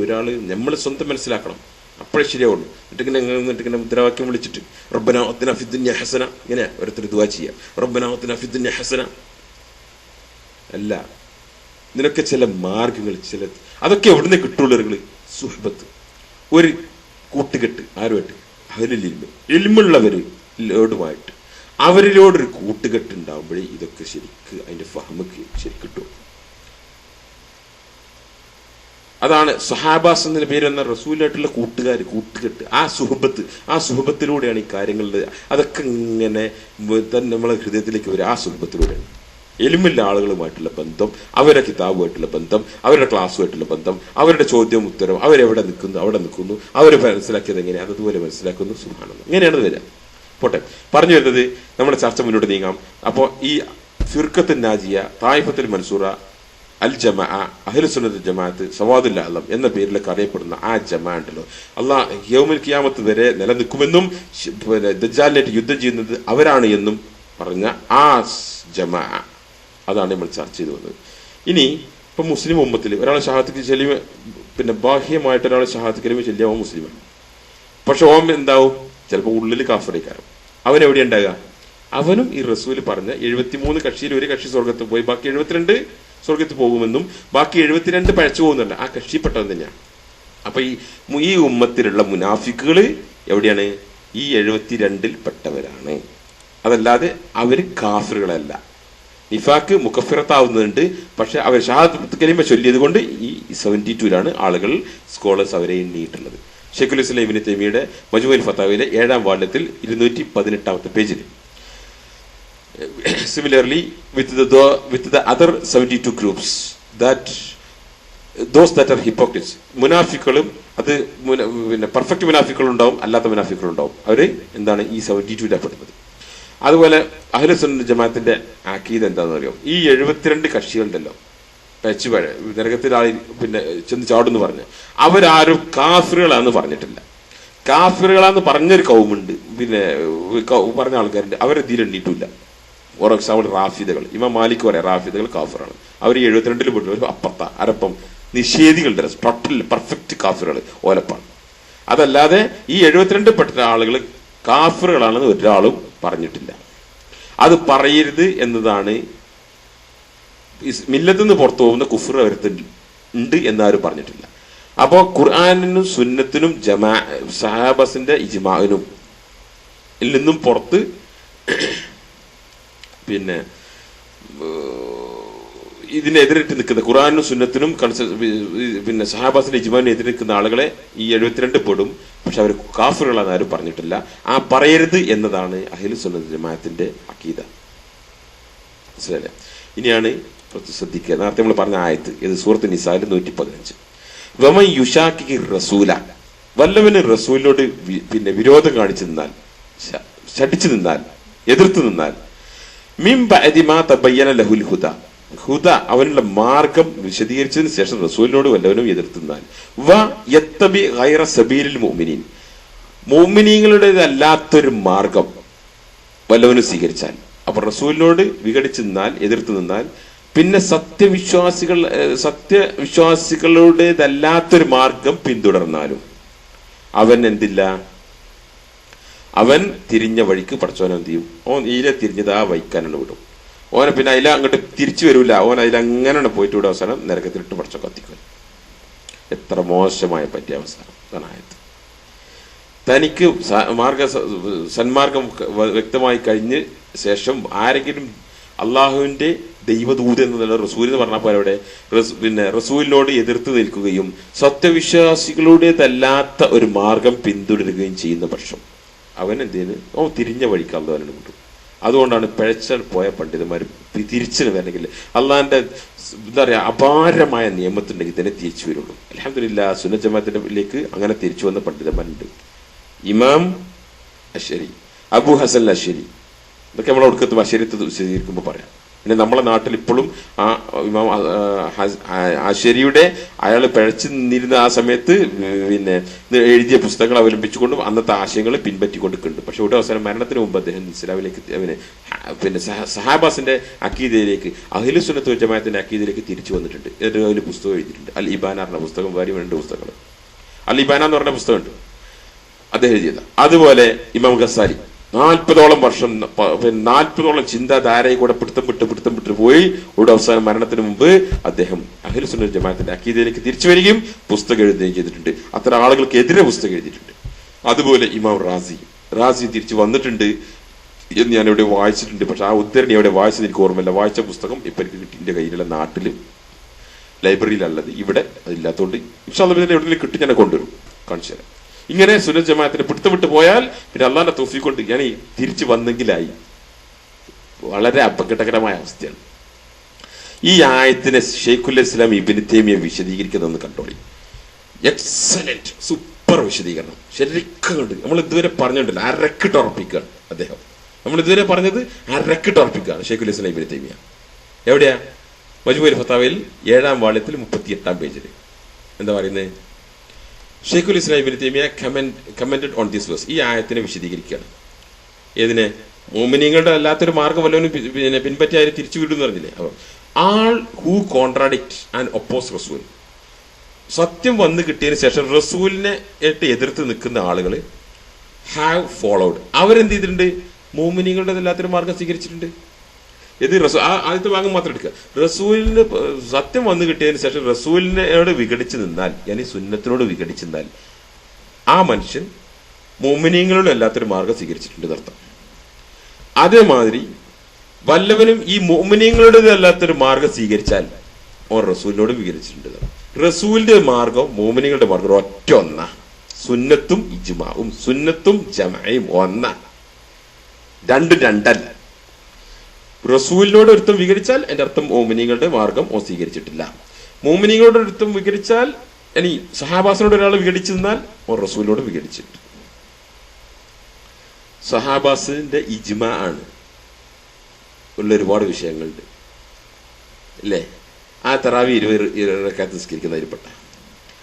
ഒരാൾ നമ്മൾ സ്വന്തം മനസ്സിലാക്കണം, അപ്പോഴേ ശരിയാവുള്ളൂ. എന്നിട്ടിങ്ങനെ മുദ്രാവാക്യം വിളിച്ചിട്ട് റബ്ബനാ അത്തിനാ ഫിദ്ദുനിയ ഹസന, ഇങ്ങനെ ഓരോരുത്തർ ദുആ ചെയ്യാം, റബ്ബനാ അത്തിനാ ഫിദ്ദുനിയ ഹസന. അല്ല, ഇതിനൊക്കെ ചില മാർഗങ്ങൾ, ചില അതൊക്കെ എവിടുന്ന് കിട്ടുള്ളവരുകള് സുഹബത്ത്, ഒരു കൂട്ടുകെട്ട്, ആരുമായിട്ട് ഇൽമുള്ളവരോടുമായിട്ട് അവരിലോടൊരു കൂട്ടുകെട്ട് ഉണ്ടാവുമ്പോഴേ ഇതൊക്കെ ശരിക്ക് അതിന്റെ ഫഹ്മക്ക് ശരിക്കും കിട്ടും. അതാണ് സഹാബാസ് എന്നതിന് പേര് വന്ന റസൂലായിട്ടുള്ള കൂട്ടുകെട്ട്, ആ സുഹബത്തിലൂടെയാണ് ഈ കാര്യങ്ങളുടെ അതൊക്കെ ഇങ്ങനെ നമ്മളെ ഹൃദയത്തിലേക്ക് വരും. ആ സുഹബത്തിലൂടെയാണ് എലിമില്ല ആളുകളുമായിട്ടുള്ള ബന്ധം, അവരുടെ കിതാബുമായിട്ടുള്ള ബന്ധം, അവരുടെ ക്ലാസ്സുമായിട്ടുള്ള ബന്ധം, അവരുടെ ചോദ്യം ഉത്തരം, അവരെവിടെ നിൽക്കുന്നു അവിടെ നിൽക്കുന്നു, അവർ മനസ്സിലാക്കിയത് എങ്ങനെ അതുപോലെ മനസ്സിലാക്കുന്നു. സുബ്ഹാനല്ലാഹ്, ഇങ്ങനെയാണ് വരിക. പോട്ടെ, പറഞ്ഞു വരുന്നത് നമ്മുടെ ചർച്ച മുന്നോട്ട് നീങ്ങാം. അപ്പോൾ ഈ ഫിർഖത്തുൻ നാജിയ, തായിഫത്തുൽ മൻസൂറ, അൽ ജമാ, അഹ്ലു സുന്നത്ത് ജമാഅത്ത്, സവാദുൽ അഅ്ലം എന്ന പേരിലൊക്കെ അറിയപ്പെടുന്ന ആ ജമാ ഉണ്ടല്ലോ, അള്ളാഹ് യൗമുൽ ഖിയാമത്ത് വരെ നിലനിൽക്കുമെന്നും ദജ്ജാലിനായിട്ട് യുദ്ധം ചെയ്യുന്നത് അവരാണ് എന്നും പറഞ്ഞ ആ ജമാ, അതാണ് നമ്മൾ ചർച്ച ചെയ്തു വന്നത്. ഇനി ഇപ്പൊ മുസ്ലിം ഉമ്മത്തിൽ ഒരാളെ ഷഹാദത്ത് കലിമ, പിന്നെ ബാഹ്യമായിട്ട് ഒരാളെ ഷഹാദത്ത് കലിമ ചൊല്ലിയ അവൻ മുസ്ലിമാണ്. പക്ഷെ ഓൻ എന്താവും, ചിലപ്പോൾ ഉള്ളിൽ കാഫിറേക്കാരം. അവൻ എവിടെ ഉണ്ടാകുക? അവനും ഈ റസൂൽ പറഞ്ഞ 73 കക്ഷിയിൽ ഒരു കക്ഷി സ്വർഗത്ത് പോയി ബാക്കി 72 സ്വർഗത്ത് പോകുമെന്നും ബാക്കി 72 പഴച്ചു പോകുന്നുണ്ട്, ആ കക്ഷിപ്പെട്ടവൻ തന്നെയാണ്. അപ്പൊ ഈ ഉമ്മത്തിലുള്ള മുനാഫിക്കുകള് എവിടെയാണ്? ഈ 72 പെട്ടവരാണ്. അതല്ലാതെ അവര് കാഫിറുകളല്ല. നിഫാക്ക് മുക്കഫിറത്താവുന്നുണ്ട്, പക്ഷെ അവർ ഷഹാദത്ത് കലിമ ചൊല്ലിയത് കൊണ്ട് ഈ 72 ആളുകൾ, സ്കോളേഴ്സ് അവരെ എണ്ണിയിട്ടുള്ളത്. ഷെയ്ഖുൽ ഇസ്ലാം ഇബ്നു തൈമിയ്യയുടെ മജ്മുഉൽ ഫതാവയിലെ 7-ാം വാള്യത്തിൽ 218-ാമത്തെ പേജിൽ. Similarly, with the other 72 groups, those that are hypocrites, മുനാഫിക്കുകളും, അത് പിന്നെ പെർഫെക്റ്റ് മുനാഫിക്കുകളും ഉണ്ടാവും, അല്ലാത്ത മുനാഫിക്കുകളും ഉണ്ടാവും. അവര് എന്താണ് ഈ 72 പെടുന്നത്. അതുപോലെ അഹ്ലു സുന്നത്ത് ജമാഅത്തിന്റെ അഖീദ എന്താണെന്ന് അറിയാം? ഈ 72 കക്ഷികളുണ്ടല്ലോ, പഴ നരകത്തിൽ പിന്നെ ചെന്ന് ചാടുന്ന് പറഞ്ഞ് അവരാരും കാഫിറുകളാന്ന് പറഞ്ഞിട്ടില്ല. കാഫിറുകളാന്ന് പറഞ്ഞൊരു കൗമുണ്ട്, പിന്നെ പറഞ്ഞ ആൾക്കാരുണ്ട്, അവരെന്തിലും എണ്ണീട്ടില്ല. ഫോർ എക്സാമ്പിൾ റാഫിദകൾ, ഇമാം മാലിക് പറയാം റാഫിദകൾ കാഫിറാണ്. അവർ 72 പെട്ടു. ഒരു അപ്പത്ത അരപ്പം നിഷേധികളുടെ ടോട്ടൽ പെർഫെക്റ്റ് കാഫിറുകൾ ഓലപ്പാണ്. അതല്ലാതെ ഈ 72 പെട്ട ആളുകൾ കാഫിറുകളാണെന്ന് ഒരാളും പറഞ്ഞിട്ടില്ല. അത് പറയരുത് എന്നതാണ് മില്ലത്തിൽ നിന്ന് പുറത്തു പോകുന്ന കുഫ്ർ അവരുണ്ട് എന്നാരും പറഞ്ഞിട്ടില്ല. അപ്പോ ഖുർആനിനും സുന്നത്തിനും സഹാബസിന്റെ ഇജ്മാഇനും നിന്നും പുറത്ത് പിന്നെ ഇതിനെതിരിട്ട് നിൽക്കുന്ന ഖുർആനും സുന്നത്തിനും പിന്നെ സഹാബാസിന്റെ ഇജ്മാഇനും എതിരെ നിൽക്കുന്ന ആളുകളെ ഈ 72 പെടും. പക്ഷെ അവർ കാഫിറുകളാന്ന് ആരും പറഞ്ഞിട്ടില്ല. ആ പറയരുത് എന്നതാണ് അഹ്ലു സുന്നത്ത് ജമാഅത്തിന്റെ അഖീദ. മനസ്സിലായില്ലേ? ഇനിയാണ് ശ്രദ്ധിക്കുക. നേരത്തെ നമ്മൾ പറഞ്ഞ ആയത്ത്, ഇത് സൂറത്ത് നിസായിൽ 115. വമൻ യുശാഖിഖി റസൂല, വല്ലവന് റസൂലിനോട് പിന്നെ വിരോധം കാണിച്ചു നിന്നാൽ, ശഠിച്ചു നിന്നാൽ, എതിർത്ത് നിന്നാൽ, മിൻ ബഅദി മാ തബയ്യന ലഹുൽ ഹുദ, ഹുദ അവനുള്ള മാർഗം വിശദീകരിച്ചതിന് ശേഷം റസൂലിനോട് വല്ലവനും എതിർത്തുന്നാൽ, വ യത്തബി ഗൈറ സബീലിൽ മുഅ്മിനീൻ, മുഅ്മിനീങ്ങളുടേതല്ലാത്തൊരു മാർഗം വല്ലവനും സ്വീകരിച്ചാൽ, അപ്പൊ റസൂലിനോട് വിഘടിച്ചു നിന്നാൽ, എതിർത്ത് നിന്നാൽ, പിന്നെ സത്യവിശ്വാസികളുടേതല്ലാത്തൊരു മാർഗം പിന്തുടർന്നാലും അവൻ എന്തില്ല, അവൻ തിരിഞ്ഞ വഴിക്ക് പടച്ചോൻ എന്ത് ചെയ്യും? ഓൻ ഇതിലെ തിരിഞ്ഞത് ആ വൈക്കാനാണ് വിടും. ഓനെ പിന്നെ അതില അങ്ങോട്ട് തിരിച്ചു വരൂല. ഓൻ അതിലങ്ങനെ പോയിട്ട് ഇവിടെ അവസാനം നരകത്തിലിട്ട് പടച്ചോ കത്തിക്കും. എത്ര മോശമായ പറ്റിയ അവസാനം. അതാണ് ആയത്. തനിക്ക് സന്മാർഗം വ്യക്തമായി കഴിഞ്ഞ ശേഷം ആരെങ്കിലും അള്ളാഹുവിന്റെ ദൈവദൂതൻ എന്നുള്ള റസൂൽ എന്ന് പറഞ്ഞ പോലെ അവിടെ പിന്നെ റസൂലിനോട് എതിർത്ത് നിൽക്കുകയും സത്യവിശ്വാസികളുടേതല്ലാത്ത ഒരു മാർഗം പിന്തുടരുകയും ചെയ്യുന്ന പക്ഷം അവൻ എന്തേന് തിരിഞ്ഞ വഴിക്ക് അള്ളാഹുവിനെ കൊണ്ടു. അതുകൊണ്ടാണ് പിഴച്ച പോയ പണ്ഡിതന്മാർ തിരിച്ചു വരണമെങ്കിൽ അള്ളാഹിന്റെ എന്താ പറയാ അപാരമായ നിയമത്തുണ്ടെങ്കിൽ തന്നെ തിരിച്ചു വരുള്ളൂ. അൽഹംദുലില്ലാ സുന്നത്ത് ജമാഅത്തിലേക്ക് അങ്ങനെ തിരിച്ചു വന്ന പണ്ഡിതന്മാരുണ്ട്. ഇമാം അശ്ശരി, അബു ഹസൻ അശ്ശരി, ഇതൊക്കെ നമ്മൾ ഒടുക്കത്ത് അശ്ശരിത്ത് വിശദീകരിക്കുമ്പോൾ പറയാം. പിന്നെ നമ്മളെ നാട്ടിൽ ഇപ്പോഴും ആ ഇമാം അശ്ശരിയുടെ അയാൾ പിഴച്ചു നിന്നിരുന്ന ആ സമയത്ത് പിന്നെ എഴുതിയ പുസ്തകങ്ങൾ അവലംബിച്ചുകൊണ്ടും അന്നത്തെ ആശയങ്ങൾ പിൻപറ്റിക്കൊണ്ടിരിക്കുന്നുണ്ട്. പക്ഷെ ഇവിടെ അവസാനം മരണത്തിന് മുമ്പ് അദ്ദേഹം ഇസ്ലാമിലേക്ക് പിന്നെ സഹാബാസിന്റെ അക്കീദയിലേക്ക് അഹ്ലു സുന്നത്ത് വൽ ജമാഅത്തിന്റെ അക്കീദയിലേക്ക് തിരിച്ചു വന്നിട്ടുണ്ട്. ഒരു പുസ്തകം എഴുതിയിട്ടുണ്ട്, അൽ ഇബാന എന്ന പുസ്തകം. വേറെ 2 പുസ്തകങ്ങൾ. അൽ ഇബാന എന്ന് പറഞ്ഞ പുസ്തകമുണ്ട്, അദ്ദേഹം എഴുതിയത്. അതുപോലെ ഇമാം ഗസാലി 40ഓളം വർഷം 40ഓളം ചിന്താധാരയെ കൂടെ പിടുത്തം വിട്ട് പോയി ഇവിടെ അവസാനം മരണത്തിന് മുമ്പ് അദ്ദേഹം അഹ്ലു സുന്നത്ത് ജമാഅത്തിന്റെ അക്കീദയിലേക്ക് തിരിച്ചു വരികയും പുസ്തകം എഴുതുകയും ചെയ്തിട്ടുണ്ട്. അത്തരം ആളുകൾക്കെതിരെ പുസ്തകം എഴുതിയിട്ടുണ്ട്. അതുപോലെ ഇമാം റാസി തിരിച്ചു വന്നിട്ടുണ്ട് എന്ന് ഞാനിവിടെ വായിച്ചിട്ടുണ്ട്. പക്ഷെ ആ ഉദ്ധരണി അവിടെ വായിച്ചത് എനിക്ക് ഓർമ്മയില്ല. വായിച്ച പുസ്തകം ഇപ്പൊ എനിക്ക് കിട്ടി, എന്റെ കയ്യിലുള്ള നാട്ടില് ലൈബ്രറിയിലുള്ളത്. ഇവിടെ അതില്ലാത്തതുകൊണ്ട് ഇൻഷാ അല്ലാഹ് എവിടെയെങ്കിലും കിട്ടി ഞാൻ കൊണ്ടുവരും, കാണിച്ചു തരാം. ഇങ്ങനെ സുന്നത്ത് ജമാഅത്തിന് പിടുത്തം വിട്ട് പോയാൽ പിന്നെ അള്ളാഹിന്റെ തൗഫീഖ് കൊണ്ട് ഞാൻ തിരിച്ചു വന്നെങ്കിലായി. വളരെ അപകടകരമായ അവസ്ഥയാണ്. ഈ ആയത്തിനെ ശൈഖുൽ ഇസ്ലാം ഇബ്നു തൈമിയ്യ വിശദീകരിക്കുന്നതെന്ന് കണ്ടോളി. എക്സലന്റ്, സൂപ്പർ വിശദീകരണം. ശരിക്കും കണ്ട് നമ്മൾ ഇതുവരെ പറഞ്ഞിട്ടില്ല, അരക്കിട്ട് ഉറപ്പിക്കുകയാണ് അദ്ദേഹം. നമ്മൾ ഇതുവരെ പറഞ്ഞത് അരക്കിട്ട് ഉറപ്പിക്കുകയാണ് ശൈഖുൽ ഇസ്ലാം ഇബ്നു തൈമിയ്യ. എവിടെയാ? മജ്മൂഉൽ ഫതാവയിൽ 7ാം വാള്യത്തിൽ 38ാം പേജിൽ എന്താ പറയുന്നത്? ഷെയ്ഖുൽ ഇസ്ലാം ഇബ്നു തൈമിയ്യ കമന്റഡ് ഓൺ ദിസ് വേഴ്സ്. ഈ ആയത്തിനെ വിശദീകരിക്കുകയാണ്. ഏതിനെ? മുഅ്മിനീങ്ങളുടെ അല്ലാത്തൊരു മാർഗം വല്ലവനും പിന്നെ പിൻപറ്റി ആര് തിരിച്ചു വിടുന്നു പറഞ്ഞില്ലേ? അപ്പോൾ ആൾ ഹൂ കോൺട്രാഡിക്ട് ആൻഡ് ഒപ്പോസ് റസൂൽ, സത്യം വന്നു കിട്ടിയതിന് ശേഷം റസൂലിനെ എതിർത്ത് നിൽക്കുന്ന ആളുകൾ ഹാവ് ഫോളോഡ്, അവരെന്ത് ചെയ്തിട്ടുണ്ട്? മുഅ്മിനീങ്ങളുടെ അല്ലാത്തൊരു മാർഗം സ്വീകരിച്ചിട്ടുണ്ട്. ഇത് ആദ്യത്തെ ഭാഗം മാത്രം എടുക്കുക. റസൂലിന് സത്യം വന്നു കിട്ടിയതിന് ശേഷം റസൂലിനോട് വിഘടിച്ചു നിന്നാൽ, yani സുന്നത്തിനോട് വിഘടിച്ചു നിന്നാൽ ആ മനുഷ്യൻ മുഅ്മിനീങ്ങളുടെ അല്ലാത്തൊരു മാർഗം സ്വീകരിച്ചിട്ടുണ്ട് അർത്ഥം. അതേമാതിരി വല്ലവനും ഈ മുഅ്മിനീങ്ങളുടെ അല്ലാത്തൊരു മാർഗം സ്വീകരിച്ചാൽ ഓൻ റസൂലിനോട് വിഘടിച്ചിട്ടുണ്ട്. റസൂലിന്റെ മാർഗം മുഅ്മിനീങ്ങളുടെ മാർഗം ഒറ്റ ഒന്നാ. സുന്നത്തും ഇജ്മാഉം സുന്നത്തും ജമാഅയും ഒന്നാ, രണ്ടല്ല. റസൂലിനോട് ഒരുത്തം വികരിച്ചാൽ എന്റെ അർത്ഥം മോമിനികളുടെ മാർഗം ഓ സ്വീകരിച്ചിട്ടില്ല. മോമിനികളുടെ ഒരുത്തം വികരിച്ചാൽ, ഇനി സഹാബാസിനോട് ഒരാൾ വിഘടിച്ചു നിന്നാൽ ഓ റസൂലിനോട് വിഘടിച്ചിട്ട്. സഹാബാസിന്റെ ഇജ്മാ ആണ് ഉള്ള ഒരുപാട് വിഷയങ്ങളുണ്ട് അല്ലേ? ആ തറാവി 20 റക്അത്ത് നിസ്കരിക്കുന്നതിൽപ്പെട്ട.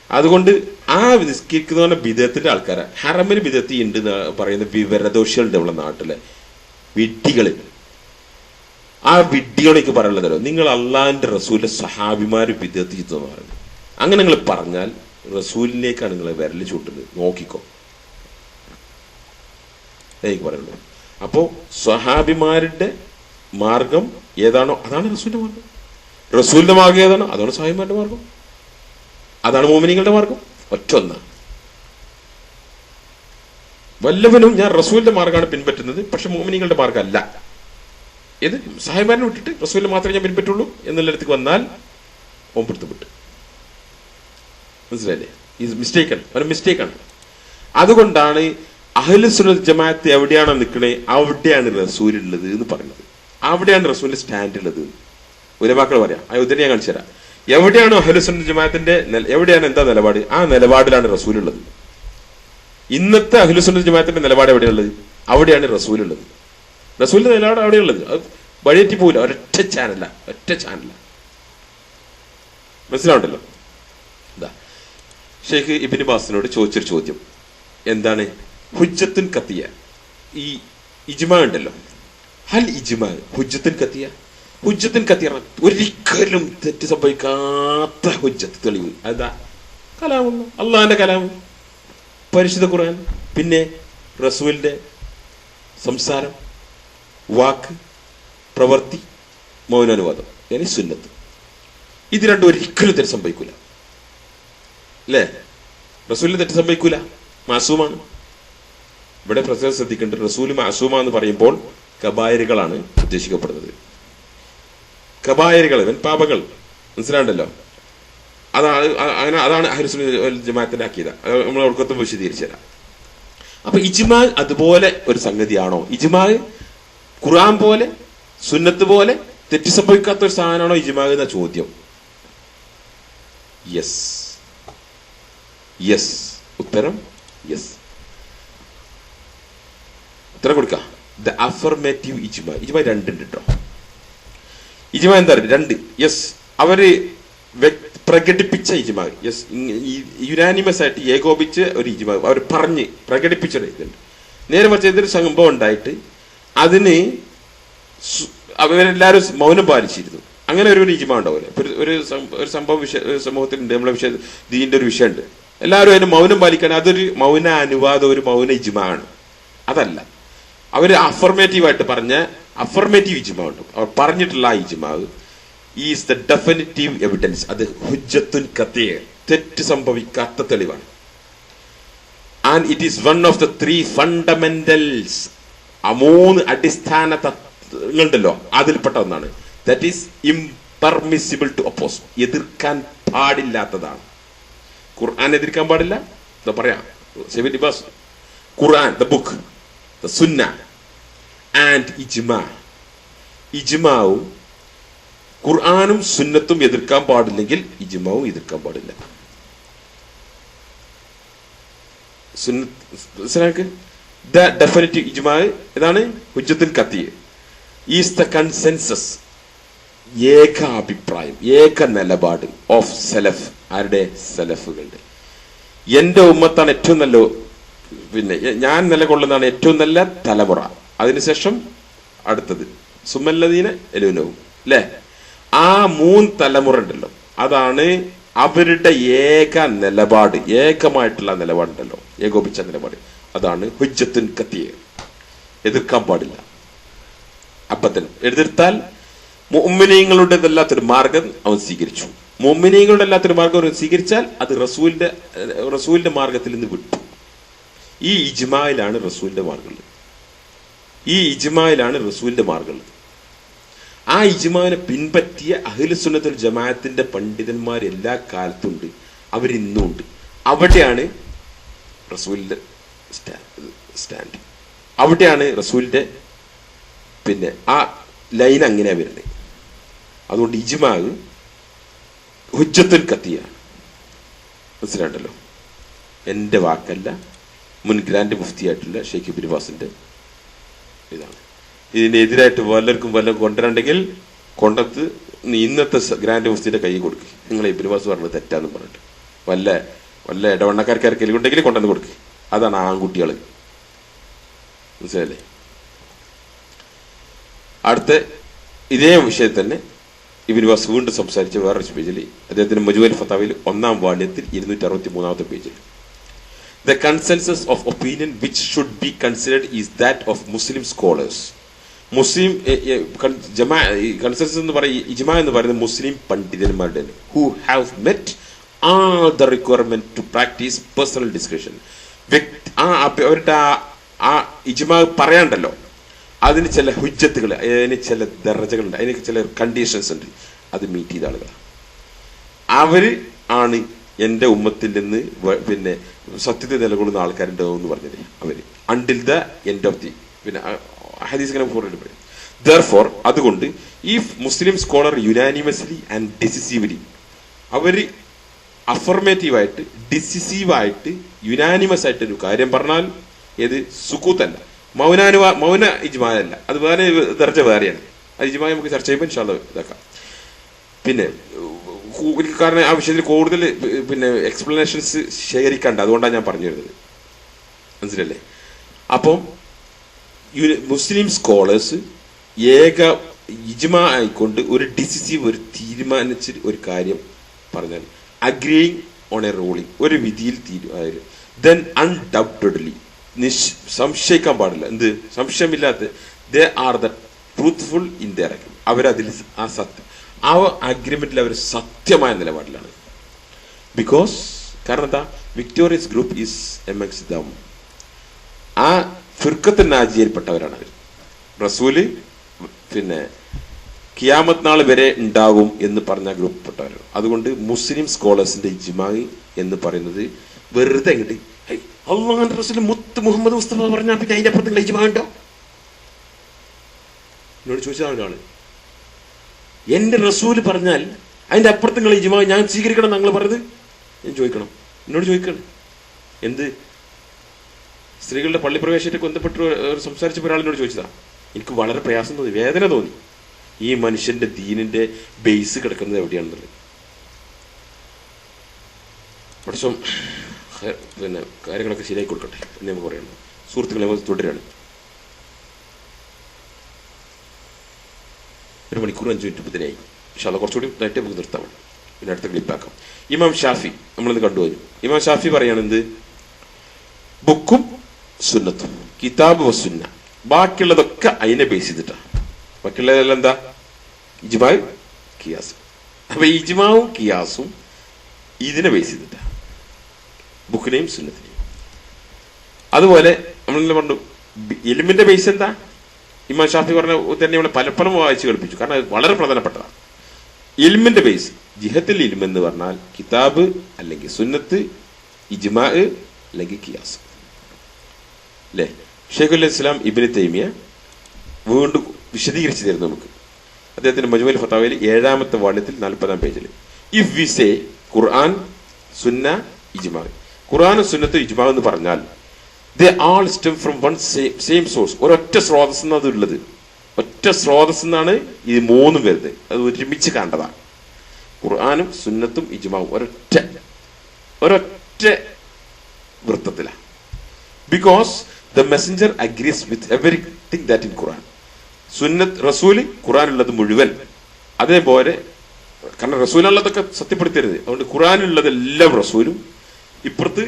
അതുകൊണ്ട് ആ നിസ്കരിക്കുന്നവരുടെ ബിദഅത്തിന്റെ ആൾക്കാരെ ഹറമിന് ബിദഅത്തി ഉണ്ട് പറയുന്ന വിവരദോഷികളുണ്ട് നമ്മുടെ നാട്ടിലെ വിഡ്ഢികളിൽ. ആ വിഡ്ഢികളേക്ക് പറയാനുള്ളതല്ലോ, നിങ്ങൾ അള്ളാഹിന്റെ റസൂലിന്റെ സഹാബിമാര് ബിദഅത്ത് ചെയ്തെന്ന് പറയുന്നത്. അങ്ങനെ നിങ്ങൾ പറഞ്ഞാൽ റസൂലിലേക്കാണ് നിങ്ങൾ വിരൽ ചൂട്ടുന്നത്, നോക്കിക്കോ എനിക്ക് പറയുള്ളൂ. അപ്പോ സഹാബിമാരുടെ മാർഗം ഏതാണോ അതാണ് റസൂലിന്റെ മാർഗം. റസൂലിന്റെ മാർഗം ഏതാണോ അതാണ് സഹാബിമാരുടെ മാർഗം, അതാണ് മോമിനികളുടെ മാർഗം. ഒറ്റൊന്ന്. വല്ലവനും ഞാൻ റസൂലിന്റെ മാർഗമാണ് പിൻപറ്റുന്നത്, പക്ഷെ മോമിനികളുടെ മാർഗം അല്ല, ഇത് സഹാബിമാരെ വിട്ടിട്ട് റസൂലിനെ മാത്രമേ ഞാൻ പിൻപറ്റുള്ളൂ എന്നുള്ളിടത്തേക്ക് വന്നാൽ ഓമ്പെടുത്തുവിട്ട്. മനസ്സിലായില്ലേ? ഇത് മിസ്റ്റേക്കാണ്, ഒരു മിസ്റ്റേക്കാണ്. അതുകൊണ്ടാണ് അഹ്ലു സുന്നത്ത് ജമാഅത്ത് എവിടെയാണോ നിൽക്കണേ അവിടെയാണ് റസൂൽ ഉള്ളത് എന്ന് പറയുന്നത്. അവിടെയാണ് റസൂലിന്റെ സ്റ്റാൻഡ് ഉള്ളത്. ഉലമാക്കൾ പറയാം, ആ ഉദാഹരണം ഞാൻ കാണിച്ചു തരാം. എവിടെയാണോ അഹ്ലു സുന്നത്ത് ജമാഅത്തിന്റെ എവിടെയാണ് എന്താ നിലപാട്, ആ നിലപാടിലാണ് റസൂൽ ഉള്ളത്. ഇന്നത്തെ അഹ്ലു സുന്നത്ത് ജമാഅത്തിന്റെ നിലപാട് എവിടെയുള്ളത്, അവിടെയാണ് റസൂൽ ഉള്ളത്. റസൂലിന്റെ നിലപാട് അവിടെയുള്ളത്. അത് വഴിയേറ്റി പോവില്ല. ഒറ്റ ചാനല. മനസ്സിലാവണ്ടല്ലോ. എന്താ ഷെയ്ഖ് ഇബ്നു ബാസിനോട് ചോദിച്ചൊരു ചോദ്യം എന്താണ്? ഹുജ്ജത്തുൻ ഖത്തിയ, ഈ ഇജ്മാ ഉണ്ടല്ലോ, ഹൽ ഇജ്മാ ഹുജ്ജത്തുൻ ഖത്തിയ. ഹുജ്ജത്തുൻ ഖത്തിയ ഒരിക്കലും തെറ്റ് സംഭവിക്കാത്ത ഹുജ്ജത്ത് തെളിവ് അതാ കലാമൊന്നും, അള്ളാഹിന്റെ കലാം, പരിശുദ്ധ ഖുർആൻ, പിന്നെ റസൂലിന്റെ സംസാരം, വാക്ക്, പ്രവൃത്തി, മൗനാനുവാദം, yani സുന്നത്ത്. ഇത് രണ്ടും ഒരിക്കലും തെറ്റ് സംഭവിക്കൂല അല്ലേ? റസൂലിന് തെറ്റ് സംഭവിക്കൂല, മാസൂമാണ്. ഇവിടെ പ്രത്യേകം ശ്രദ്ധിക്കേണ്ടത്, റസൂല് മാസൂമ എന്ന് പറയുമ്പോൾ കബായറുകളാണ് ഉദ്ദേശിക്കപ്പെടുന്നത്. കബായറുകൾ, പാപങ്ങൾ, മനസ്സിലാണ്ടല്ലോ. അതാണ് അഹ്ലുസുന്നത്ത് വൽ ജമാഅത്തിന്റെ അഖീദ. നമ്മൾ ഒടുക്കത്തും വിശദീകരിച്ചു തരാം. അപ്പൊ ഇജ്മാ അതുപോലെ ഒരു സംഗതിയാണോ? ഇജ്മാ ഖുർആൻ പോലെ സുന്നത്ത് പോലെ തെറ്റി സംഭവിക്കാത്ത ഒരു സാധനമാണോ ഇജ്മാ എന്ന ചോദ്യം? Yes, yes. ഉത്തരം യെസ്. ഉത്തരം കൊടുക്കാം. The affirmative ഇജ്മാ. ഇജ്മാ രണ്ടുണ്ട് കേട്ടോ. ഇജ്മാ എന്താ പറയുക? രണ്ട്. യെസ്, അവര് പ്രകടിപ്പിച്ച ഇജ്മാ. യെസ്, യുനാനിമസ് ആയിട്ട് ഏകോപിച്ച് ഒരു ഇജ്മാ അവർ പറഞ്ഞ് പ്രകടിപ്പിച്ചൊരു ഇതുണ്ട്. നേരെ മറിച്ച് ഇതൊരു സംഭവം ഉണ്ടായിട്ട് അതിന് അവരെല്ലാവരും മൗനം പാലിച്ചിരുന്നു. അങ്ങനെ ഒരു ഇജ്മാ ഉണ്ടാവില്ല. ഒരു സംഭവം സമൂഹത്തിലുണ്ട്, നമ്മളെ വിഷയം ദീന്റെ ഒരു വിഷയമുണ്ട്, എല്ലാവരും അതിന് മൗനം പാലിക്കണം. അതൊരു മൗന അനുവാദം, ഒരു മൗന ഇജ്മാ ആണ്. അതല്ല, അവര് അഫർമേറ്റീവായിട്ട് പറഞ്ഞ അഫർമേറ്റീവ് ഇജ്മാ ഉണ്ട്. അവർ പറഞ്ഞിട്ടുള്ള ആ ഇജ്മാ ഈസ് ദ ഡെഫിനിറ്റീവ് എവിഡൻസ്. അത് ഹുജ്ജത്തുൻ ഖത്ഇ, തെറ്റ് സംഭവിക്കാത്ത തെളിവാണ്. And it is one of the 3 fundamentals. ആ 3 അടിസ്ഥാന തത്വങ്ങളുണ്ടല്ലോ, അതിൽപ്പെട്ട ഒന്നാണ്. That is impermissible to oppose. എതിർക്കാൻ പാടില്ലാത്തതാണ്. ഖുർആൻ എതിർക്കാൻ പാടില്ല. എന്താ പറയാ, Quran the book, the Sunnah and ijma. ഇജ്മാവും ഖുർആനും സുന്നത്തും എതിർക്കാൻ പാടില്ലെങ്കിൽ ഇജ്മാവും എതിർക്കാൻ പാടില്ല. ദ ഡെഫിനിറ്റീവ് ഇജ്മാ ഇതാണ് ഹുജ്ജത്തുൽ ഖത്ഇ. ഈസ് ദ കൺസെൻസസ്, ഏക അഭിപ്രായം, ഏക നിലപാട് ഓഫ് സലഫ്. ആരുടെ? സലഫുകളുടെ. എന്റെ ഉമ്മത്താണ് ഏറ്റവും നല്ല, പിന്നെ ഞാൻ നിലകൊള്ളുന്നതാണ് ഏറ്റവും നല്ല തലമുറ. അതിനുശേഷം അടുത്തത് സുമല്ലദീന എലുനവും, അല്ലെ? ആ 3 തലമുറ ഉണ്ടല്ലോ, അതാണ് അവരുടെ ഏക നിലപാട്, ഏകമായിട്ടുള്ള നിലപാടുണ്ടല്ലോ, ഏകോപിച്ച നിലപാട്. അതാണ് ഹുജ്ജത്തുൻ ഖത്ഇ. എതിർക്കാൻ പാടില്ല. അബദ്ധൻ എതിർത്താൽ മുഅ്മിനീങ്ങളുടേതല്ലാത്തൊരു മാർഗം അവൻ സ്വീകരിച്ചു. മുഅ്മിനീങ്ങളുടെ അല്ലാത്തൊരു മാർഗം അവൻ സ്വീകരിച്ചാൽ അത് റസൂലിന്റെ മാർഗത്തിൽ നിന്ന് വിട്ടു. ഈ ഇജ്മായിലാണ് റസൂലിന്റെ മാർഗമുള്ളത്. ഈ ഇജ്മായിലാണ് റസൂലിന്റെ മാർഗമുള്ളത്. ആ ഇജ്മാനെ പിൻപറ്റിയ അഹ്ലുസുന്നത്ത് വൽ ജമാഅത്തിന്റെ പണ്ഡിതന്മാർ എല്ലാ കാലത്തുണ്ട്, അവരിന്നുണ്ട്. അവിടെയാണ് റസൂലിന്റെ സ്റ്റാൻഡ്. അവിടെയാണ് റസൂലിന്റെ പിന്നെ ആ ലൈൻ അങ്ങനെയാ വരുന്നത്. അതുകൊണ്ട് ഇജ്മാ ഹുജ്ജത്തുൽ ഖത്ഇയാണ്. മനസ്സിലാണ്ടല്ലോ. എന്റെ വാക്കല്ല, മുൻ ഗ്രാൻഡ് മുഫ്തിയായിട്ടുള്ള ഷെയ്ഖ് ഇബ്നു ബാസിന്റെ ഇതാണ്. ഇതിനെതിരായിട്ട് വല്ലവർക്കും വല്ലതും കൊണ്ടുവരണ്ടെങ്കിൽ കൊണ്ടത്ത് ഇന്നത്തെ ഗ്രാൻഡ് മുഫ്തിയുടെ കൈ കൊടുക്കുക. നിങ്ങൾ ഇബ്നു ബാസ് പറഞ്ഞത് തെറ്റാന്ന് പറഞ്ഞിട്ട് വല്ല ഇടവണ്ണക്കാർക്കാർക്കെങ്കിലും ഉണ്ടെങ്കിൽ കൊണ്ടുവന്ന് കൊടുക്കുക. അതാണ് ആൺകുട്ടികൾ. മനസ്സിലല്ലേ? അടുത്ത ഇതേ വിഷയത്തിൽ തന്നെ ഇബ്നു ബാസ് വീണ്ടും സംസാരിച്ച വേറൊരു പേജിൽ, അദ്ദേഹത്തിന് മജ്മൂഉൽ ഫതാവയിൽ 1-ാം വാള്യത്തിൽ 260-ാമത്തെ പേജിൽ, The consensus of opinion which should be considered is that of Muslim scholars. Muslim consensus എന്ന് പറയുന്നത്, ഇജ്മാ എന്ന് പറയുന്നത് മുസ്ലിം പണ്ഡിതന്മാരുടെ who have met all the requirement to practice personal discretion. അവരുടെ ആ ഇജ്മാ പറയാണ്ടല്ലോ, അതിന് ചില ഹുജ്ജത്തുകൾ, അതിന് ചില ദർജകളുണ്ട്, അതിന് ചില കണ്ടീഷൻസ് ഉണ്ട്. അത് മീറ്റ് ചെയ്ത ആളുകളാണ്. അവര് ആണ് എന്റെ ഉമ്മത്തിൽ നിന്ന് പിന്നെ സത്യത്തെ നിലകൊള്ളുന്ന ആൾക്കാരുണ്ടോ എന്ന് പറഞ്ഞത്. അവര് until the end of the പിന്നെ ഹദീസ് പറയും. Therefore, അതുകൊണ്ട് if Muslim scholar unanimously and decisively, അവര് അഫർമേറ്റീവായിട്ട് ഡിസിസീവായിട്ട് യുനാനിമസ് ആയിട്ട് ഒരു കാര്യം പറഞ്ഞാൽ, ഏത് സുക്കൂത്തല്ല, മൗന ഇജ്മാഅല്ല, അത് വേറെ ദർജ വേറെയാണ്. അത് ഇജ്മാ നമുക്ക് ചർച്ച ചെയ്യുമ്പോൾ ഇൻഷാ അല്ലാഹ് ഇതാക്കാം. പിന്നെ കാരണം ആ വിഷയത്തിൽ കൂടുതൽ പിന്നെ എക്സ്പ്ലനേഷൻസ് ശേഖരിക്കണ്ട, അതുകൊണ്ടാണ് ഞാൻ പറഞ്ഞു തരുന്നത്. മനസ്സിലല്ലേ? അപ്പം മുസ്ലിം സ്കോളേഴ്സ് ഏക ഇജ്മാ ആയിക്കൊണ്ട് ഒരു ഡിസിസീവ്, ഒരു തീരുമാനിച്ച ഒരു കാര്യം പറഞ്ഞാൽ, അഗ്രീയിങ് ഓൺ എ റൂളിംഗ്, ഒരു വിധിയിൽ തീരുമാനം, ദെൻ അൺഡൗട്ടഡ്ലി, സംശയിക്കാൻ പാടില്ല, എന്ത് സംശയമില്ലാത്ത, they are the truthful in their agreement, അവരതിൽ ആ സത്യം, ആ അഗ്രിമെന്റിൽ അവർ സത്യമായ നിലപാടിലാണ്. ബിക്കോസ് കാരണം എന്താ, victorious group is amongst dum, ആ ഫിർഖത്തുൻ നാജിയയിൽപ്പെട്ടവരാണ് അവർ. റസൂല് പിന്നെ ഖിയാമത്ത് നാൾ വരെ ഉണ്ടാകും എന്ന് പറഞ്ഞ ഗ്രൂപ്പിൽപ്പെട്ടവരാണ്. അതുകൊണ്ട് മുസ്ലിം സ്കോളേഴ്സിന്റെ ഇജ്മാ എന്ന് പറയുന്നത് വെറുതെ അങ്ങോട്ട് അള്ളാഹുവിന്റെ റസൂൽ മുത്ത് മുഹമ്മദ് മുസ്തഫ പറഞ്ഞാൽ പിന്നെ അതിന്റെ അപ്പുറത്ത് നിങ്ങൾ ഇജ്മാ ഉണ്ടോ? എന്നോട് ചോദിച്ചതാണ് ഒരാള്. എന്റെ റസൂല് പറഞ്ഞാൽ അതിന്റെ അപ്പുറത്ത് നിങ്ങൾ ഇജ്മാ ഞാൻ സ്വീകരിക്കണം നിങ്ങൾ പറഞ്ഞത് ഞാൻ ചോദിക്കണം, എന്നോട് ചോദിക്കണം. എന്ത് സ്ത്രീകളുടെ പള്ളിപ്രവേശത്തെ ബന്ധപ്പെട്ട് സംസാരിച്ച ഒരാളിനോട് ചോദിച്ചതാ. എനിക്ക് വളരെ പ്രയാസം തോന്നി, വേദന തോന്നി. ഈ മനുഷ്യന്റെ ദീനിന്റെ ബേസ് കിടക്കുന്നത് എവിടെയാണെന്നുള്ളത്. പക്ഷേ പിന്നെ കാര്യങ്ങളൊക്കെ ശരിയായി കൊടുക്കട്ടെ എന്ന് നമുക്ക് പറയണം. സുഹൃത്തുക്കളെ നമുക്ക് തുടരാണ്. 1 മണിക്കൂർ 5 മിനിറ്റ് മുതലായി. പക്ഷെ അത് കുറച്ചുകൂടി ഇതായിട്ട് നമുക്ക് നിർത്താം, പിന്നെ അടുത്ത ക്ലിപ്പാക്കാം. ഇമാം ഷാഫി നമ്മളിന്ന് കണ്ടുപോയി. ഇമാം ഷാഫി പറയുന്നത് ബുക്കും സുന്നത്തും, കിതാബ് വസുന്ന, ബാക്കിയുള്ളതൊക്കെ അതിനെ ബേസ് ചെയ്തിട്ടാണ്. ബാക്കിയുള്ളതെല്ലാം എന്താ? ഇജ്മാഉം ഖിയാസും. അപ്പൊ ഇജ്മാവും ഖിയാസും ഇതിനെ ബേസ് ചെയ്തിട്ടാണ്, ബുക്കിനെയും സുന്നത്തിനെയും. അതുപോലെ നമ്മളെല്ലാം പറഞ്ഞു ഇൽമിന്റെ ബേസ് എന്താ? ഇമാം ഷാഫി പറഞ്ഞ തന്നെ നമ്മളെ പലപ്പോഴും വായിച്ച് കളിപ്പിച്ചു, കാരണം അത് വളരെ പ്രധാനപ്പെട്ടതാണ്. ഇൽമിന്റെ ബേസ് ജിഹത്തിൽ ഇൽം എന്ന് പറഞ്ഞാൽ കിതാബ് അല്ലെങ്കിൽ സുന്നത്ത്, ഇജ്മാ അല്ലെങ്കിൽ ഖിയാസ് അല്ലേ? ഷെയ്ഖുൽ ഇസ്ലാം ഇബ്നു തൈമിയ വീണ്ടും വിശദീകരിച്ചു തരുന്നു നമുക്ക്. അദ്ദേഹത്തിന്റെ മജ്മുഅൽ ഫതാവയിൽ 7ാമത്തെ വാള്യത്തിൽ 40ാം പേജിൽ ഇഫ് വി സേ ഖുർആൻ സുന്ന ഇജ്മാ, ഖുർആനും സുന്നത്തും ഇജ്മാ എന്ന് പറഞ്ഞാൽ they all stem from one same source, ഒരൊറ്റ സ്രോതസ് അത് ഉള്ളത്. ഒറ്റ സ്രോതസ് എന്നാണ് ഇത് മൂന്നും വരുന്നത്. അത് ഒരുമിച്ച് കണ്ടതാണ്. ഖുർആനും സുന്നത്തും ഇജ്മാവും ഒരൊറ്റ വൃത്തത്തിലാണ്. Because the messenger agrees with everything that in Quran. സുന്നത്ത് റസൂല് ഖുർആനുള്ളത് മുഴുവൻ, അതേപോലെ കാരണം റസൂലുള്ളതൊക്കെ സത്യപ്പെടുത്തരുത്, അതുകൊണ്ട് ഖുർആനുള്ളതെല്ലാം റസൂലും, ഇപ്പുറത്ത്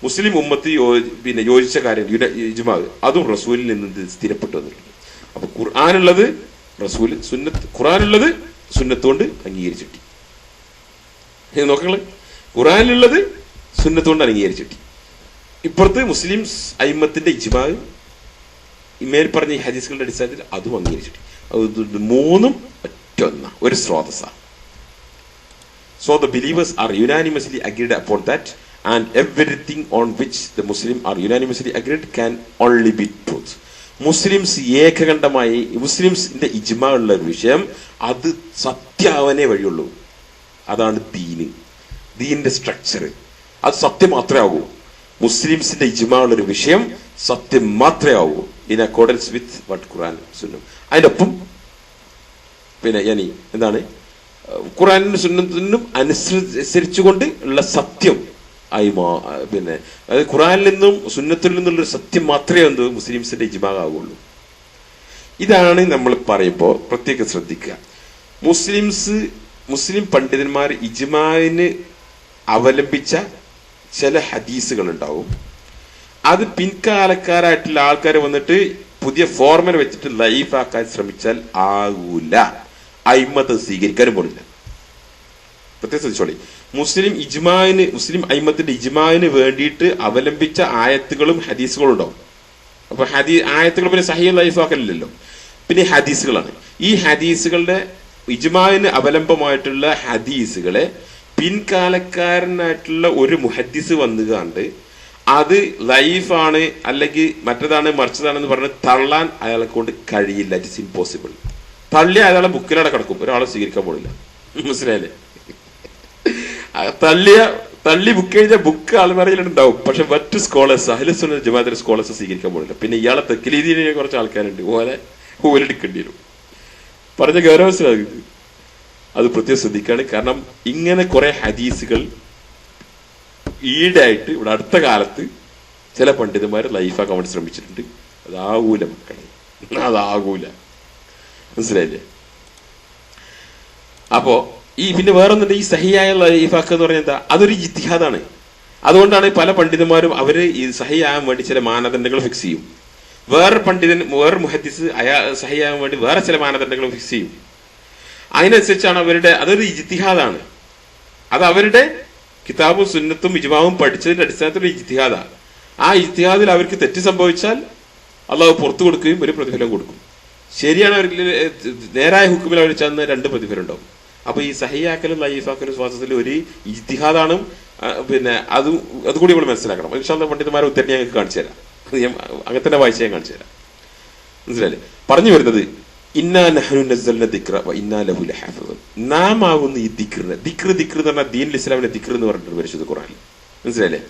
മുസ്ലിം ഉമ്മത്ത് പിന്നെ യോജിച്ച കാര്യം ഇജ്മാ അതും റസൂലിൽ നിന്ന് സ്ഥിരപ്പെട്ടു വന്നിട്ടുണ്ട്. അപ്പൊ ഖുർആനുള്ളത് റസൂല്, സുന്നത്ത് ഖുർആനുള്ളത് സുന്നത്തുകൊണ്ട് അംഗീകരിച്ചിട്ടി. നോക്കള്, ഖുർആനുള്ളത് സുന്നത്തുകൊണ്ട് അംഗീകരിച്ചിട്ടി. ഇപ്പുറത്ത് മുസ്ലിം അയിമ്മത്തിന്റെ ഇജ്മാ മേൽ പറഞ്ഞ ഈ ഹദീസുകളുടെ അടിസ്ഥാനത്തിൽ അതും അംഗീകരിച്ചിട്ട്. അത് മൂന്നും ഒറ്റ ഒരു സ്രോതസ്സാണ്. So the believers are unanimously agreed upon that, and everything on which the Muslim are unanimously agreed can only be truth. Muslims ഏകകണ്ഠമായി മുസ്ലിംസിന്റെ ഇജ്മാ ഉള്ള ഒരു വിഷയം അത് സത്യമാവാനേ വഴിയുള്ളൂ. അതാണ് ദീനിന്റെ സ്ട്രക്ചർ. അത് സത്യം മാത്രമേ ആകൂ. മുസ്ലിംസിന്റെ ഇജ്മാ ഉള്ള ഒരു വിഷയം സത്യം മാത്രമേ ആകൂ, ഇൻ അക്കോർഡൻസ് വിത്ത് വാട്ട് ഖുർആൻ സുന്നം. അതിന്റെ ഒപ്പം പിന്നെ എന്താണ് ഖുർആനും സുന്നത്തിനും അനുസരിച്ചുകൊണ്ട് ഉള്ള സത്യം ആയി പിന്നെ അതായത് ഖുർആനിൽ നിന്നും സുന്നത്തിൽ നിന്നുള്ള സത്യം മാത്രമേ എന്ത് മുസ്ലിംസിന്റെ ഇജ്മാ ആകുള്ളൂ. ഇതാണ് നമ്മൾ പറയുമ്പോൾ പ്രത്യേകം ശ്രദ്ധിക്കുക. മുസ്ലിം പണ്ഡിതന്മാർ ഇജ്മാവിന് അവലംബിച്ച ചില ഹദീസുകൾ ഉണ്ടാവും. അത് പിൻകാലക്കാരായിട്ടുള്ള ആൾക്കാർ വന്നിട്ട് പുതിയ ഫോർമുല വെച്ചിട്ട് ലൈഫാക്കാൻ ശ്രമിച്ചാൽ ആകൂല, അയിമത്ത് സ്വീകരിക്കാനും പോണില്ല. പ്രത്യേകം ശ്രദ്ധിച്ചോളി. മുസ്ലിം അയിമത്തിന്റെ ഇജ്മാവിന് വേണ്ടിയിട്ട് അവലംബിച്ച ആയത്തുകളും ഹദീസുകളും ഉണ്ടാവും. അപ്പൊ ആയത്തുകൾ പിന്നെ സഹീഹ് ലൈഫാക്കലില്ലല്ലോ, പിന്നെ ഹദീസുകളാണ്. ഈ ഹദീസുകളുടെ ഇജ്മാവിന് അവലംബമായിട്ടുള്ള ഹദീസുകളെ പിൻകാലക്കാരനായിട്ടുള്ള ഒരു മുഹദ്ദിസ് വന്നുകാണ്ട് അത് ലൈഫാണ് അല്ലെങ്കിൽ മറ്റേതാണ് മറിച്ചതാണെന്ന് പറഞ്ഞ് തള്ളാൻ അയാളെ കൊണ്ട് കഴിയില്ല. It is impossible. തള്ളിയ അയാളെ ബുക്കിലൂടെ കിടക്കും, ഒരാളെ സ്വീകരിക്കാൻ പോണില്ല. മനസ്സിലായില്ലേ? തള്ളി ബുക്ക് എഴുതിയ ബുക്ക് ആൾമറയിലുണ്ടാവും, പക്ഷെ മറ്റു സ്കോളേഴ്സ് അഹ്ലുസുന്നത്ത് വൽ ജമാഅത്തിന്റെ സ്കോളേഴ്സ് സ്വീകരിക്കാൻ പോണില്ല. പിന്നെ ഇയാളെ തെക്കിലീതിനെ കുറച്ച് ആൾക്കാരുണ്ട്, ഓലെടുക്കേണ്ടി വരും. പറഞ്ഞ ഗൗരവത്തിലാകുന്നത് അത് പ്രത്യേകം ശ്രദ്ധിക്കാണ്. കാരണം ഇങ്ങനെ കുറെ ഹദീസുകൾ ഈടായിട്ട് ഇവിടെ അടുത്ത കാലത്ത് ചില പണ്ഡിതന്മാർ ലൈഫാക്കാൻ വേണ്ടി ശ്രമിച്ചിട്ടുണ്ട്. അതാകൂല മക്കളെ, അതാകൂല. മനസ്സിലായില്ലേ? അപ്പോ പിന്നെ വേറൊന്നുണ്ട്, ഈ സഹിയായ ലൈഫാക്കുക എന്ന് പറഞ്ഞാൽ എന്താ? അതൊരു ഇജ്തിഹാദാണ്. അതുകൊണ്ടാണ് പല പണ്ഡിതന്മാരും അവര് ഈ സഹിയാകാൻ വേണ്ടി ചില മാനദണ്ഡങ്ങൾ ഫിക്സ് ചെയ്യും. വേറെ മുഹദ്ദിസ് സഹിയാകാൻ വേണ്ടി വേറെ ചില മാനദണ്ഡങ്ങൾ ഫിക്സ് ചെയ്യും. അതിനനുസരിച്ചാണ് അതൊരു ഇജ്തിഹാദാണ്. അത് അവരുടെ കിതാബും സുന്നത്തും ഇജ്മാവും പഠിച്ചതിന്റെ അടിസ്ഥാനത്തിൽ ഇജ്തിഹാദാണ്. ആ ഇജ്തിഹാദിൽ അവർക്ക് തെറ്റ് സംഭവിച്ചാൽ അള്ളാഹു പുറത്തു കൊടുക്കുകയും ഒരു പ്രതിഫലം കൊടുക്കും. ശരിയാണ്, അവർ നേരായ ഹുക്കുമിൽ അവർ ചെന്ന് 2 പ്രതിഫലം ഉണ്ടാവും. അപ്പൊ ഈ സഹിയാക്കലും ലൈഫാക്കലും ശ്വാസത്തിലും ഒരു ഇജ്തിഹാദാണ്. പിന്നെ അതുകൂടി നമ്മൾ മനസ്സിലാക്കണം. ഇൻഷാ അല്ലാഹ് പണ്ഡിതന്മാരെ ഉത്തരം ഞങ്ങൾക്ക് കാണിച്ചു തരാം. അങ്ങനെ തന്നെ വായിച്ച ഞാൻ കാണിച്ചു തരാം. മനസ്സിലായില്ലേ? പറഞ്ഞു വരുന്നത് ഇന്നാ നഹ്നു നസ്സൽന ദിക്റ വ ഇന്നാ ലഹു ലഹാഫിദൂൻ. നാം ആകുന്ന ഈ ദിക്റിനെ, ദിക്ർ എന്ന് പറഞ്ഞാൽ ദീനുൽ ഇസ്ലാമിലെ ദിക്ർ എന്ന് പറഞ്ഞിട്ട് പരിശുദ്ധ ഖുർആനിൽ. മനസ്സിലായില്ലേ?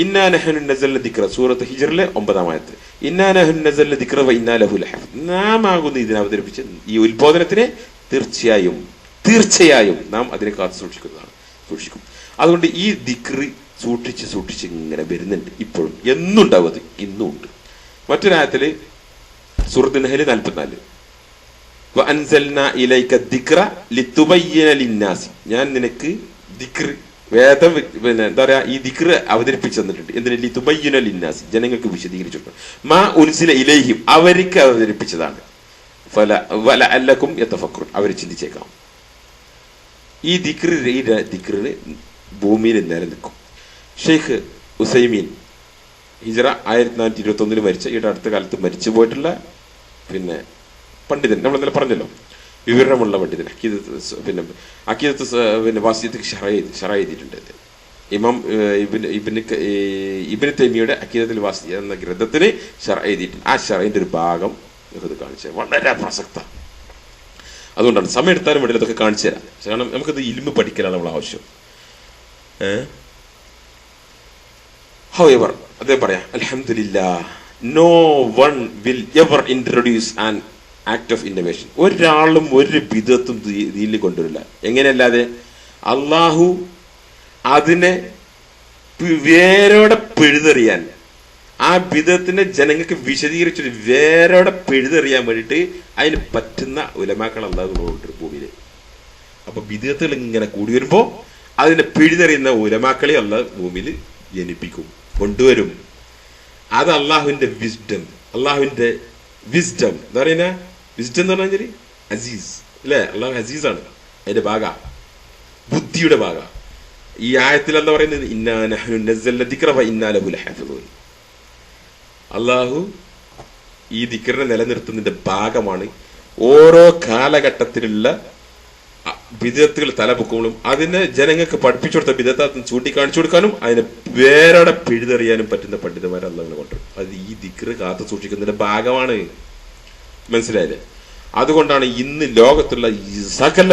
ഇന്നാ നഹ്നു നസ്സൽന ദിക്റ, സൂറത്ത് ഹിജ്റിലെ 9-ാം ആയത്ത്. ഇന്നാ നഹ്നു നസ്സൽന ദിക്റ വ ഇന്നാ ലഹു ലഹാഫിദൂൻ. നാം ആകുന്ന ഇതിനെ അവതരിപ്പിച്ച ഈ ഉത്ബോധനത്തിനെ തീർച്ചയായും നാം അതിനെ കാത്തു സൂക്ഷിക്കും. അതുകൊണ്ട് ഈ ദിക്ർ സൂക്ഷിച്ച് ഇങ്ങനെ വരുന്നുണ്ട്. ഇപ്പോഴും എന്നുണ്ടാവും, അത് ഇന്നും ഉണ്ട്. മറ്റൊരായത്തില് സൂറത്ത് നഹ്ൽ 44, വഅൻസൽനാ ഇലൈക ദിക്റ ലിതുബയ്യിന ലിന്നാസി, ഞാൻ നിനക്ക് ദിക്ർ വേദം പിന്നെ എന്താ പറയാ ഈ ദിക്ർ അവതരിപ്പിച്ചു തന്നിട്ടുണ്ട്. എന്തിന്? ലിതുബയ്യിന ലിന്നാസി, ജനങ്ങൾക്ക് വിശദീകരിച്ചു കൊടുക്കണം. മാ ഉൻസില ഇലൈഹിം, അവർക്ക് അവതരിപ്പിച്ചതാണ്. വലഅല്ലകും യതഫക്കറുൻ, അവർ ചിന്തിച്ചേക്കാം. ഈ ദിക്റിന് ഭൂമിയിൽ നിലനിൽക്കും. ഷെയ്ഖ് ഉസൈമീൻ ഹിജ്റ 1421 മരിച്ച, ഈയുടെ അടുത്ത കാലത്ത് മരിച്ചു പോയിട്ടുള്ള പിന്നെ പണ്ഡിതൻ, നമ്മൾ ഇന്നലെ പറഞ്ഞല്ലോ, വിവരണമുള്ള പണ്ഡിതൻ. അക്കീദത്ത് വാസിയത്ത് ഷറ എഴുതിയിട്ടുണ്ട്. ഇമാം ഇബ്നു തൈമിയുടെ അക്കീദത്തുൽ വാസിയ എന്ന ഗ്രന്ഥത്തിന് ഷറ എഴുതിയിട്ടുണ്ട്. ആ ഷറയിന്റെ ഒരു ഭാഗം ഇത് കാണിച്ചത് വളരെ പ്രസക്ത. അതുകൊണ്ടാണ് സമയം എടുത്താലും വേണ്ടി അതൊക്കെ കാണിച്ചു തരാം. കാരണം നമുക്കത് ഇൽമ് പഠിക്കലാണ് നമ്മൾ ആവശ്യം. However, അതേ പറയാം, അൽഹംദുലില്ലാഹ്, no one will ever introduce an act of innovation. ഒരാളും ഒരു ബിദഅത്തും ദീനിൽ കൊണ്ടുവരില്ല. എങ്ങനെയല്ലാതെ? അള്ളാഹു അതിനെ വേരോടെ പിഴുതെറിയാൻ, ആ ബിദഅത്തിനെ ജനങ്ങൾക്ക് വിശദീകരിച്ചൊരു വേരോടെ പിഴുതെറിയാൻ വേണ്ടിയിട്ട് അതിന് പറ്റുന്ന ഉലമാക്കൾ അല്ലാഹു കൊണ്ടുവരും ഭൂമിയില്. അപ്പൊ ബിദഅത്തുകൾ ഇങ്ങനെ കൂടി വരുമ്പോ അതിനെ പിഴുതെറിയുന്ന ഉലമാക്കളെ അല്ലാഹു ഭൂമിയിൽ ജനിപ്പിക്കും, കൊണ്ടുവരും. അത് അള്ളാഹുവിന്റെ വിസ്ഡം എന്താ പറയുന്ന വിസ്ഡം എന്ന് പറഞ്ഞാൽ അസീസ് അല്ലെ? അള്ളാഹു അസീസാണ്, അതിന്റെ ഭാഗ, ബുദ്ധിയുടെ ഭാഗ. ഈ ആയത്തിൽ എന്താ പറയുന്നത്? ഇന്നാ നഹ്നു നസ്സൽന ദിക്റ വ ഇന്നാ ലഹു ലഹാഫിദൂൻ. അള്ളാഹു ഈ ദിക്റിനെ നിലനിർത്തുന്നതിന്റെ ഭാഗമാണ്. ഓരോ കാലഘട്ടത്തിലുള്ള ബിദഅത്തുകൾ തലപൊക്കുമ്പോഴും അതിനെ ജനങ്ങൾക്ക് പഠിപ്പിച്ചു കൊടുത്ത ബിദഅത്ത് ചൂണ്ടിക്കാണിച്ചു കൊടുക്കാനും അതിനെ വേരോടെ പിഴുതെറിയാനും പറ്റുന്ന പണ്ഡിതന്മാരെ അല്ലാഹു കൊണ്ടുവരും. അത് ഈ ദിക്ർ കാത്തു സൂക്ഷിക്കുന്നതിന്റെ ഭാഗമാണ്. മനസ്സിലായില്ലേ? അതുകൊണ്ടാണ് ഇന്ന് ലോകത്തുള്ള സകല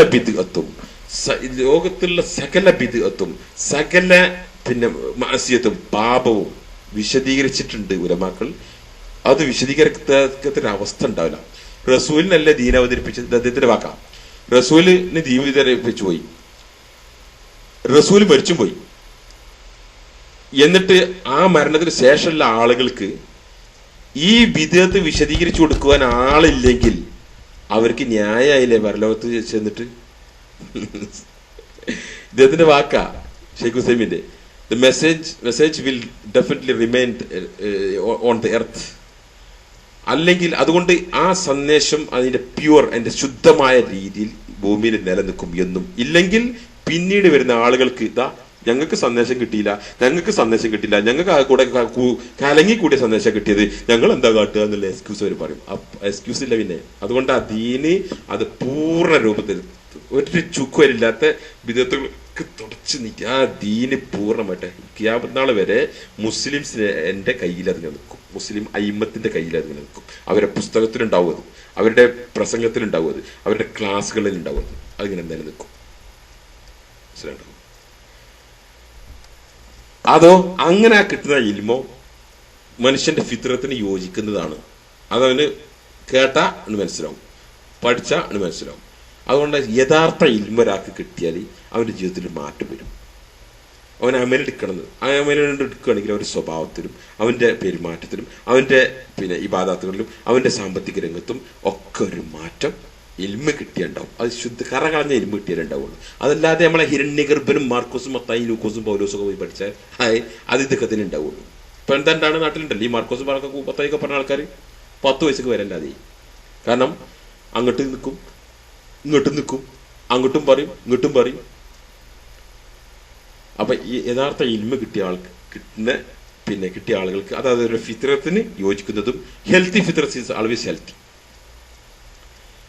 ബിദ്അത്തും സകല പിന്നെ മഅസിയത്തും പാപവും വിശദീകരിച്ചിട്ടുണ്ട് ഉലമാക്കൾ. അത് വിശദീകരിക്കുന്ന അവസ്ഥ ഉണ്ടാവില്ല. റസൂലിനല്ല ദീൻ അവതരിപ്പിച്ചത്, അദ്ദേഹത്തിന്റെ വാക്കാം. റസൂലിന് ദീൻ വിതരിപ്പിച്ചു പോയി, റസൂൽ മരിച്ചും പോയി. എന്നിട്ട് ആ മരണത്തിന് ശേഷമുള്ള ആളുകൾക്ക് ഈ ബിദഅത്ത് വിശദീകരിച്ചു കൊടുക്കുവാൻ ആളില്ലെങ്കിൽ അവർക്ക് ന്യായമായില്ലേ പരലോകത്ത് ചെന്നിട്ട്? ഇദ്ദേഹത്തിന്റെ വാക്കാ, Sheikh ഹുസൈമിന്റെ. The message will definitely remain on the earth. അല്ലെങ്കിൽ അതുകൊണ്ട് ആ സന്ദേശം അതിന്റെ പ്യുവർ, അതിന്റെ ശുദ്ധമായ രീതിയിൽ ഭൂമിയിൽ നിലനിൽക്കും എന്നും. ഇല്ലെങ്കിൽ പിന്നീട് വരുന്ന ആളുകൾക്ക് ഇതാ ഞങ്ങൾക്ക് സന്ദേശം കിട്ടിയില്ല, ഞങ്ങൾക്ക് ആ കൂടെ കലങ്ങി കൂടിയ സന്ദേശം കിട്ടിയത്, ഞങ്ങൾ എന്താ കാട്ടുക എന്നുള്ള എക്സ്ക്യൂസ് അവർ പറയും. എക്സ്ക്യൂസ് ഇല്ല പിന്നെ. അതുകൊണ്ട് ആ ദീന് അത് പൂർണ്ണ രൂപത്തിൽ ഒരു ചുക്കുവരില്ലാത്ത ബിദഅത്തുകൾക്ക് തുടച്ചു നീക്കി ആ ദീന് പൂർണ്ണമായിട്ട് ഖിയാമത്ത് നാൾ വരെ മുസ്ലിംസിന് എന്റെ കയ്യിൽ അത് നിൽക്കും. മുസ്ലിം അയിമ്മത്തിന്റെ കയ്യിൽ അത് നിൽക്കും. അവരുടെ പുസ്തകത്തിലുണ്ടാവും അത്, അവരുടെ പ്രസംഗത്തിലുണ്ടാവും അത്, അവരുടെ ക്ലാസ്സുകളിൽ ഉണ്ടാവും അത്. അതിങ്ങനെ നിലനിൽക്കും. മനസ്സിലായിട്ടുണ്ടോ? അതോ അങ്ങനെ കിട്ടുന്ന ഇൽമോ മനുഷ്യന്റെ ഫിത്രത്തിന് യോജിക്കുന്നതാണ്. അതവന് കേട്ടാ എന്ന് മനസ്സിലാവും, പഠിച്ചാ എന്ന് മനസ്സിലാവും. അതുകൊണ്ട് യഥാർത്ഥ ഇൽമ ഒരാൾക്ക് കിട്ടിയാൽ അവന്റെ ജീവിതത്തിൽ മാറ്റം വരും. അവൻ അമലെടുക്കണമെന്ന് ആ അമലെടുക്കുകയാണെങ്കിൽ അവന്റെ സ്വഭാവത്തിലും അവന്റെ പെരുമാറ്റത്തിലും അവന്റെ പിന്നെ ഇബാദത്തുകളിലും അവന്റെ സാമ്പത്തിക രംഗത്തും ഒക്കെ ഒരു മാറ്റം ഇൽമ കിട്ടിയുണ്ടാവും. അത് കറകളഞ്ഞ ഇൽമ കിട്ടിയാലുണ്ടാവുള്ളൂ. അതല്ലാതെ നമ്മളെ ഹിരണ്യഗർഭനും മാർക്കോസും മത്തായി ലൂക്കോസും പൗലോസും ഒക്കെ പോയി പഠിച്ചാൽ അത് ഇതൊക്കെ തന്നെ ഉണ്ടാവുള്ളൂ. ഇപ്പൊ എന്താണ് നാട്ടിലുണ്ടല്ലോ ഈ മാർക്കോസും മത്തായിയൊക്കെ പറഞ്ഞ ആൾക്കാർ 10 വയസ്സൊക്കെ വരണ്ടാതെ. കാരണം അങ്ങോട്ട് നിൽക്കും, ഇങ്ങോട്ടും നിൽക്കും, അങ്ങോട്ടും പറയും, ഇങ്ങോട്ടും പറയും. അപ്പൊ ഈ യഥാർത്ഥ ഇൽമ കിട്ടിയ ആളുകൾക്ക് അതായത് ഒരു ഫിത്രത്തിന് യോജിക്കുന്നതും ഹെൽത്തി ഫിത്രസ് ഈസ് ആൾവേസ് ഹെൽത്തി.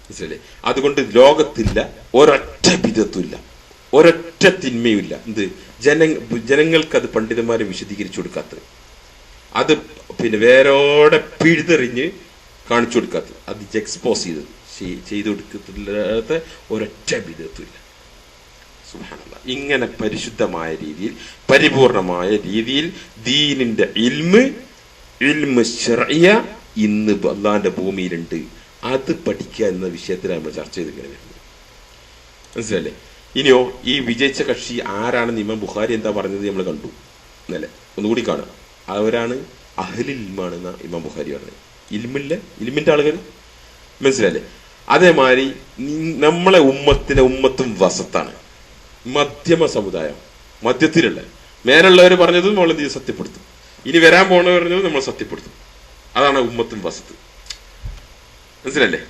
മനസ്സിലല്ലേ? അതുകൊണ്ട് ലോകത്തില്ല ഒരൊറ്റ ബിദത്തുമില്ല, ഒരൊറ്റ തിന്മയുമില്ല. എന്ത് ജനങ്ങൾക്ക് അത് പണ്ഡിതന്മാരെ വിശദീകരിച്ചു കൊടുക്കാത്തത്, അത് പിന്നെ വേരോടെ പിഴുതെറിഞ്ഞ് കാണിച്ചു കൊടുക്കാത്തത്, അത് എക്സ്പോസ് ചെയ്ത് കൊടുക്കത്തില്ലാത്ത ഒരൊറ്റ ബിദത്തുമില്ല. സുബ്ഹാനല്ലാഹ്. ഇങ്ങനെ പരിശുദ്ധമായ രീതിയിൽ, പരിപൂർണമായ രീതിയിൽ ദീനിന്റെ ഇൽമ് ശർഇയ ഇന്ന് അല്ലാഹുവിന്റെ ഭൂമിയിലുണ്ട്. അത് പഠിക്കുക എന്ന വിഷയത്തിലാണ് നമ്മൾ ചർച്ച ചെയ്തിങ്ങനെ വരുന്നത്. മനസ്സിലല്ലേ? ഇനിയോ ഈ വിജയിച്ച കക്ഷി ആരാണെന്ന് ഇമാം ബുഖാരി എന്താ പറഞ്ഞത് നമ്മൾ കണ്ടു എന്നല്ലേ? ഒന്നുകൂടി കാണാം. അവരാണ് അഹ്ലുൽ ഇൽമാണെന്ന ഇമാം ബുഖാരി പറഞ്ഞത്. ഇൽമിന്റെ ആളുകൾ. മനസ്സിലല്ലേ? അതേമാതിരി നമ്മളെ ഉമ്മത്തും വസത്താണ്, മധ്യമ സമുദായം, മധ്യത്തിലുള്ള. മേലുള്ളവർ പറഞ്ഞതും നമ്മൾ എന്ത് ചെയ്യും? സത്യപ്പെടുത്തും. ഇനി വരാൻ പോകുന്നവർ പറഞ്ഞതും നമ്മൾ സത്യപ്പെടുത്തും. അതാണ് ഉമ്മത്തും വസത്ത്. മനസ്സിലല്ലേ?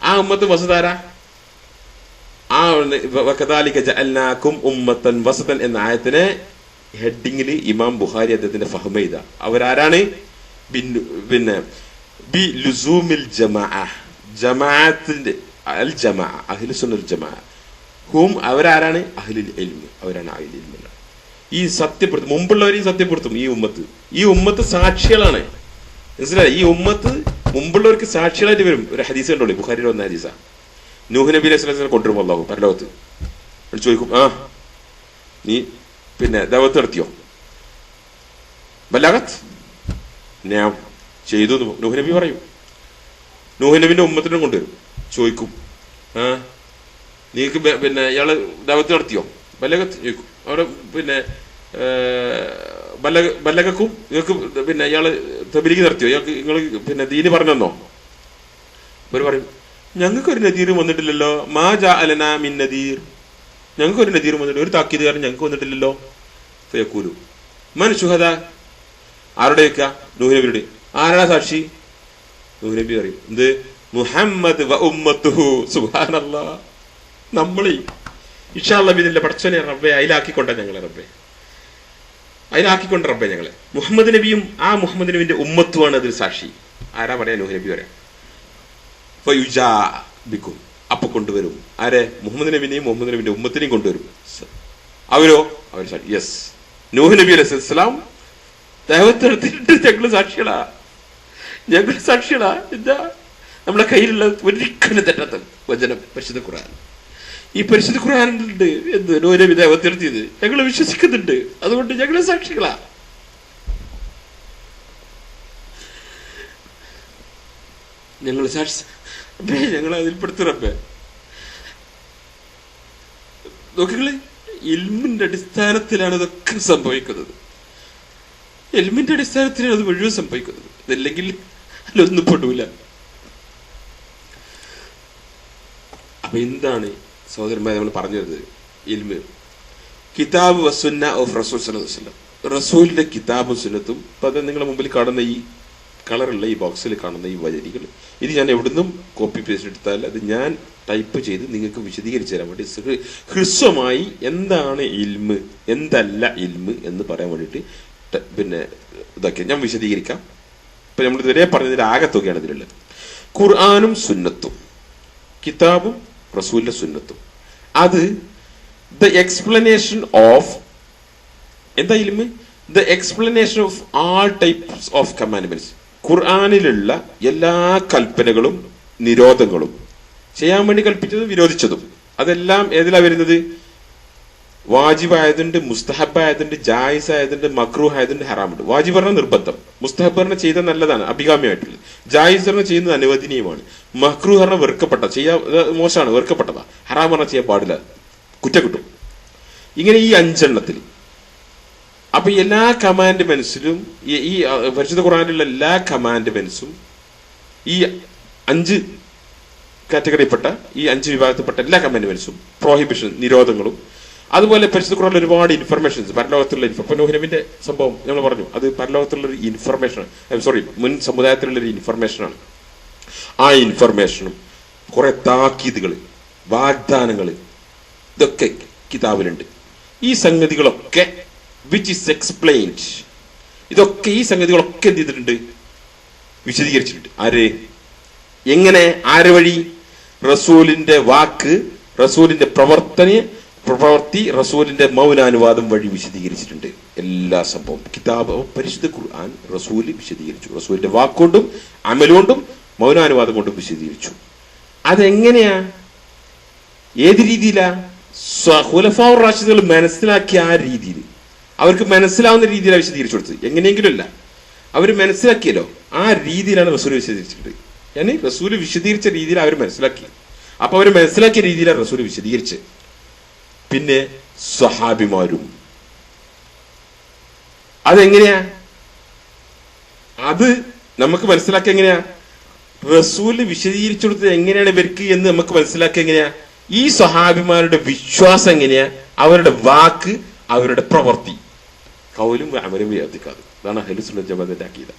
ആ ഉമ്മത്തും വസത്ത് ആരാ? ആ വകദാലിക ജഅൽനാകും ഉമ്മത്തൻ വസതൻ എന്ന ആയത്തിനെ ഹെഡിങ്ങിൽ ഇമാം ബുഖാരി അദ്ദേഹത്തിന്റെ ഫഹ്മ ചെയ്ത അവരാരാണ്? പിന്നെ ബി ലുസൂമിൽ ജമാഅത്തിന്റെ അൽ ജമാഅ അഹ്ലു സുന്നൽ ജമാഅ ഹും അവരാരാണ്? അഹ്ലുൽ ഇൽമ്. അവരാണ് അഹ്ലുൽ ഇൽമ്. ഈ സത്യപ്പെടുത്തും, മുമ്പുള്ളവരെയും സത്യപ്പെടുത്തും. ഈ ഉമ്മത്ത് സാക്ഷികളാണ്. മനസ്സിലായി? ഈ ഉമ്മത്ത് മുമ്പുള്ളവർക്ക് സാക്ഷികളായിട്ട് വരും. ഒരു ഹദീസ് കണ്ടോളൂ, ബുഖാരിയിൽ വന്ന ഹദീസ. നൂഹ് നബി അലൈഹി സ്വലാം കൊണ്ടുവരും അല്ലാഹു പരലോകത്ത്. ചോദിക്കും, നീ പിന്നെ ദഅവത്ത് നടത്തിയോ? ബലഗത്ത് ഞാൻ ചെയ്തു നൂഹ് നബി പറയും. നൂഹ് നബിന്റെ ഉമ്മത്തിനും കൊണ്ടുവരും. ചോദിക്കും, നീക്ക് പിന്നെ ഇയാള് ദഅവത്ത് നടത്തിയോ? ബലഗത്ത് ചോദിക്കും. അവിടെ പിന്നെ ബലഗക്കും നിങ്ങൾക്ക് പിന്നെ ഇയാള് തബ്ലീഗ് നടത്തിയോ? ഇയാൾക്ക് നിങ്ങൾ പിന്നെ ദീന് പറഞ്ഞെന്നോ? ഇവര് പറയും, ഞങ്ങൾക്കൊരു നദീർ വന്നിട്ടില്ലല്ലോ. മാ ജഅലനാ മിൻ നദീർ. ഞങ്ങൾക്കൊരു നദീർ വന്നിട്ടില്ല, ഒരു താക്കീതുകാരൻ ഞങ്ങൾക്ക് വന്നിട്ടില്ലല്ലോ. ഫയഖൂലു മൻ ശുഹദാ. ആരുടെ വെക്ക? നൂഹ് നബിയുടെ. ആരാ സാക്ഷി? നൂഹ് നബി പറയും, എന്ത്? മുഹമ്മദ് വ ഉമ്മത്തുഹു. സുബ്ഹാനല്ലാഹ്. നമ്മളെ ഇൻഷാ അല്ലാഹ് ബിദില്ല പടച്ചോനെ റബ്ബേ അതിലാക്കിക്കൊണ്ട ഞങ്ങളെ റബ്ബേ, അതിലാക്കിക്കൊണ്ട് റബ്ബേ ഞങ്ങളെ. മുഹമ്മദ് നബിയും ആ മുഹമ്മദ് നബിന്റെ ഉമ്മത്തുമാണ് അതിൽ സാക്ഷി. ആരാ പറയാ? നൂഹ് നബി പറയാം. ഫയുജാബിക്കും. അപ്പൊ കൊണ്ടുവരും. ആരെ? മുഹമ്മദ് നബിനെയും മുഹമ്മദ് നബിന്റെ ഉമ്മത്തിനെയും കൊണ്ടുവരും. അവർ യെസ്, നൂഹ് നബി അലൈഹി സ്വലാം ദഅവത്തെടുത്തിട്ട് ഞങ്ങൾ സാക്ഷികളാ. എന്താ നമ്മുടെ കയ്യിലുള്ള ഒരിക്കലും തെറ്റാത്ത വചനം പരിശുദ്ധ ഖുർആൻ. ഈ പരിശുദ്ധ ഖുർആനുണ്ട് എന്ത്? നൂഹ് നബി ദഅവത്തെടുത്തിയത് ഞങ്ങൾ വിശ്വസിക്കുന്നുണ്ട്, അതുകൊണ്ട് ഞങ്ങൾ സാക്ഷികളാ. ഞങ്ങൾ ഞങ്ങൾ അതിൽപ്പെടുത്തു റബ്ബേ. നോക്കിങ്ങള്, ഇൽമിന്റെ അടിസ്ഥാനത്തിലാണ് ഇതൊക്കെ സംഭവിക്കുന്നത്. ഇൽമിന്റെ അടിസ്ഥാനത്തിലാണ് അത് മുഴുവൻ സംഭവിക്കുന്നത്. അതല്ലെങ്കിൽ അതിലൊന്നും പെടൂല. അപ്പൊ എന്താണ് സഹോദരന്മാരെ നമ്മൾ പറഞ്ഞു വരുന്നത്? ഇൽമ് കിതാബ് വസുന്ന ഓഫ് റസൂൽ സല്ലല്ലാഹു അലൈഹി വസല്ലം. റസൂലിന്റെ കിതാബും സുന്നത്തും. അപ്പൊ അത് നിങ്ങളുടെ മുമ്പിൽ കാണുന്ന ഈ കളറുള്ള ഈ ബോക്സിൽ കാണുന്ന ഈ വരികൾ, ഇത് ഞാൻ എവിടുന്നും കോപ്പി പേസ്റ്റ് എടുത്താൽ അത് ഞാൻ ടൈപ്പ് ചെയ്ത് നിങ്ങൾക്ക് വിശദീകരിച്ചു തരാൻ വേണ്ടി ഹ്രസ്വമായി എന്താണ് ഇൽമ്, എന്തല്ല ഇൽമ് എന്ന് പറയാൻ വേണ്ടിയിട്ട് പിന്നെ ഇതൊക്കെ ഞാൻ വിശദീകരിക്കാം. ഇപ്പൊ നമ്മൾ ഇതുവരെ പറഞ്ഞതിന്റെ ആകത്തുകയാണ് ഇതിലുള്ളത്. ഖുർആനും സുന്നത്തും, കിതാബും റസൂലിന്റെ സുന്നത്തും, അത് ദ എക്സ്പ്ലനേഷൻ ഓഫ് എന്താ ഇൽമ്? The explanation of all types of commandments. ഖുർആനിലുള്ള എല്ലാ കൽപ്പനകളും നിരോധങ്ങളും, ചെയ്യാൻ വേണ്ടി കൽപ്പിച്ചതും വിരോധിച്ചതും, അതെല്ലാം ഏതിലാ വരുന്നത്? വാജിബായതുണ്ട്, മുസ്തഹബായതുണ്ട്, ജായിസ് ആയതുണ്ട്, മക്രൂഹ് ആയതുണ്ട്, ഹറാമുണ്ട്. വാജിബ് പറഞ്ഞ നിർബന്ധം, മുസ്തഹബ് പറഞ്ഞ ചെയ്ത നല്ലതാണ്, അഭികാമ്യമായിട്ടുള്ളത്, ജായിസ് പറഞ്ഞ ചെയ്യുന്നത് അനുവദനീയമാണ്, മക്രൂഹ് പറഞ്ഞ വെറുക്കപ്പെട്ട ചെയ്യാൻ മോശമാണ്, വെറുക്കപ്പെട്ടതാ, ഹറാം പറഞ്ഞ ചെയ്യാൻ പാടില്ല, കുറ്റം കിട്ടും. ഇങ്ങനെ ഈ 5 എണ്ണത്തിൽ. അപ്പൊ എല്ലാ കമാൻഡ്മെന്റ്സിലും ഈ പരിശുദ്ധ ഖുർആനിലുള്ള എല്ലാ കമാൻഡ്മെന്റ്സും ഈ 5 കാറ്റഗറിയിൽപ്പെട്ട ഈ 5 വിഭാഗത്തിൽപ്പെട്ട എല്ലാ കമാൻഡ്മെന്റ്സും, പ്രോഹിബിഷൻ നിരോധങ്ങളും, അതുപോലെ പരിശുദ്ധ ഖുർആനിൽ ഒരുപാട് ഇൻഫർമേഷൻസ്, പരലോകത്തുള്ള നൂഹ് നബിന്റെ സംഭവം നമ്മൾ പറഞ്ഞു, അത് പരലോകത്തുള്ളൊരു ഇൻഫർമേഷൻ, മുൻ സമുദായത്തിലുള്ളൊരു ഇൻഫർമേഷനാണ്. ആ ഇൻഫർമേഷനും കുറെ താക്കീതുകൾ, വാഗ്ദാനങ്ങൾ, ഇതൊക്കെ കിതാബിലുണ്ട്. ഈ സംഗതികളൊക്കെ വിച്ച് ഇസ് എക്സ്പ്ലെയിൻഡ്, ഇതൊക്കെ ഈ സംഗതികളൊക്കെ എന്ത് ചെയ്തിട്ടുണ്ട്? വിശദീകരിച്ചിട്ടുണ്ട്. ആര്? എങ്ങനെ? ആര് വഴി? റസൂലിന്റെ വാക്ക്, റസൂലിന്റെ പ്രവർത്തി റസൂലിന്റെ മൗനാനുവാദം വഴി വിശദീകരിച്ചിട്ടുണ്ട്. എല്ലാ സംഭവം കിതാബ് പരിശുദ്ധ ഖുർആൻ റസൂല് വിശദീകരിച്ചു. റസൂലിന്റെ വാക്കുകൊണ്ടും അമലുകൊണ്ടും മൗനാനുവാദം കൊണ്ടും വിശദീകരിച്ചു. അതെങ്ങനെയാ, ഏത് രീതിയിലാ? ഖുലഫാഉർ റാഷിദുകൾ മനസ്സിലാക്കിയ ആ രീതിയിൽ, അവർക്ക് മനസ്സിലാവുന്ന രീതിയിലാണ് വിശദീകരിച്ചു കൊടുത്തത്. എങ്ങനെയെങ്കിലും അല്ല, അവർ മനസ്സിലാക്കിയല്ലോ, ആ രീതിയിലാണ് റസൂൽ വിശദീകരിച്ചിട്ടുണ്ട്. yani റസൂൽ വിശദീകരിച്ച രീതിയിൽ അവർ മനസ്സിലാക്കി. അപ്പൊ അവർ മനസ്സിലാക്കിയ രീതിയിലാണ് റസൂൽ വിശദീകരിച്ച്. പിന്നെ സ്വഹാബിമാരും അതെങ്ങനെയാ, അത് നമുക്ക് മനസ്സിലാക്കിയ എങ്ങനെയാ? റസൂല് വിശദീകരിച്ചു കൊടുത്തത് എങ്ങനെയാണ് ഇവർക്ക് എന്ന് നമുക്ക് മനസ്സിലാക്കിയ എങ്ങനെയാ? ഈ സ്വഹാബിമാരുടെ വിശ്വാസം എങ്ങനെയാ, അവരുടെ വാക്ക്, അവരുടെ പ്രവൃത്തി, കൗലും അമലും വിയാദിക്കാതെ. അതാണ് അഹ്ലുസ് സുന്നത്ത് ജമാഅത്തിന്റെ അഖീദ.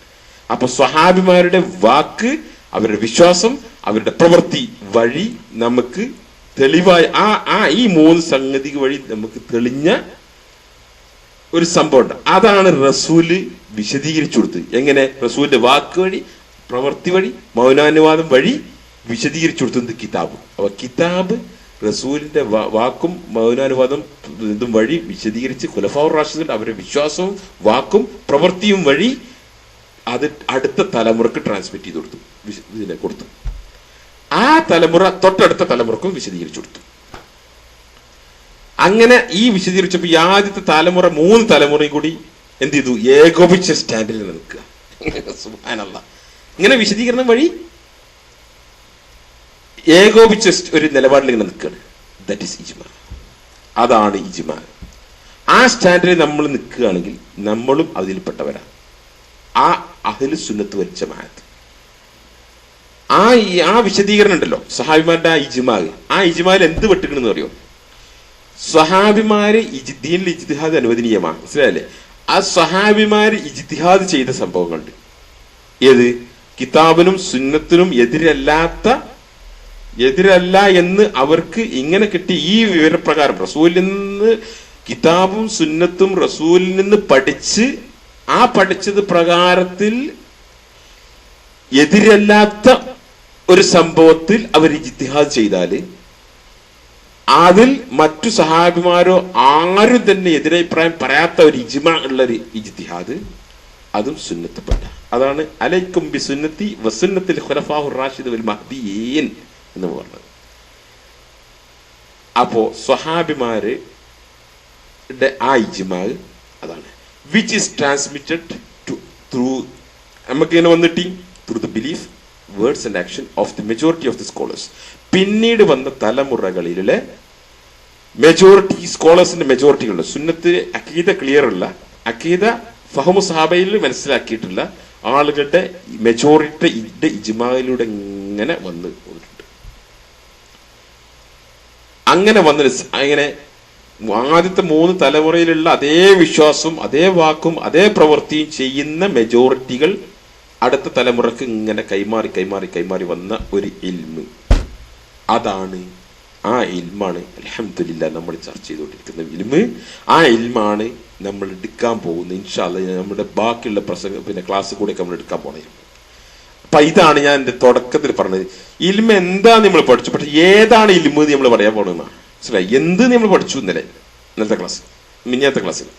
അപ്പൊ സ്വഹാബിമാരുടെ വാക്ക്, അവരുടെ വിശ്വാസം, അവരുടെ പ്രവൃത്തി വഴി നമുക്ക് തെളിവായ ഈ 3 സംഗതി വഴി നമുക്ക് തെളിഞ്ഞ ഒരു സംഭവമുണ്ട്. അതാണ് റസൂല് വിശദീകരിച്ചു കൊടുത്തത്. എങ്ങനെ? റസൂലിന്റെ വാക്ക് വഴി, പ്രവൃത്തി വഴി, മൗനാനുവാദം വഴി വിശദീകരിച്ചു കൊടുത്തത് കിതാബ്. അപ്പൊ കിതാബ് റസൂലിന്റെ വാക്കും മൗനാനുവാദം ഇതും വഴി വിശദീകരിച്ച് ഖുലഫാഉർ റാഷിദീൻ അവരുടെ വിശ്വാസവും വാക്കും പ്രവൃത്തിയും വഴി അത് അടുത്ത തലമുറക്ക് ട്രാൻസ്മിറ്റ് ചെയ്ത് കൊടുത്തു, ഇതിനെ കൊടുത്തു. ആ തലമുറ തൊട്ടടുത്ത തലമുറക്കും വിശദീകരിച്ചു കൊടുത്തു. അങ്ങനെ ഈ വിശദീകരിച്ചപ്പോ ഈ ആദ്യത്തെ തലമുറ 3 തലമുറയും കൂടി എന്ത് ചെയ്തു? ഏകോപിച്ച സ്റ്റാൻഡിൽ നിൽക്കുക. സുബ്ഹാനല്ലാഹ്. ഇങ്ങനെ വിശദീകരണം വഴി ഏകോപിച്ച ഒരു നിലപാടിൽ ഇങ്ങനെ നിൽക്കുകയാണ്. That is ijma. അതാണ് ഇജ്മാ. ആ സ്റ്റാൻഡിൽ നമ്മൾ നിൽക്കുകയാണെങ്കിൽ നമ്മളും അതിൽപ്പെട്ടവരാണ്. ആ അഹ്ലുസ് സുന്നത്ത് വൽ ജമാഅത്ത് ആ വിശദീകരണം ഉണ്ടല്ലോ, സഹാബിമാരുടെ ആ ഇജ്മാൽ എന്ത് വെട്ടിക്കണെന്ന് അറിയോ? സഹാബിമാര് ദീനിൽ ഇജ്തിഹാദ് അനുവദനീയമാണ്, മനസ്സിലായല്ലേ? ആ സഹാബിമാര് ഇജ്തിഹാദ് ചെയ്ത സംഭവങ്ങളുണ്ട്. ഏത്? കിതാബിനും സുന്നത്തിനും എതിരല്ല എന്ന് അവർക്ക് ഇങ്ങനെ കിട്ടി. ഈ വിവരപ്രകാരം റസൂലിൽ നിന്ന് കിതാബും സുന്നത്തും റസൂലിൽ നിന്ന് പഠിച്ച് പഠിച്ചത് പ്രകാരത്തിൽ എതിരല്ലാത്ത ഒരു സംഭവത്തിൽ അവർ ഇജ്തിഹാദ് ചെയ്താല് അതിൽ മറ്റു സഹാബിമാരോ ആരും തന്നെ എതിരഭിപ്രായം പറയാത്ത ഒരു ഇജ്മാ ഉള്ളൊരു ഇജ്തിഹാദ്, അതും സുന്നത്ത്പ്പെട്ട. അതാണ് അലൈക്കും ബി സുന്നത്തി വസുന്നത്തിൽ ഖുലഫാഉർ റാഷിദ് വൽ മഹ്ദിയീൻ എന്ന് പറഞ്ഞത്. അപ്പോ സ്വഹാബിമാരുടെ ആ ഇജ്മാ അതാണ്, വിച്ച് ഈസ് ട്രാൻസ്മിറ്റഡ് ത്രൂ നമുക്കിങ്ങനെ വന്നിട്ട് through the belief, words and action of the majority of the scholars. പിന്നീട് വന്ന തലമുറകളിലെ മെജോറിറ്റി സ്കോളേഴ്സിന്റെ മെജോറിറ്റികളുണ്ട്. സുന്നത്ത് അഖീദ ക്ലിയർ ഉള്ള, അഖീദ ഫഹ്മു സഹാബയിൽ മനസ്സിലാക്കിയിട്ടുള്ള ആളുകളുടെ മെജോറിറ്റി ഇജ്മായിലൂടെ ഇങ്ങനെ വന്ന് പോയിട്ടുണ്ട്. അങ്ങനെ ആദ്യത്തെ 3 തലമുറയിലുള്ള അതേ വിശ്വാസവും അതേ വാക്കും അതേ പ്രവൃത്തിയും ചെയ്യുന്ന മെജോറിറ്റികൾ അടുത്ത തലമുറക്ക് ഇങ്ങനെ കൈമാറി വന്ന ഒരു ഇൽമ്. അതാണ് ആ ഇൽമാണ് അൽഹംദുലില്ലാഹ് നമ്മൾ ചർച്ച ചെയ്തുകൊണ്ടിരിക്കുന്ന ഇൽമ്. ആ ഇൽമാണ് നമ്മൾ എടുക്കാൻ പോകുന്നത്. ഇൻഷാ അല്ലാഹ് നമ്മുടെ ബാക്കിയുള്ള ക്ലാസ് കൂടെ നമ്മൾ എടുക്കാൻ പോണത്. അപ്പൊ ഇതാണ് ഞാൻ എന്റെ തുടക്കത്തിൽ പറഞ്ഞത്. ഇൽമ എന്താ നമ്മൾ പഠിച്ചു, പക്ഷെ ഏതാണ് ഇൽമ് നമ്മൾ പറയാൻ പോണെന്നാ മനസ്സിലായി. എന്ത് നമ്മൾ പഠിച്ചു ഇന്നത്തെ ക്ലാസ്, മിനിഞ്ഞത്തെ ക്ലാസ്സിൽ.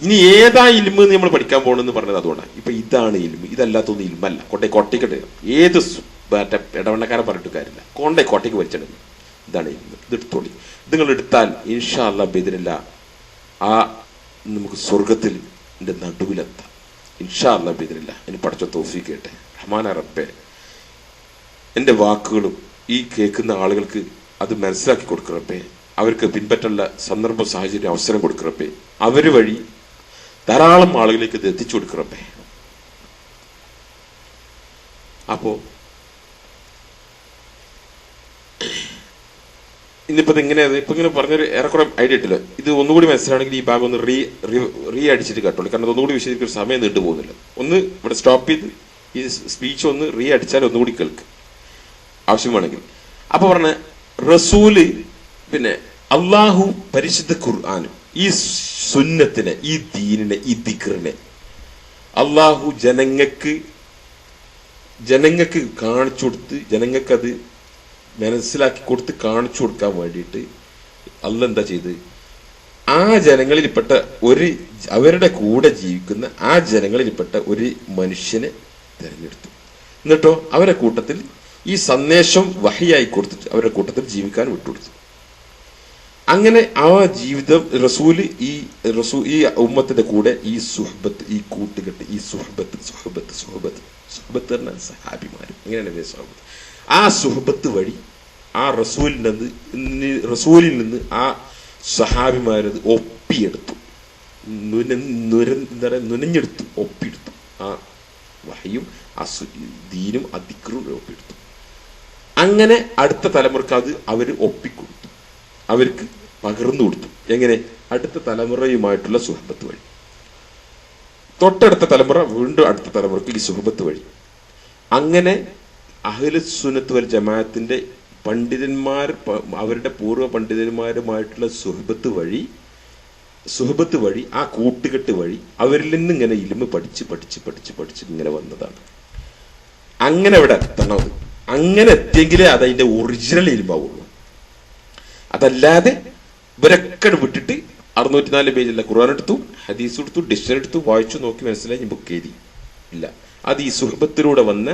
ഇനി ഏതാ ഇൽമ് നമ്മൾ പഠിക്കാൻ പോകണമെന്ന് പറഞ്ഞത് അതുകൊണ്ടാണ്. ഇപ്പൊ ഇതാണ് ഇൽമ്, ഇതല്ലാത്തൊന്നും ഇൽമല്ല. കൊട്ടയ്ക്കട്ടെ, ഏത് ഇടവണ്ണക്കാരൻ പറഞ്ഞിട്ട് കാര്യമില്ല, കോട്ടയ്ക്ക് വലിച്ചിടുന്നു. ഇതാണ് ഇൽമ്. ഇതെടുത്തോളി. ഇത് നിങ്ങൾ എടുത്താൽ ഇൻഷാ അല്ലാഹ് ബിഇദ്നില്ലാഹ് നമുക്ക് സ്വർഗത്തിൽ നടുവിലെത്താം ഇൻഷാ അല്ലാഹ് ബിഇദ്നില്ലാഹ്. ഇനി പഠിച്ച തൗഫീഖ് കേട്ടെ. റഹ്മാനെ റബ്ബേ, എന്റെ വാക്കുകളും ഈ കേൾക്കുന്ന ആളുകൾക്ക് അത് മനസ്സിലാക്കി കൊടുക്കറപ്പേ, അവർക്ക് പിൻപറ്റുള്ള സന്ദർഭ സാഹചര്യം അവസരം കൊടുക്കറപ്പേ, അവര് വഴി ധാരാളം ആളുകളിലേക്ക് ഇത് എത്തിച്ചു കൊടുക്കറപ്പേ. അപ്പോ ഇന്നിപ്പോ ഇങ്ങനെ പറഞ്ഞൊരു ഏറെക്കുറെ ഐഡിയ ഇട്ടില്ല. ഇത് ഒന്നുകൂടി മനസ്സിലാണെങ്കിൽ ഈ ഭാഗം ഒന്ന് റീ അടിച്ചിട്ട് കേട്ടോളൂ. കാരണം ഒന്നുകൂടി വിശദീകരിക്കുന്ന സമയം നീണ്ടു പോകുന്നില്ല. ഒന്ന് ഇവിടെ സ്റ്റോപ്പ് ചെയ്ത് ഈ സ്പീച്ച് ഒന്ന് റീ അടിച്ചാൽ ഒന്നുകൂടി കേൾക്ക് ആവശ്യമാണെങ്കിൽ. അപ്പൊ പറഞ്ഞ റസൂല്, പിന്നെ അള്ളാഹു പരിശുദ്ധ ഖുർആനും ഈ സുന്നത്തിനെ, ഈ ദീനിനെ, ഈ ദിക്റിനെ അള്ളാഹു ജനങ്ങൾക്ക് കാണിച്ചു കൊടുത്ത് ജനങ്ങൾക്കത് മനസ്സിലാക്കി കൊടുത്ത് കാണിച്ചു കൊടുക്കാൻ വേണ്ടിയിട്ട് അള്ളാഹ് എന്താ ചെയ്ത്, ആ ജനങ്ങളിൽപ്പെട്ട അവരുടെ കൂടെ ജീവിക്കുന്ന ആ ജനങ്ങളിൽപ്പെട്ട ഒരു മനുഷ്യനെ തിരഞ്ഞെടുത്തു. എന്നിട്ടോ അവരുടെ കൂട്ടത്തിൽ ഈ സന്ദേശം വഹിയായി കൊടുത്തിട്ട് അവരുടെ കൂട്ടത്തിൽ ജീവിക്കാൻ വിട്ടുകൊടുത്തു. അങ്ങനെ ആ ജീവിതം ഈ ഉമ്മത്തിന്റെ കൂടെ ഈ സുഹബത്ത്, ഈ കൂട്ടുകെട്ട്, ഈ സുഹബത്ത് പറഞ്ഞ സഹാബിമാര്, അങ്ങനെയാണ് സുഹബത്ത്. ആ സുഹബത്ത് വഴി ആ റസൂലിൽ നിന്ന് ആ സഹാബിമാരത് ഒപ്പിയെടുത്തു, നുനഞ്ഞെടുത്തു, ഒപ്പിയെടുത്തു. ആ വഹയും ദീനും ദിക്റും ഒപ്പിയെടുത്തു. അങ്ങനെ അടുത്ത തലമുറക്ക് അത് അവര് ഒപ്പിക്കൊടുത്തു, അവർക്ക് പകർന്നു കൊടുത്തു. എങ്ങനെ? അടുത്ത തലമുറയുമായിട്ടുള്ള സുഹബത്ത് വഴി. തൊട്ടടുത്ത തലമുറ വീണ്ടും അടുത്ത തലമുറക്ക് ഈ സുഹബത്ത് വഴി. അങ്ങനെ അഹ്ലുസുന്നത്ത് വൽ ജമാഅത്തിന്റെ പണ്ഡിതന്മാർ, അവരുടെ പൂർവ്വ പണ്ഡിതന്മാരുമായിട്ടുള്ള സുഹബത്ത് വഴി ആ കൂട്ടുകെട്ട് വഴി അവരിൽ നിന്ന് ഇങ്ങനെ ഇൽമ് പഠിച്ച് ഇങ്ങനെ വന്നതാണ്. അങ്ങനെ അവിടെ എത്തണം. അങ്ങനെ എത്തിയെങ്കിലേ അതതിന്റെ ഒറിജിനൽ ഇൽമാവുള്ളൂ. അതല്ലാതെ ഇവരൊക്കെ വിട്ടിട്ട് 604 പേജുള്ള ഖുർആൻ എടുത്തു, ഹദീസ് എടുത്തു, ഡിക്ഷണറി എടുത്തു, വായിച്ചു നോക്കി മനസ്സിലായി ബുക്ക് എഴുതി ഇല്ല. അത് ഈ സുഹബത്തിലൂടെ വന്ന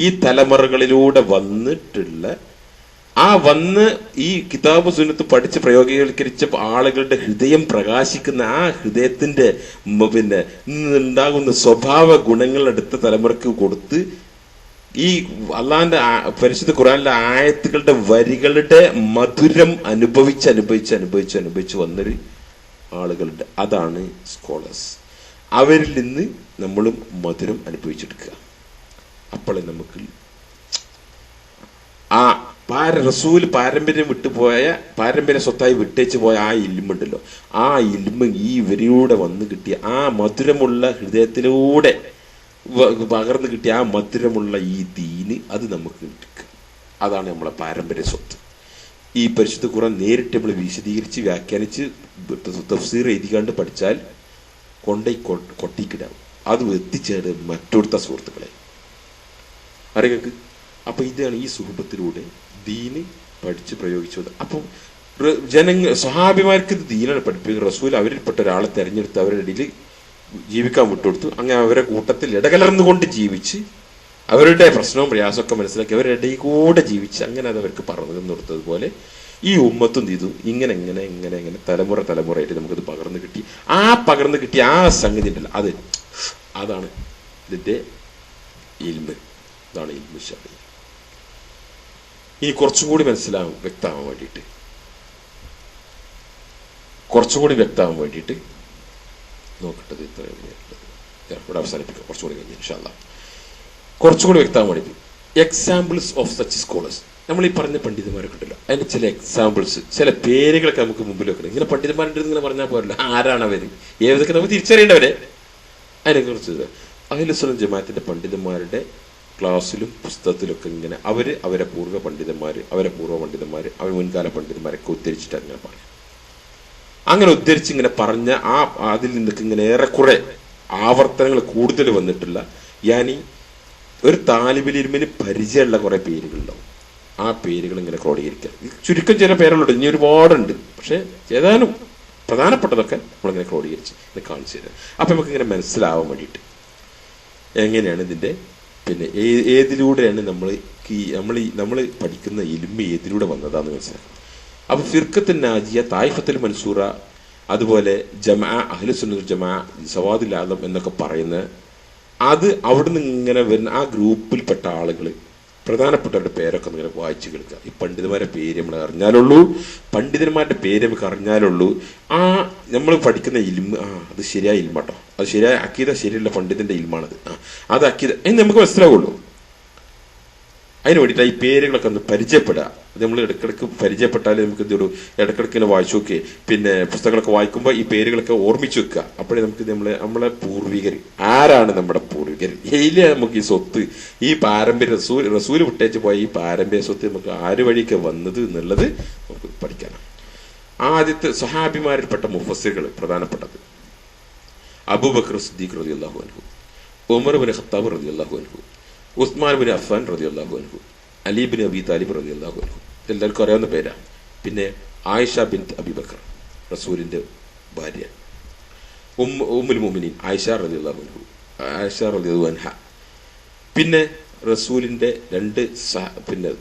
ഈ തലമുറകളിലൂടെ വന്നിട്ടുള്ള ഈ കിതാബ് സുന്നത്ത് പഠിച്ച് പ്രയോഗീകരിച്ച ആളുകളുടെ ഹൃദയം പ്രകാശിക്കുന്ന ആ ഹൃദയത്തിന്റെ ഉണ്ടാകുന്ന സ്വഭാവ ഗുണങ്ങൾ അടുത്ത തലമുറക്ക് കൊടുത്ത് ഈ അള്ളാന്റെ പരിശുദ്ധ ഖുർആനിലെ ആയത്തുകളുടെ വരികളുടെ മധുരം അനുഭവിച്ച് വന്നൊരു ആളുകളുടെ, അതാണ് സ്കോളേഴ്സ്. അവരിൽ നിന്ന് നമ്മളും മധുരം അനുഭവിച്ചെടുക്കുക. അപ്പോഴേ നമുക്ക് ആ റസൂൽ പാരമ്പര്യം പാരമ്പര്യ സ്വത്തായി വിട്ടേച്ച് പോയ ആ ഇൽമുണ്ടല്ലോ, ആ ഇൽമ് ഈ ഇവരിലൂടെ വന്നു കിട്ടിയ ആ മധുരമുള്ള ഹൃദയത്തിലൂടെ പകർന്നു കിട്ടിയ ആ മധുരമുള്ള ഈ ദീന് അത് നമുക്ക് കിട്ടുക. അതാണ് നമ്മളെ പാരമ്പര്യ സ്വത്ത്. ഈ പരിശുദ്ധ ഖുർആൻ നേരിട്ട് നമ്മൾ വിശദീകരിച്ച് വ്യാഖ്യാനിച്ച് തഫ്സീർ എഴുതിക്കാണ്ട് പഠിച്ചാൽ കൊട്ടിക്കിടാവും. അത് എത്തിച്ചേര് മറ്റൊരുത്ത സുഹൃത്തുക്കളെ അറിയങ്ങൾക്ക്. അപ്പൊ ഇതാണ് ഈ സുഹബത്തിലൂടെ ദീന് പഠിച്ച് പ്രയോഗിച്ചത്. അപ്പം സഹാബിമാർക്ക് ഇത് ദീനാണ് പഠിപ്പിക്കുന്നത്. റസൂൽ അവരിൽപ്പെട്ട ഒരാളെ തെരഞ്ഞെടുത്ത് അവരുടെ ഇടയിൽ ജീവിക്കാൻ വിട്ടുകൊടുത്തു. അങ്ങനെ അവരുടെ കൂട്ടത്തിൽ ഇടകലർന്നുകൊണ്ട് ജീവിച്ച് അവരുടെ പ്രശ്നവും പ്രയാസമൊക്കെ മനസ്സിലാക്കി അവരുടെ ഇടയിൽ കൂടെ ജീവിച്ച് അങ്ങനെ അത് അവർക്ക് പറഞ്ഞു കൊടുത്തതുപോലെ ഈ ഉമ്മത്തും ചെയ്തു. ഇങ്ങനെ തലമുറയായിട്ട് നമുക്കത് പകർന്നു കിട്ടി. ആ പകർന്നു കിട്ടിയ ആ സംഗതി ഉണ്ടല്ലോ, അതാണ് ഇതിന്റെ ഇൽമ്. ഇതാണ് ഇൽമു ശർഈ. ഇനി കുറച്ചുകൂടി വ്യക്തമാവാൻ വേണ്ടിയിട്ട് നോക്കട്ടത് ഇവിടെ അവസാനിപ്പിക്കാം. കുറച്ചുകൂടി കഴിഞ്ഞ് ഇൻഷാ അല്ലാഹ് കുറച്ചുകൂടി വ്യക്തമാവാൻ വേണ്ടിയിട്ട് എക്സാമ്പിൾസ് ഓഫ് സച്ച് സ്കോളേഴ്സ്. നമ്മൾ ഈ പറഞ്ഞ പണ്ഡിതന്മാരൊക്കെ ഉണ്ടല്ലോ, അതിന്റെ ചില എക്സാമ്പിൾസ്, ചില പേരുകളൊക്കെ നമുക്ക് മുമ്പിൽ വെക്കണം. ഇങ്ങനെ പണ്ഡിതന്മാരുടെ ഇങ്ങനെ പറഞ്ഞാൽ പോരല്ലോ, ആരാണ് അവര്, ഏതൊക്കെ നമുക്ക് തിരിച്ചറിയേണ്ടവരെ. അതിനെക്കുറിച്ച് അഹ്ലുസുന്നത്ത് ജമാഅത്തിന്റെ പണ്ഡിതന്മാരുടെ ക്ലാസ്സിലും പുസ്തകത്തിലൊക്കെ ഇങ്ങനെ അവരെ പൂർവ്വ പണ്ഡിതന്മാർ, അവർ മുൻകാല പണ്ഡിതന്മാരൊക്കെ ഉദ്ധരിച്ചിട്ട് അങ്ങനെ പറയും. അങ്ങനെ ഉദ്ധരിച്ച് ഇങ്ങനെ പറഞ്ഞ അതിൽ നിന്നൊക്കെ ഇങ്ങനെ ഏറെക്കുറെ ആവർത്തനങ്ങൾ കൂടുതൽ വന്നിട്ടുള്ള ഒരു താലിബുൽ ഇൽമിന് പരിചയമുള്ള കുറെ പേരുകളുണ്ടാവും. ആ പേരുകൾ ഇങ്ങനെ ക്രോഡീകരിക്കുക. ചുരുക്കം ചില പേരുകളുണ്ട്, ഇനി ഒരുപാടുണ്ട്. പക്ഷെ ഏതാനും പ്രധാനപ്പെട്ടതൊക്കെ നമ്മളിങ്ങനെ ക്രോഡീകരിച്ച് ഇത് കാണിച്ചു തരാം. അപ്പൊ നമുക്ക് ഇങ്ങനെ മനസ്സിലാവാൻ വേണ്ടിയിട്ട് എങ്ങനെയാണ് ഇതിന്റെ ഏതിലൂടെയാണ് നമ്മൾ പഠിക്കുന്ന ഇൽമ് ഏതിലൂടെ വന്നതാന്ന് മനസ്സിലാക്കാം. അപ്പൊ ഫിർഖത്തുൻ നാജിയ, തായിഫത്തുൽ മൻസൂറ, അതുപോലെ ജമാഅ, അഹ്ലുസുന്നത്തുൽ ജമാഅ, സവാദുൽ ആദം എന്നൊക്കെ പറയുന്ന അത് അവിടുന്ന് ഇങ്ങനെ വരുന്ന ആ ഗ്രൂപ്പിൽപ്പെട്ട ആളുകൾ പ്രധാനപ്പെട്ടവരുടെ പേരൊക്കെ ഇങ്ങനെ വായിച്ചു കേൾക്കുക. ഈ പണ്ഡിതന്മാരുടെ പേര് നമ്മൾ അറിഞ്ഞാലുള്ളൂ, പണ്ഡിതന്മാരുടെ പേര് നമുക്ക് അറിഞ്ഞാലുള്ളൂ നമ്മൾ പഠിക്കുന്ന ഇൽമ് അത് ശരിയായ ഇൽമാട്ടോ, അത് ശരിയായ അക്കീദ, ശരിയുള്ള പണ്ഡിതന്റെ ഇൽമാണത്, അത് അക്കീദ എന്ന് നമുക്ക് മനസ്സിലാവുള്ളൂ. അതിന് വേണ്ടിയിട്ട് ഈ പേരുകളൊക്കെ ഒന്ന് പരിചയപ്പെടുക. നമ്മൾ ഇടയ്ക്കിടയ്ക്ക് പരിചയപ്പെട്ടാലേ നമുക്ക് ഇതൊരു ഇടയ്ക്കിടയ്ക്ക് ഇങ്ങനെ വായിച്ചു നോക്കി പുസ്തകങ്ങളൊക്കെ വായിക്കുമ്പോൾ ഈ പേരുകളൊക്കെ ഓർമ്മിച്ചു വെക്കുക. അപ്പോഴേ നമുക്ക് നമ്മളെ പൂർവികർ ആരാണ്, നമ്മുടെ പൂർവികർ എയിലെ നമുക്ക് ഈ സ്വത്ത്, ഈ പാരമ്പര്യ റസൂല് വിട്ടേച്ച് പോയ ഈ പാരമ്പര്യ സ്വത്ത് നമുക്ക് ആര് വഴിയൊക്കെ വന്നത് എന്നുള്ളത് നമുക്ക് പഠിക്കാനാണ്. ആദ്യത്തെ സഹാബിമാരിൽപ്പെട്ട മുഫസ്സിറുകൾ പ്രധാനപ്പെട്ടത് അബൂബക്കർ സിദ്ദീഖ് റളിയല്ലാഹു അൻഹു, ഉമർ ഇബ്നു ഖത്താബ് റളിയല്ലാഹു അൻഹു, ഉസ്മാൻ ബിൻ അഫ്ഫാൻ റളിയല്ലാഹു അൻഹു, അലി ബിൻ അബി താലിബ് റളിയല്ലാഹു അൻഹു. എല്ലാവർക്കും അറിയാവുന്ന പേരാ. പിന്നെ ആയിഷ ബിൻത് അബീബക്കർ, റസൂലിന്റെ ഭാര്യ, ഉമ്മുൽ മുഅ്മിനീൻ ആയിഷ റളിയല്ലാഹു അൻഹ. പിന്നെ റസൂലിന്റെ രണ്ട് പിന്നെ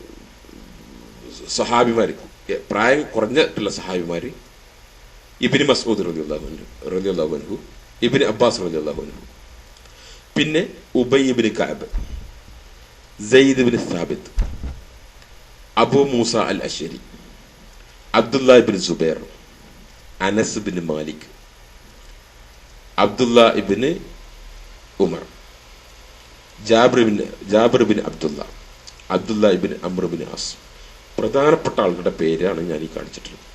സഹാബിമാര്, പ്രായം കുറഞ്ഞിട്ടുള്ള സഹാബിമാര്, ഇബ്നു മസ്ഊദ് റളിയല്ലാഹു അൻഹു, ഇബ്നു അബ്ബാസ് റളിയല്ലാഹു അൻഹു. പിന്നെ ഉബൈ ഇബ്നു കഅബ്, സെയ്ദ് ഇബ്നു സാബിത്ത്, അബൂ മൂസ അൽ അശ്അരി, അബ്ദുല്ലാ ഇബ്നു സുബൈർ, അനസ് ഇബ്നു മാലിക്, അബ്ദുല്ലാ ഇബ്നു ഉമർ, ജാബിർ ബിൻ അബ്ദുല്ല ഇബ്നു അംർ ബിൻ ആസ്. പ്രധാനപ്പെട്ട ആളുകളുടെ പേരാണ് ഞാൻ ഈ കാണിച്ചിട്ടുള്ളത്.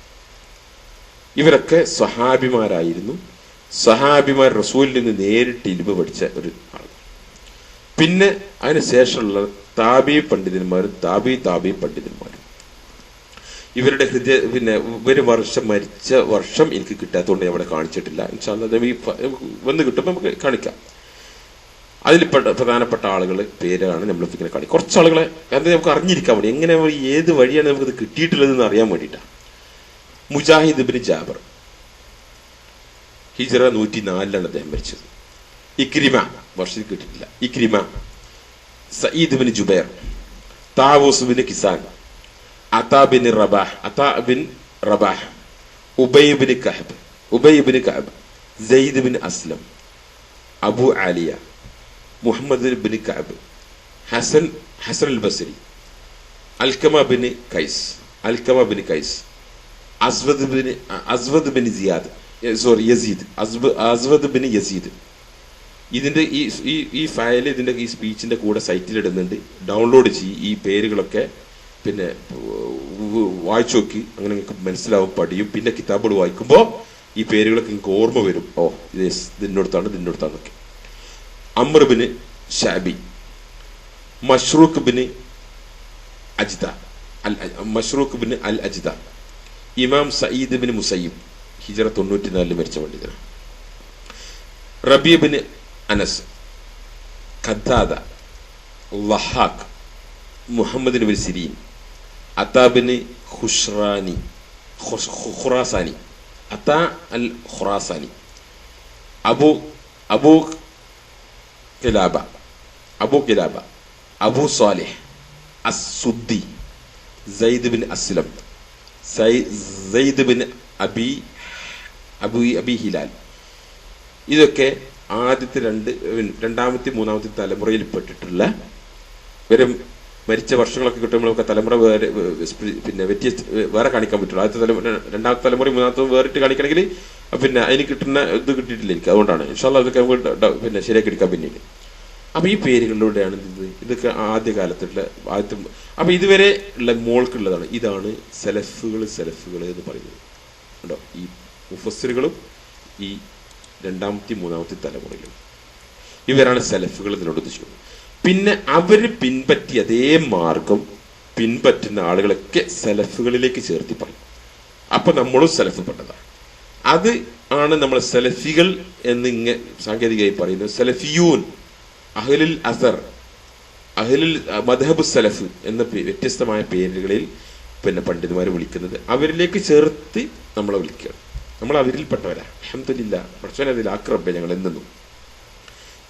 ഇവരൊക്കെ സഹാബിമാരായിരുന്നു. സഹാബിമാർ റസൂലിൽ നിന്ന് നേരിട്ട് ഇൽമ പഠിച്ച ഒരു ആൾ. പിന്നെ അതിന് ശേഷമുള്ള താബി പണ്ഡിതന്മാരും താബി പണ്ഡിതന്മാരും. ഇവരുടെ പിന്നെ ഇവര് മരിച്ച വർഷം എനിക്ക് കിട്ടാത്തതുകൊണ്ട് ഞാൻ ഇവിടെ കാണിച്ചിട്ടില്ല. ഇൻഷാ അല്ലാഹ് വന്ന് കിട്ടുമ്പോൾ നമുക്ക് കാണിക്കാം. അതിൽ പ്രധാനപ്പെട്ട ആളുകൾ പേരാണ് നമ്മൾ ഇങ്ങനെ കാണിക്കുക. കുറച്ച് ആളുകളെ അത് നമുക്ക് അറിഞ്ഞിരിക്കാൻ വേണ്ടി, എങ്ങനെ ഏത് വഴിയാണ് നമുക്കിത് കിട്ടിയിട്ടുള്ളതെന്ന് അറിയാൻ വേണ്ടിയിട്ടാണ്. മുജാഹിദ് ഇബ്നു ജാബർ, ഹിജ്റ 104 അദ്ദേഹം മരിച്ചത്. ഇക്രിമ, വർഷത്തിൽ കിട്ടിയിട്ടില്ല. ഇക്രിമ, സഈദ് ഇബ്നു ജുബൈർ, താവൂസ് ഇബ്നു കിസാൻ, അതാ ബിൻ റബാഹ്, ഉബൈ ഇബ്നു കഅബ്, സെയ്ദ് ഇബ്നു അസ്ലം, അബു ആലിയ, മുഹമ്മദ് ഇബ്നു കഅബ്, ഹസൻ അൽ ബസരി, അൽക്കമ ബിൻ കൈസ്, അസ്വദ് ബിൻ യസീദ്. ഇതിന്റെ ഈ ഫയൽ ഇതിന്റെ ഈ സ്പീച്ചിന്റെ കൂടെ സൈറ്റിൽ ഇടുന്നുണ്ട്. ഡൗൺലോഡ് ചെയ്യും. ഈ പേരുകളൊക്കെ പിന്നെ വായിച്ചു നോക്കി, അങ്ങനെ നിങ്ങൾക്ക് മനസ്സിലാവും, പഠിയും. പിന്നെ കിതാബുകൾ വായിക്കുമ്പോൾ ഈ പേരുകളൊക്കെ നിങ്ങൾക്ക് ഓർമ്മ വരും. ഓ, ഇത് ഇതിനോടത്താന്നൊക്കെ. അംർ ബിൻ ഷാബി, മഷ്റൂഖ് ബിൻ അൽ അജ്ദ, ഇമാം സഈദ് ബിൻ മുസയ്യിബ്, ഹിജ്റ 94 മരിച്ച പണ്ഡിതനാണ്. റബീ ബിൻ അനസ്, ഖത്താദ, ലഹാഖ്, മുഹമ്മദ് ബിൻ സിരീൻ, അതാ ബിൻ ഖുറാസാനി, അബൂ കിലാബ, അബൂ സാലിഹ് അസ്സുദ്ദി, സെയ്ദ് ബിൻ അസ്ലം, സെയ്ദ് ബിൻ അബി ഹിലാൽ. ഇതൊക്കെ ആദ്യത്തെ രണ്ടാമത്തെ മൂന്നാമത്തെ തലമുറയിൽ പെട്ടിട്ടുള്ള വരും. മരിച്ച വർഷങ്ങളൊക്കെ കിട്ടുമ്പോൾ നമുക്ക് തലമുറ പിന്നെ വേറെ കാണിക്കാൻ പറ്റുള്ളൂ. ആദ്യത്തെ തലമുറ, രണ്ടാമത്തെ തലമുറ, മൂന്നാമത്തെ വേറിട്ട് കാണിക്കണമെങ്കിൽ പിന്നെ അതിന് കിട്ടുന്ന ഇത് കിട്ടിയിട്ടില്ല എനിക്ക്. അതുകൊണ്ടാണ് ഇൻഷാ അല്ലാഹ് ഇതൊക്കെ നമുക്ക് പിന്നെ ശരിയാക്കി എടുക്കാൻ പിന്നീട്. അപ്പൊ ഈ പേരുകളിലൂടെയാണ് ഇതൊക്കെ ആദ്യകാലത്തുള്ള ആദ്യത്തെ. അപ്പൊ ഇതുവരെ ഉള്ള മോൾക്കുള്ളതാണ്. ഇതാണ് സലഫുകൾ എന്ന് പറയുന്നത്. ഉണ്ടോ? ഈ മുഫസ്സിറുകളും ഈ രണ്ടാമത്തെ മൂന്നാമത്തെ തലമുറയിലും ഇവരാണ് സലഫുകൾ ഇതിനോട് ഉദ്ദേശിക്കുന്നത്. പിന്നെ അവര് പിൻപറ്റിയ അതേ മാർഗം പിൻപറ്റുന്ന ആളുകളൊക്കെ സലഫുകളിലേക്ക് ചേർത്തി പറയും. അപ്പൊ നമ്മളും സലഫപ്പെട്ടതാണ്. അത് ആണ് നമ്മൾ സലഫികൾ എന്നിങ്ങ സാങ്കേതികമായി പറയുന്നത്. സലഫിയൂൻ, അഹ്ലുൽ അസർ, അഹ്ലുൽ മദ്ഹബ് സലഫ് എന്ന വ്യത്യസ്തമായ പേരുകളിൽ പിന്നെ പണ്ഡിതന്മാരെ വിളിക്കുന്നത്. അവരിലേക്ക് ചേർത്ത് നമ്മളെ വിളിക്കുകയാണ്. നമ്മൾ അവരിൽപ്പെട്ടവരാ. അൽഹംദുലില്ലാ, പഠിച്ചവനെ അതിൽ ആക്രബേ ഞങ്ങൾ എന്നും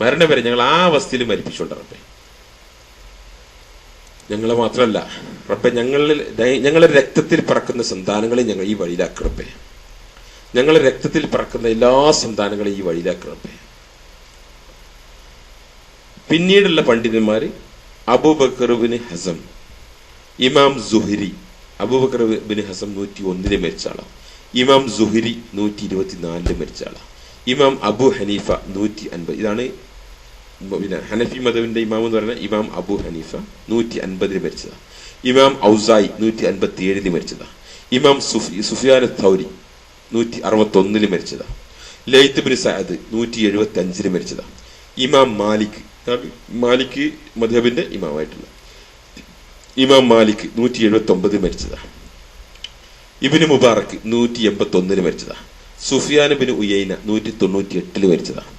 മരണം വരെ ഞങ്ങൾ ആ അവസ്ഥയിൽ മരിപ്പിച്ചുകൊണ്ട് റബ്ബേ. ഞങ്ങളെ മാത്രമല്ല റബ്ബേ, ഞങ്ങളുടെ രക്തത്തിൽ പറക്കുന്ന സന്താനങ്ങളെ ഞങ്ങൾ ഈ വഴിയിലാക്കറബ്ബേ. ഞങ്ങളുടെ രക്തത്തിൽ പറക്കുന്ന എല്ലാ സന്താനങ്ങളെയും ഈ വഴിയിലാക്കറബ്ബേ. പിന്നീടുള്ള പണ്ഡിതന്മാര് അബൂബക്കർ ബിൻ ഹസം, ഇമാം സുഹരി. അബൂബക്കർ ബിൻ ഹസം 101 മരിച്ച ആളാണ്. ഇമാം സുഹരി 124 മരിച്ച ആളാണ്. ഇമാം അബു ഹനീഫ 150. ഇതാണ് പിന്നെ ഹനഫി മദവിന്റെ ഇമാം എന്ന് പറയുന്നത്. ഇമാം അബു ഹനീഫ 150 മരിച്ചതാണ്. ഇമാം ഔസായി 157 മരിച്ചതാണ്. ഇമാം സുഫിയാൻ തൗരി 161 മരിച്ചതാണ്. ലൈത്ത് ബിൻ സഅദ് 175 മരിച്ചതാണ്. ഇമാം മാലിക് മദ്ഹബിന്റെ ഇമാമായിട്ടുള്ള ഇമാം മാലിക് 179 മരിച്ചതാണ്. ഇബ്നു മുബാറക് 181 മരിച്ചതാണ്. സുഫിയാൻ ബിൻ ഉയൈന 198 മരിച്ചതാണ്.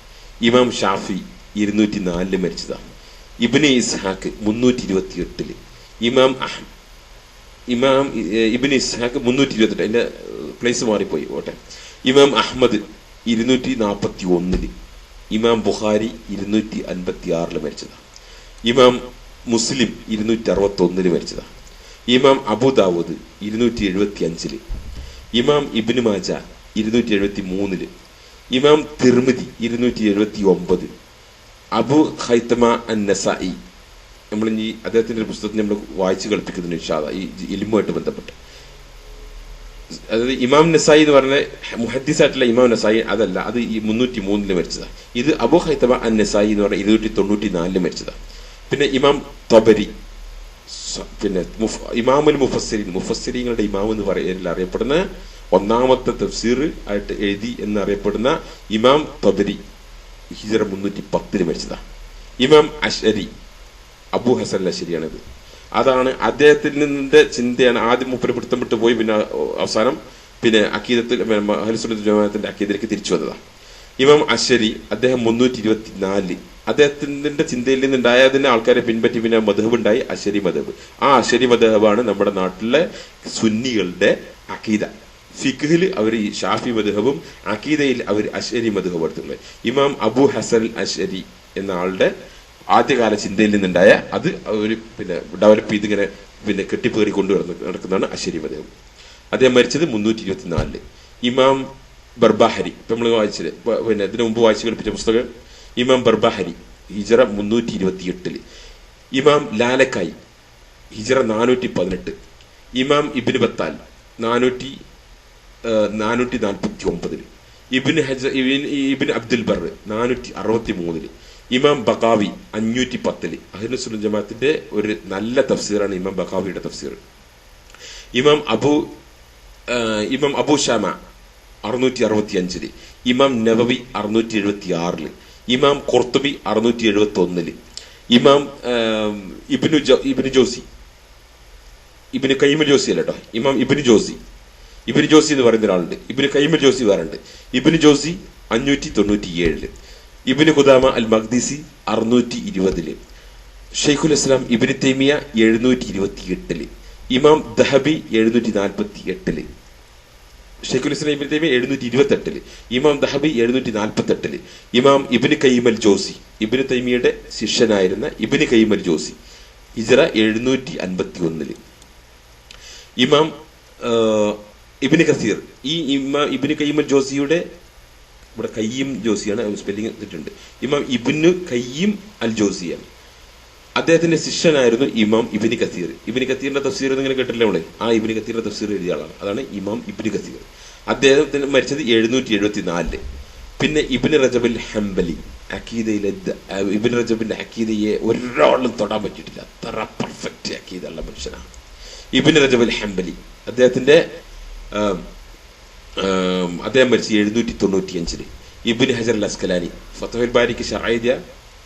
ഇമാം ഷാഫി 204 മരിച്ചതാണ്. ഇബ്നു ഇസ്ഹാഖ് 328. ഇമാം ഇമാം ഇബ്നു ഇസ്ഹാഖ് 328, അതിന്റെ പ്ലേസ് മാറിപ്പോയി ഓട്ടെ. ഇമാം അഹ്മദ് 241, ഇമാം ബുഖാരി 256 മരിച്ചതാണ്. ഇമാം മുസ്ലിം 261 മരിച്ചതാണ്. ഇമാം അബൂദാവൂദ് 275, ഇമാം ഇബ്നു മാജ 273, ഇമാം തിർമിദി 279, അബു ഖൈതമ അൻ-നസായി. നമ്മൾ ഈ അദ്ദേഹത്തിന്റെ ഒരു പുസ്തകത്തിൽ നമ്മൾ വായിച്ചു കളിപ്പിക്കുന്നുണ്ട് ഇൻഷാ അല്ലാഹ്, ഈ ഇൽമുമായിട്ട് ബന്ധപ്പെട്ട്. അതായത് ഇമാം നസായി എന്ന് പറഞ്ഞ മുഹദ്ദിസായിട്ടുള്ള ഇമാം നസായി അതല്ല, അത് ഈ 303 മരിച്ചതാണ്. ഇത് അബു ഖൈതമ അൻ-നസായി എന്ന് പറഞ്ഞ 294 മരിച്ചതാണ്. പിന്നെ ഇമാം തൊബരി, പിന്നെ ഇമാമുൽ മുഫസ്സിരീങ്ങളുടെ ഇമാം എന്ന് പറയുന്നതിൽ അറിയപ്പെടുന്ന ഒന്നാമത്തെ തഫ്സീർ ആയിട്ട് എഴുതി എന്നറിയപ്പെടുന്ന ഇമാം തൊബരി ഹിജ്റ 310 മരിച്ചതാണ്. ഇമാം അശ്അരി, അബു ഹസൻ അശ്അരിയാണിത്. അതാണ് അദ്ദേഹത്തിന്റെ ചിന്തയാണ് ആദ്യം മൂപ്പര് പിടുത്തം വിട്ടു പോയി, പിന്നെ അവസാനം പിന്നെ അഖീദത്തിൽ അഹ്ലുസ് സുന്നത്ത് ജമാഅത്തിന്റെ അഖീദയിലേക്ക് തിരിച്ചു വന്നതാണ്. ഇമാം അശ്അരി അദ്ദേഹം 324, അദ്ദേഹത്തിന്റെ ചിന്തയിൽ നിന്നുണ്ടായതിന്റെ ആൾക്കാരെ പിൻപറ്റി പിന്നെ മദ്ഹബ് ഉണ്ടായി, അശ്അരി മദ്ഹബ്. ആ അശ്അരി മദ്ഹബാണ് നമ്മുടെ നാട്ടിലെ സുന്നികളുടെ അഖീദ. ഫിഖ്ഹിൽ അവർ ഈ ഷാഫി മദ്ഹബും അഖീദയിൽ അവർ അശ്അരി മദ്ഹബും എടുത്തുള്ളത്. ഇമാം അബു ഹസൻ അശ്അരി എന്ന ആളുടെ ആദ്യകാല ചിന്തയിൽ നിന്നുണ്ടായ അത് അവർ പിന്നെ ഡെവലപ്പ് ചെയ്ത് ഇങ്ങനെ പിന്നെ കെട്ടിപ്പേറി നടക്കുന്നതാണ് അശ്അരി മദ്ഹബ്. അദ്ദേഹം മരിച്ചത് 324. ഇമാം ബർബാഹരി, ഇപ്പൊ നമ്മൾ വായിച്ചത് പിന്നെ ഇതിനു മുമ്പ് വായിച്ചു കളിപ്പിച്ച പുസ്തകം ഇമാം ബർബാഹരി ഹിജ്റ 328. ഇമാം ലാലക്കായി ഹിജ്റ 418. ഇമാം ഇബ്നു ബത്താൽ 449. ഇബ്നു അബ്ദുൽ ബർ 463. ഇമാം ബഖാവി 510. അഹ്ലുസ് സുന്നത്ത് ജമാഅത്തിന്റെ ഒരു നല്ല തഫ്സീറാണ് ഇമാം ബഖാവിയുടെ തഫ്സീർ. ഇമാം അബു ഷാമ 665. ഇമാം നവവി 676. ഇമാം ഖുർത്തുബി 671. ഇമാം ഇബ്നു ജോസി, ഇബ്നു ഖയ്യിമുൽ ജോസി അല്ല കേട്ടോ, ഇമാം ഇബ്നു ജോസി എന്ന് പറയുന്ന ഒരാളുണ്ട്. ഇബ്നു ഖയ്യിമുൽ ജോസി വേറുണ്ട്. ഇബ്നു ജോസി 597. ഇബ്നു ഖുദാമ അൽ മഖ്ദിസി 620. ഷെയ്ഖുൽ ഇസ്ലാം ഇബ്നു തൈമിയ 728. ഇമാം ദഹബി 748. ഷെയ്ഖുൽ ഇസ്ലാം ഇബ്നു തൈമിയ 728. ഇമാം ദഹബി 748. ഇമാം ഇബ്നു ഖയ്യിമുൽ ജോസി, ഇബ്നു തൈമിയയുടെ ശിഷ്യനായിരുന്ന ഇബ്നു ഖയ്യിമുൽ ജോസി ഹിജ്റ 751. ഇമാം ഇബ്നു കസീർ, ഈ ഇബ്നു ഖയ്യിമുൽ ജോസിയുടെ ഇവിടെ ഖയ്യിം ജോസിയാണ്, സ്പെല്ലിംഗ് തെറ്റുണ്ട്. ഇമാം ഇബ്നു ഖയ്യിം അൽ ജോസിയാണ്. അദ്ദേഹത്തിന്റെ ശിഷ്യനായിരുന്നു ഇമാം ഇബ്നു കസീർ. ഇബ്നു കസീറിന്റെ തഫ്സീർ ഇങ്ങനെ കേട്ടില്ലേ നമ്മള്, ആ ഇബ്നു കസീറിന്റെ തഫ്സീർ എഴുതിയ ആളാണ്, അതാണ് ഇമാം ഇബ്നു കസീർ. അദ്ദേഹത്തിന് മരിച്ചത് 774. പിന്നെ ഇബ്നു റജബ് അൽ ഹംബലി, അഖീദയിലെ ഇബ്നു റജബിന്റെ അഖീദയെ ഒരാളും തൊടാൻ പറ്റിയിട്ടില്ല, അത്ര പെർഫെക്റ്റ് അഖീദ ഉള്ള മനുഷ്യനാണ് ഇബ്നു റജബ് അൽ ഹംബലി. അദ്ദേഹം മരിച്ചു 795. ഇബ്നു ഹജർ അൽ അസ്കലാനി, ഫത്ഹുൽ ബാരിക്ക് ഷറഹ്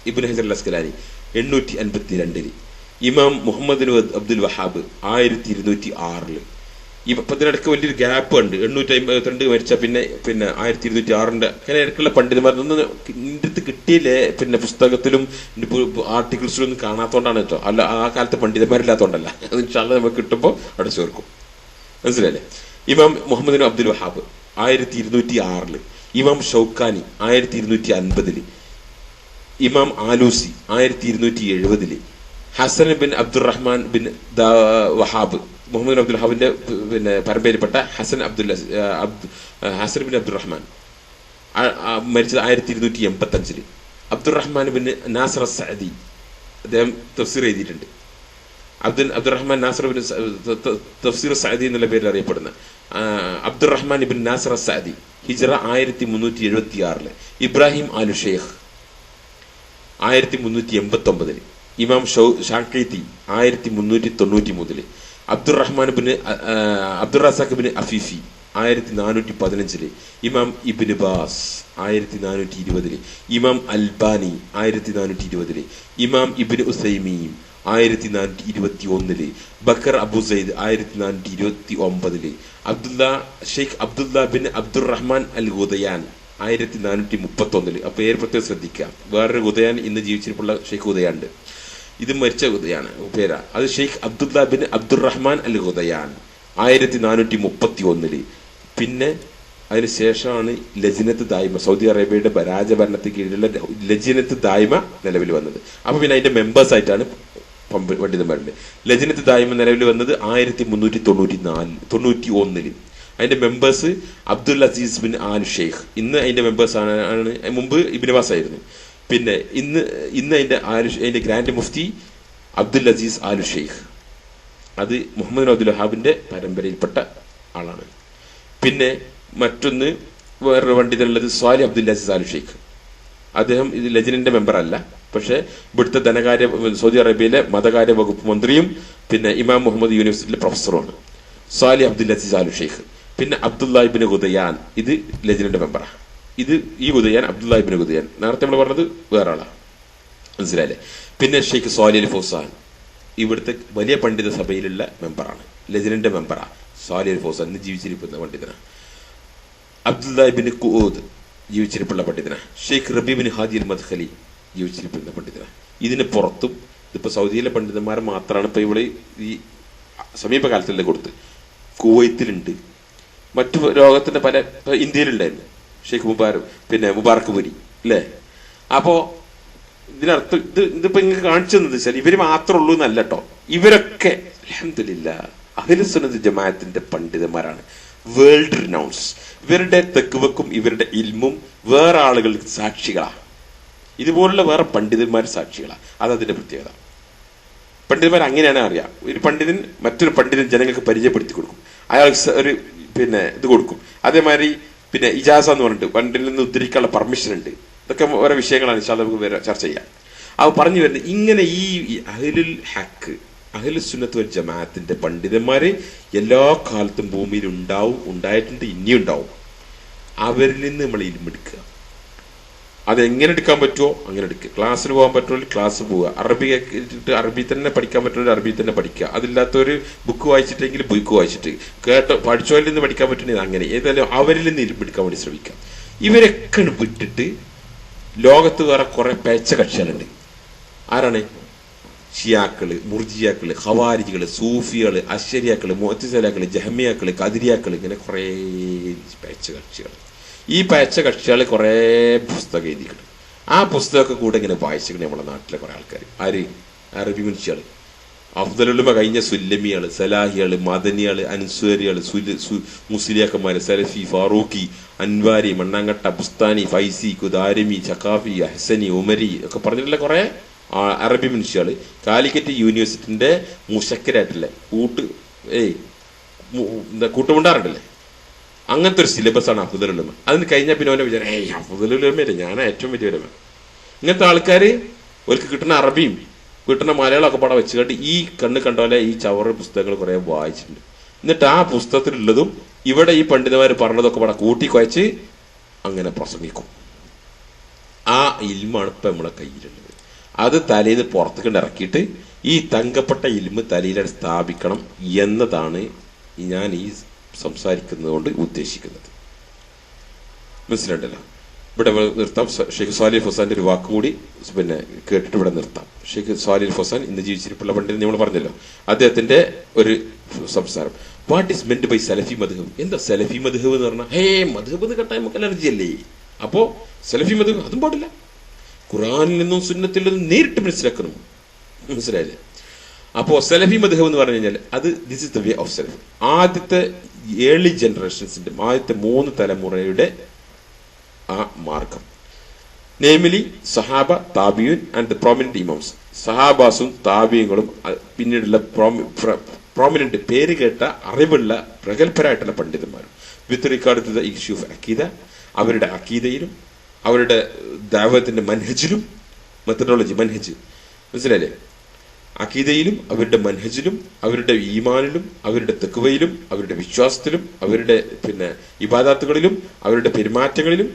ഇബ്നു ഹജർ അൽ അസ്കലാനി 852. ഇമാം മുഹമ്മദ് അബ്ദുൽ വഹാബ് 1206. ഇപ്പൊ ഇതിനിടയ്ക്ക് വലിയൊരു ഗ്യാപ്പ് ഉണ്ട്. 852 മരിച്ച പിന്നെ 1206 അങ്ങനെ ഇടയ്ക്കുള്ള പണ്ഡിതന്മാരൊന്നും നിന്റെ അടുത്ത് കിട്ടിയില്ലേ, പിന്നെ പുസ്തകത്തിലും ആർട്ടിക്കിൾസിലും ഒന്നും കാണാത്തോണ്ടാണ് കേട്ടോ, അല്ല ആ കാലത്ത് പണ്ഡിതന്മാരില്ലാത്തോണ്ടല്ല. അത് ഇൻഷാല്ലാഹ് നമുക്ക് കിട്ടുമ്പോൾ അവിടെ ചേർക്കും, മനസ്സിലല്ലേ. ഇമാം മുഹമ്മദ് അബ്ദുൽ വഹാബ് 1206. ഇമാം ഷൗക്കാനി 1250. ഇമാം Alusi 1270. Hassan bin Abdulrahman bin Wahab, Muhammad Abdul വഹാബിന്റെ പിന്നെ പരമ്പരയിൽപ്പെട്ട ഹസൻ ബിൻ അബ്ദുറഹ്മാൻ മരിച്ചത് 1285. അബ്ദുറഹ്മാൻ ബിൻ നാസർ സഅദി, അദ്ദേഹം തഫ്സീർ എഴുതിയിട്ടുണ്ട്. അബ്ദുറഹ്മാൻ നാസർ ബിൻ തഫ്സീർ സഅദി എന്നുള്ള പേരിൽ അറിയപ്പെടുന്ന അബ്ദുറഹ്മാൻ ബിൻ നാസർ സഅദി ഹിജ്റ 1376. ഇബ്രാഹിം ആലു ഷെയ്ഖ് 1389. ഇമാം ഷാഖീത്തി 1393. അബ്ദുറസാഖ് ബിൻ അഫീഫി 1415. ഇമാം ഇബ്നു ബാസ് 1420. ഇമാം അൽബാനി 1420. ഇമാം ഇബ്നു ഉസൈമീൻ 1421. ബക്കർ അബു സയ്ദ് 1429. ഷെയ്ഖ് അബ്ദുല്ല ബിൻ അബ്ദുറഹ്മാൻ അൽ ഗുദയാൻ 1431. ആ പേര് പ്രത്യേകം ശ്രദ്ധിക്കുക, വേറൊരു ഉദയാൻ ഇന്ന് ജീവിച്ചിരിപ്പുള്ള ഷെയ്ഖ് ഉദയാൻ ഉണ്ട്. ഇത് മരിച്ച ഖുദയാണ് പേരാ. അത് ഷെയ്ഖ് അബ്ദുല്ല ബിൻ അബ്ദുറഹ്മാൻ അൽ ഖുദയാൻ 1431. പിന്നെ അതിനുശേഷമാണ് ലജ്നത്ത് ദായിമ, സൗദി അറേബ്യയുടെ രാജഭരണത്തിന് കീഴിലുള്ള ലജ്നത്ത് ദായിമ നിലവിൽ വന്നത്. അപ്പൊ പിന്നെ അതിന്റെ മെമ്പേഴ്സ് ആയിട്ടാണ് പണ്ഡിതന്മാരുണ്ട്. ലജ്നത്ത് ദായിമ നിലവിൽ വന്നത് 1391. അതിന്റെ മെമ്പേഴ്സ് അബ്ദുൽ അസീസ് ബിൻ ആൽ ഷെയ്ഖ്. ഇന്ന് അതിന്റെ മെമ്പേഴ്സ് ആണ്. മുമ്പ് ഇബ്നു ബാസ് ആയിരുന്നു. പിന്നെ ഇന്ന് അതിന്റെ ഗ്രാൻഡ് മുഫ്തി അബ്ദുൽ അസീസ് ആൽ ഷെയ്ഖ്. അത് മുഹമ്മദ് അബ്ദുൽ വഹാബിന്റെ പരമ്പരയിൽപ്പെട്ട ആളാണ്. പിന്നെ മറ്റൊന്ന് വേറൊരു പണ്ഡിതനുള്ളത് സ്വാലി അബ്ദുൽ അസീസ് ആൽ ഷെയ്ഖ്. അദ്ദേഹം ഇത് ലജ്നന്റെ മെമ്പർ അല്ല, പക്ഷെ ഇവിടുത്തെ സൗദി അറേബ്യയിലെ മതകാര്യ വകുപ്പ് മന്ത്രിയും പിന്നെ ഇമാം മുഹമ്മദ് യൂണിവേഴ്സിറ്റിയിലെ പ്രൊഫസറുമാണ് സ്വാലി അബ്ദുൽ അസീസ് ആൽ ഷെയ്ഖ്. പിന്നെ അബ്ദുല്ല ഇബ്നു ഖുദയാൻ, ഇത് ലജ്നന്റെ മെമ്പറാണ്. ഈ ഖുദയാൻ അബ്ദുല്ല ഇബ്നു ഖുദയാൻ, നേരത്തെ നമ്മൾ പറഞ്ഞത് വേറെ ആളാണ്, മനസ്സിലായില്ലേ? പിന്നെ ഷെയ്ഖ് സ്വാലി അൽ ഫൗസാൻ ഇവിടുത്തെ വലിയ പണ്ഡിത സഭയിലുള്ള മെമ്പറാണ്, ലജ്നന്റെ മെമ്പറാണ് സ്വാലി അൽ ഫൗസാൻ. ഇന്ന് ജീവിച്ചിരിക്കുന്ന പണ്ഡിതനാണ്. അബ്ദുല്ല ഇബ്നു ഖുഊദ് ജീവിച്ചിരിപ്പുള്ള പണ്ഡിതനാണ്. ഷെയ്ഖ് റബീ ബിൻ ഹാദി അൽ മദ്ഖലി ജീവിച്ചിരിക്കുന്ന പണ്ഡിതനാണ്. ഇതിന് പുറത്തും ഇതിപ്പോ സൗദിയിലെ പണ്ഡിതന്മാർ മാത്രമാണ് ഇപ്പൊ ഇവിടെ ഈ സമീപകാലത്തല്ലേ കൊടുത്ത്. കുവൈത്തിലുണ്ട്, മറ്റു ലോകത്തിന്റെ പല ഇന്ത്യയിലുണ്ടായിരുന്നു ഷെയ്ഖ് മുബാറക് പുരി അല്ലേ. അപ്പോ ഇതിനർത്ഥം ഇതിപ്പോ ഇങ്ങനെ കാണിച്ചു തന്നത് വെച്ചാൽ ഇവര് മാത്രമേ ഉള്ളൂ എന്നല്ല കേട്ടോ. ഇവരൊക്കെ അൽഹംദുലില്ലാഹ് അഹ്ലുസുന്നത്ത് ജമാഅത്തിന്റെ പണ്ഡിതന്മാരാണ്, വേൾഡ് റിനൗൺസ്. ഇവരുടെ തെക്കുവക്കും ഇവരുടെ ഇൽമും വേറെ ആളുകൾക്ക് സാക്ഷികളാണ്. ഇതുപോലുള്ള വേറെ പണ്ഡിതന്മാർ സാക്ഷികളാണ്. അതതിന്റെ പ്രത്യേകത. പണ്ഡിതന്മാർ അങ്ങനെയാണ് അറിയാം. ഒരു പണ്ഡിതൻ മറ്റൊരു പണ്ഡിതൻ ജനങ്ങൾക്ക് പരിചയപ്പെടുത്തി കൊടുക്കും, അയാൾക്ക് ഒരു ഇത് കൊടുക്കും. അതേമാതിരി പിന്നെ ഇജാസ എന്ന് പറഞ്ഞിട്ട് പണ്ഡിതിൽ നിന്ന് ഉദ്ധരിക്കാനുള്ള പെർമിഷൻ ഉണ്ട്. ഇതൊക്കെ ഓരോ വിഷയങ്ങളാണ് ഇൻഷാ അല്ലാഹ് നമുക്ക് ചർച്ച ചെയ്യാം. അത് പറഞ്ഞു വരുന്നത് ഇങ്ങനെ ഈ അഹ്ലുൽ ഹഖ് അഹ്ലുസ് സുന്നത്ത് വൽ ജമാഅത്തിന്റെ പണ്ഡിതന്മാര് എല്ലാ കാലത്തും ഭൂമിയിൽ ഉണ്ടാവും, ഉണ്ടായിട്ടുണ്ട്, ഇനിയും ഉണ്ടാവും. അവരിൽ നിന്ന് നമ്മൾ ഇൽമെടുക്കുക. അതെങ്ങനെ എടുക്കാൻ പറ്റുമോ അങ്ങനെ എടുക്കുക. ക്ലാസ്സിൽ പോകാൻ പറ്റുമോ ക്ലാസ് പോവുക. അറബി അറബി തന്നെ പഠിക്കാൻ പറ്റുമോ അറബി തന്നെ പഠിക്കുക. അതില്ലാത്തൊരു ബുക്ക് വായിച്ചിട്ടെങ്കിൽ ബുക്ക് വായിച്ചിട്ട് പഠിച്ചവരിൽ നിന്ന് പഠിക്കാൻ പറ്റുന്നത് അങ്ങനെ. ഏതായാലും അവരിൽ നിന്ന് ഇൽമെടുക്കാൻ വേണ്ടി ശ്രമിക്കാം. ഇവരൊക്കെ വിട്ടിട്ട് ലോകത്ത് വേറെ കുറെ പേച്ച കക്ഷികളുണ്ട്. ആരാണ്? ഷിയാക്കള്, മുർജിയാക്കള്, ഖവാരിജികള്, സൂഫികള്, അശ്ശരിയാക്കള്, മുഅ്തസിലാക്കള്, ജഹ്മിയാക്കള്, ഖദരിയാക്കള്, ഇങ്ങനെ കുറെ പേച്ച കക്ഷികൾ. ഈ പേച്ച കക്ഷികൾ കുറെ പുസ്തകം എഴുതിക്കണം. ആ പുസ്തകമൊക്കെ കൂടെ ഇങ്ങനെ വായിച്ചിട്ടുണ്ട് നമ്മുടെ നാട്ടിലെ കുറെ ആൾക്കാർ. ആര്? അറബി മനുഷ്യകള്. അഫ്ദലുലുമ കഴിഞ്ഞ സുല്ലമികള്, സലാഹികള്, മദനികള്, അൻസ്വരികള്, മുസ്ലിയാക്കന്മാര്, സലഫി, ഫാറൂഖി, അൻവാരി, മണ്ണാങ്കട്ട, ബുസ്താനി, ഫൈസി, കുദാരിമി, ചക്കാഫി, അഹ്സനി, ഉമരി ഒക്കെ പറഞ്ഞിട്ടുള്ള കുറെ അറബി മനുഷ്യകള്. കാലിക്കറ്റ് യൂണിവേഴ്സിറ്റിന്റെ മുശക്കരായിട്ടില്ലേ കൂട്ടുമുണ്ടാറുണ്ടല്ലേ, അങ്ങനത്തെ ഒരു സിലബസ് ആണ് അഫ്ദലുലുമ. അതിന് കഴിഞ്ഞാൽ പിന്നെ അവനെ വിചാരം അഫ്ദലുലുമയില്ല, ഞാൻ ഏറ്റവും വലിയ ഉലമ. ഇങ്ങനത്തെ ആൾക്കാര് അവർക്ക് കിട്ടുന്ന അറബിയും കിട്ടുന്ന മലയാളമൊക്കെ പാടെ വെച്ചുകൊണ്ട് ഈ കണ്ണ് കണ്ട പോലെ ഈ ചവറ് പുസ്തകങ്ങൾ കുറെ വായിച്ചിട്ടുണ്ട്. എന്നിട്ട് ആ പുസ്തകത്തിലുള്ളതും ഇവിടെ ഈ പണ്ഡിതന്മാർ പറഞ്ഞതൊക്കെ പാടെ കൂട്ടിക്കുഴച്ച് അങ്ങനെ പ്രസംഗിക്കും. ആ ഇൽമാണ് ഇപ്പൊ നമ്മളെ കയ്യിലുള്ളത്. അത് തലയിൽ പുറത്തേക്ക് ഇറക്കിയിട്ട് ഈ തങ്കപ്പെട്ട ഇൽമ് തലയിൽ സ്ഥാപിക്കണം എന്നതാണ് ഞാൻ ഈ സംസാരിക്കുന്നത് കൊണ്ട് ഉദ്ദേശിക്കുന്നത്. മനസ്സിലുണ്ടല്ലോ. ഇവിടെ നിർത്താം. ഷെയ്ഖ് സ്വാലിഹ് ഫൗസാന്റെ ഒരു വാക്കുകൂടി പിന്നെ കേട്ടിട്ട് ഇവിടെ നിർത്താം. ഷെയ്ഖ് സ്വാലിഹ് ഫൗസാൻ ഇന്ന് ജീവിച്ചിരിപ്പുള്ള പണ്ഡിതൻ നമ്മൾ പറഞ്ഞല്ലോ, അദ്ദേഹത്തിന്റെ ഒരു സംസാരം. വാട്ട് ഈസ് മെന്റ് ബൈ സലഫി മദ്ഹബ്? എന്താ സലഫി മദ്ഹബ് എന്ന് പറഞ്ഞാൽ? മദ്ഹബ് എന്ന് കേട്ടാൽ നമുക്ക് അലർജി അല്ലേ? അപ്പോ സലഫി മദ്ഹബ് അതും പാടില്ല. ഖുർആനിൽ നിന്നും സുന്നത്തിൽ നിന്നും നേരിട്ട് മനസ്സിലാക്കണം. മനസ്സിലായില്ലേ? അപ്പോ സലഫി മദ്ഹബ് എന്ന് പറഞ്ഞു കഴിഞ്ഞാൽ അത് this is the way of Salaf. ആദ്യത്തെ ഏർലി ജനറേഷൻസിന്റെ ആദ്യത്തെ 3 തലമുറയുടെ ആ മാർഗം, നേമിലി സഹാബ, താബിയൂൻ ആൻഡ് ദ പ്രോമിനന്റ് ഇമാംസ്. സഹാബാസും താബിയങ്ങളും പിന്നീടുള്ള പ്രോമിനന്റ് പേര് കേട്ട അറിവുള്ള പ്രഗത്ഭരായിട്ടുള്ള പണ്ഡിതന്മാരും with regard to the issue of aqeedah, അവരുടെ അഖീദയിലും അവരുടെ ദഅവത്തിന്റെ മൻഹജിലും മെത്തഡോളജി മനഹജ് മനസ്സിലായില്ലേ? അഖീദയിലും അവരുടെ മനഹജിലും അവരുടെ ഈമാനിലും അവരുടെ തഖ്വയിലും അവരുടെ വിശ്വാസത്തിലും അവരുടെ പിന്നെ ഇബാദത്തുകളിലും അവരുടെ പെരുമാറ്റങ്ങളിലും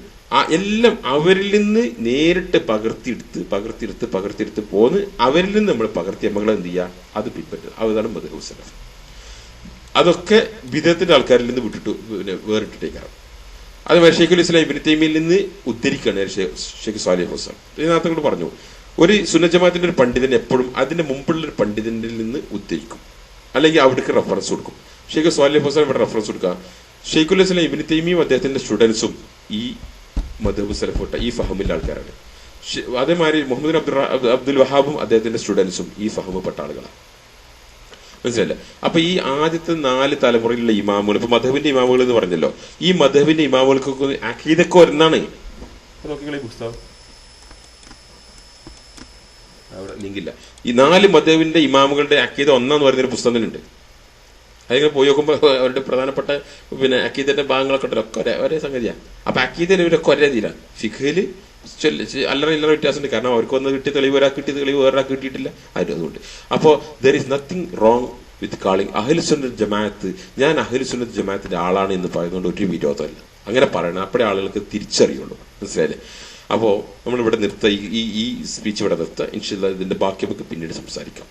എല്ലാം അവരിൽ നിന്ന് നേരിട്ട് പകർത്തിയെടുത്ത് പോന്ന് അവരിൽ നിന്ന് നമ്മൾ പകർത്തി നമ്മൾ എന്ത് ചെയ്യുക, അത് പിൻപറ്റുക. അതാണ് മദ്ഹബ് സലഫ്. അതൊക്കെ ബിദഅത്തിന്റെ ആൾക്കാരിൽ നിന്ന് വിട്ടിട്ട് വേറിട്ടിട്ടേക്കാണ്. അത് ഷെയ്ഖുൽ ഇസ്ലാം ഇബ്നു തൈമിയയിൽ നിന്ന് ഉദ്ധരിക്കുകയാണ് ഷെയ്ഖ് സ്വാലിഹ് ഫൗസാൻ. ഇതിനകത്ത് കൊണ്ട് പറഞ്ഞു, ഒരു സുന്നത്ത് ജമാഅത്തിന്റെ ഒരു പണ്ഡിതൻ എപ്പോഴും അതിന്റെ മുമ്പുള്ള ഒരു പണ്ഡിതനിൽ നിന്ന് ഉദ്ധരിക്കും, അല്ലെങ്കിൽ അവിടേക്ക് റെഫറൻസ് കൊടുക്കും. ഷെയ്ഖ് സ്വാലിഹ് ഫൗസാൻ ഇവിടെ റെഫറൻസ് കൊടുക്കുക. ഷെയ്ഖുൽ ഇസ്ലാം ഇബ്നു തൈമിയും അദ്ദേഹത്തിന്റെ സ്റ്റുഡൻസും ഈ മദ്ഹബ് സലഫ് വിട്ട ഈ ഫഹമിന്റെ ആൾക്കാരാണ്. അതേമാതിരി മുഹമ്മദ് അബ്ദുൽ വഹാബും അദ്ദേഹത്തിന്റെ സ്റ്റുഡൻസും ഈ ഫഹമ് പെട്ട ആളുകളാണ്. മനസ്സിലല്ലേ? അപ്പൊ ഈ ആദ്യത്തെ 4 തലമുറയിലുള്ള ഇമാമുകൾ, ഇപ്പൊ മദ്ഹബിന്റെ ഇമാമുകൾ എന്ന് പറഞ്ഞല്ലോ, ഈ മദ്ഹബിന്റെ ഇമാമുകൾക്കൊക്കെ അഖീദൊക്കെ ഒരെണ്ണാണ്. നോക്കിങ്ങളെ പുസ്തകം അവിടെ ലിങ്കില്ല. ഈ 4 മദ്ഹബിന്റെ ഇമാമുകളുടെ അഖീദ ഒന്നാന്ന് പറയുന്നൊരു പുസ്തകത്തിലുണ്ട്. അതിങ്ങനെ പോയി നോക്കുമ്പോൾ അവരുടെ പ്രധാനപ്പെട്ട അഖീദന്റെ ഭാഗങ്ങളൊക്കെ ഉണ്ടല്ലോ, ഒക്കെ ഒരേ സംഗതിയാണ്. അപ്പൊ അഖീദയിൽ ഇവരൊക്കെ ഒരേ തീരാ. ഫിഖില് അല്ലറ ഇല്ലറ വ്യത്യാസമുണ്ട്. കാരണം അവർക്കൊന്ന് കിട്ടിയ തെളിവ് ഒരാൾക്ക് കിട്ടിയ തെളിവ് വേറൊരാൾക്ക് കിട്ടിയിട്ടില്ല. അതുകൊണ്ട് അപ്പോൾ there is nothing wrong with calling അഹ്ലു സുന്നത്ത് ജമാഅത്ത്. ഞാൻ അഹ്ലു സുന്നത്ത് ജമാഅത്തിന്റെ ആളാണ് എന്ന് പറയുന്നതുകൊണ്ട് ഒരു വിരോധമല്ല. അങ്ങനെ പറയണം, അപ്പോഴേ ആളുകൾക്ക് തിരിച്ചറിയുള്ളൂ. മനസ്സിലായില്ലേ? അപ്പോൾ നമ്മളിവിടെ നിർത്തുക, ഈ സ്പീച്ച് ഇവിടെ നിർത്തുക. ഇൻഷാല്ലാഹ് ഇതിന്റെ ബാക്കി നമുക്ക് പിന്നീട് സംസാരിക്കാം.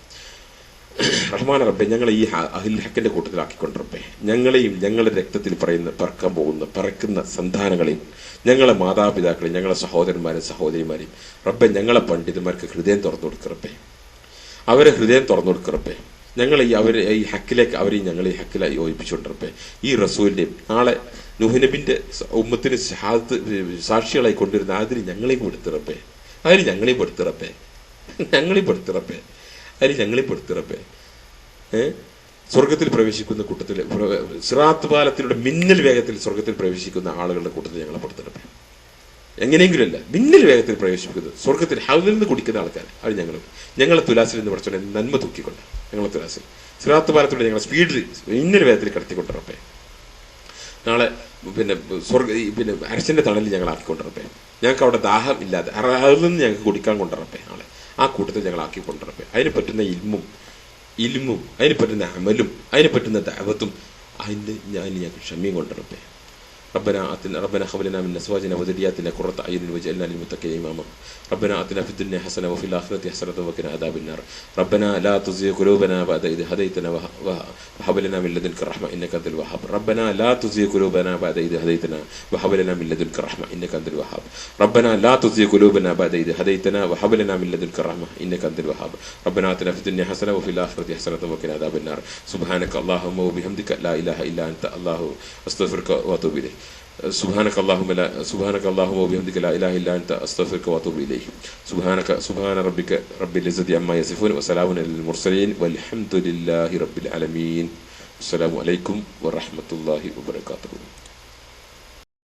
റഹ്മാൻ റബ്ബെ, ഞങ്ങളെ ഈ അഹ്ലുൽ ഹക്കിന്റെ കൂട്ടത്തിലാക്കിക്കൊണ്ട് റബ്ബെ, ഞങ്ങളെയും ഞങ്ങളുടെ രക്തത്തിൽ പറക്കുന്ന സന്താനങ്ങളെയും ഞങ്ങളെ മാതാപിതാക്കളെയും ഞങ്ങളെ സഹോദരന്മാരെയും സഹോദരിമാരെയും റബ്ബെ, ഞങ്ങളെ പണ്ഡിതന്മാർക്ക് ഹൃദയം തുറന്നു കൊടുക്കറപ്പേ, അവരെ ഹൃദയം തുറന്നു കൊടുക്കറപ്പേ. ഞങ്ങൾ ഈ ഹക്കിലേക്ക് അവരെയും ഞങ്ങൾ ഈ ഹക്കിലായി യോജിപ്പിച്ചുകൊണ്ടിരപ്പേ. ഈ റസൂലിന്റെയും നാളെ നൂഹ് നബിന്റെ ഉമ്മത്തിന് സാക്ഷികളായി കൊണ്ടുവരുന്ന അതിന് ഞങ്ങളെയും കൊടുത്തിറപ്പേ, അതിന് ഞങ്ങളെയും പെടുത്തിറപ്പേ, സ്വർഗത്തിൽ പ്രവേശിക്കുന്ന കൂട്ടത്തിൽ, സിറാത്ത് പാലത്തിലൂടെ മിന്നൽ വേഗത്തിൽ സ്വർഗത്തിൽ പ്രവേശിക്കുന്ന ആളുകളുടെ കൂട്ടത്തിൽ ഞങ്ങളെ പെടുത്തിറപ്പേ. എങ്ങനെയെങ്കിലും അല്ല, മിന്നൽ വേഗത്തിൽ പ്രവേശിക്കുന്നത് സ്വർഗത്തിൽ ഹൗദിൽ നിന്ന് കുടിക്കുന്ന ആൾക്കാർ അവർ ഞങ്ങളെ തുലാസിൽ നിന്ന് പഠിച്ചോണ്ട് നന്മ തൂക്കിക്കൊണ്ട് ഞങ്ങളെ തുലാസിൽ സിറാത്ത് പാലത്തിലൂടെ ഞങ്ങളെ സ്പീഡിൽ മിന്നൽ വേഗത്തിൽ കടത്തിക്കൊണ്ടിറപ്പേ. നാളെ അരശന്റെ തണലിൽ ഞങ്ങൾ ആക്കിക്കൊണ്ടിറപ്പേ. ഞങ്ങൾക്ക് അവിടെ ദാഹം ഇല്ലാതെ അതിൽ നിന്ന് ഞങ്ങൾക്ക് കുടിക്കാൻ കൊണ്ടിറപ്പേ. നാളെ ആ കൂട്ടത്തിൽ ഞങ്ങൾ ആക്കിക്കൊണ്ടിറപ്പേ. അതിന് പറ്റുന്ന ഇൽമും അതിന് പറ്റുന്ന അമലും അതിന് പറ്റുന്ന ദഅവത്തും അതിന് ഞങ്ങൾക്ക് ക്ഷമയും കൊണ്ടിറപ്പേ. ربنا هب لنا من ازواجنا وذرياتنا قرة اعين واجعلنا للمتقين اماما. ربنا آتنا في الدنيا حسنة وفي الآخرة حسنة وقنا عذاب النار. ربنا لا تزغ قلوبنا بعد إذ هديتنا وهب لنا من لدنك رحمة إنك أنت الوهاب. ربنا لا تزغ قلوبنا بعد إذ هديتنا وهب لنا من لدنك رحمة إنك أنت الوهاب. ربنا لا تزغ قلوبنا بعد إذ هديتنا وهب لنا من لدنك رحمة إنك أنت الوهاب. ربنا آتنا في الدنيا حسنة وفي الآخرة حسنة وقنا عذاب النار. سبحانك اللهم وبحمدك لا إله إلا أنت الله أستغفرك وأتوب إليك. سبحانك اللهم وبحمدك لا إله إلا أنت أستغفرك وأتوب إليك. سبحان ربك رب العزة عما يصفون وسلام على المرسلين والحمد لله رب العالمين. السلام عليكم ورحمة الله وبركاته.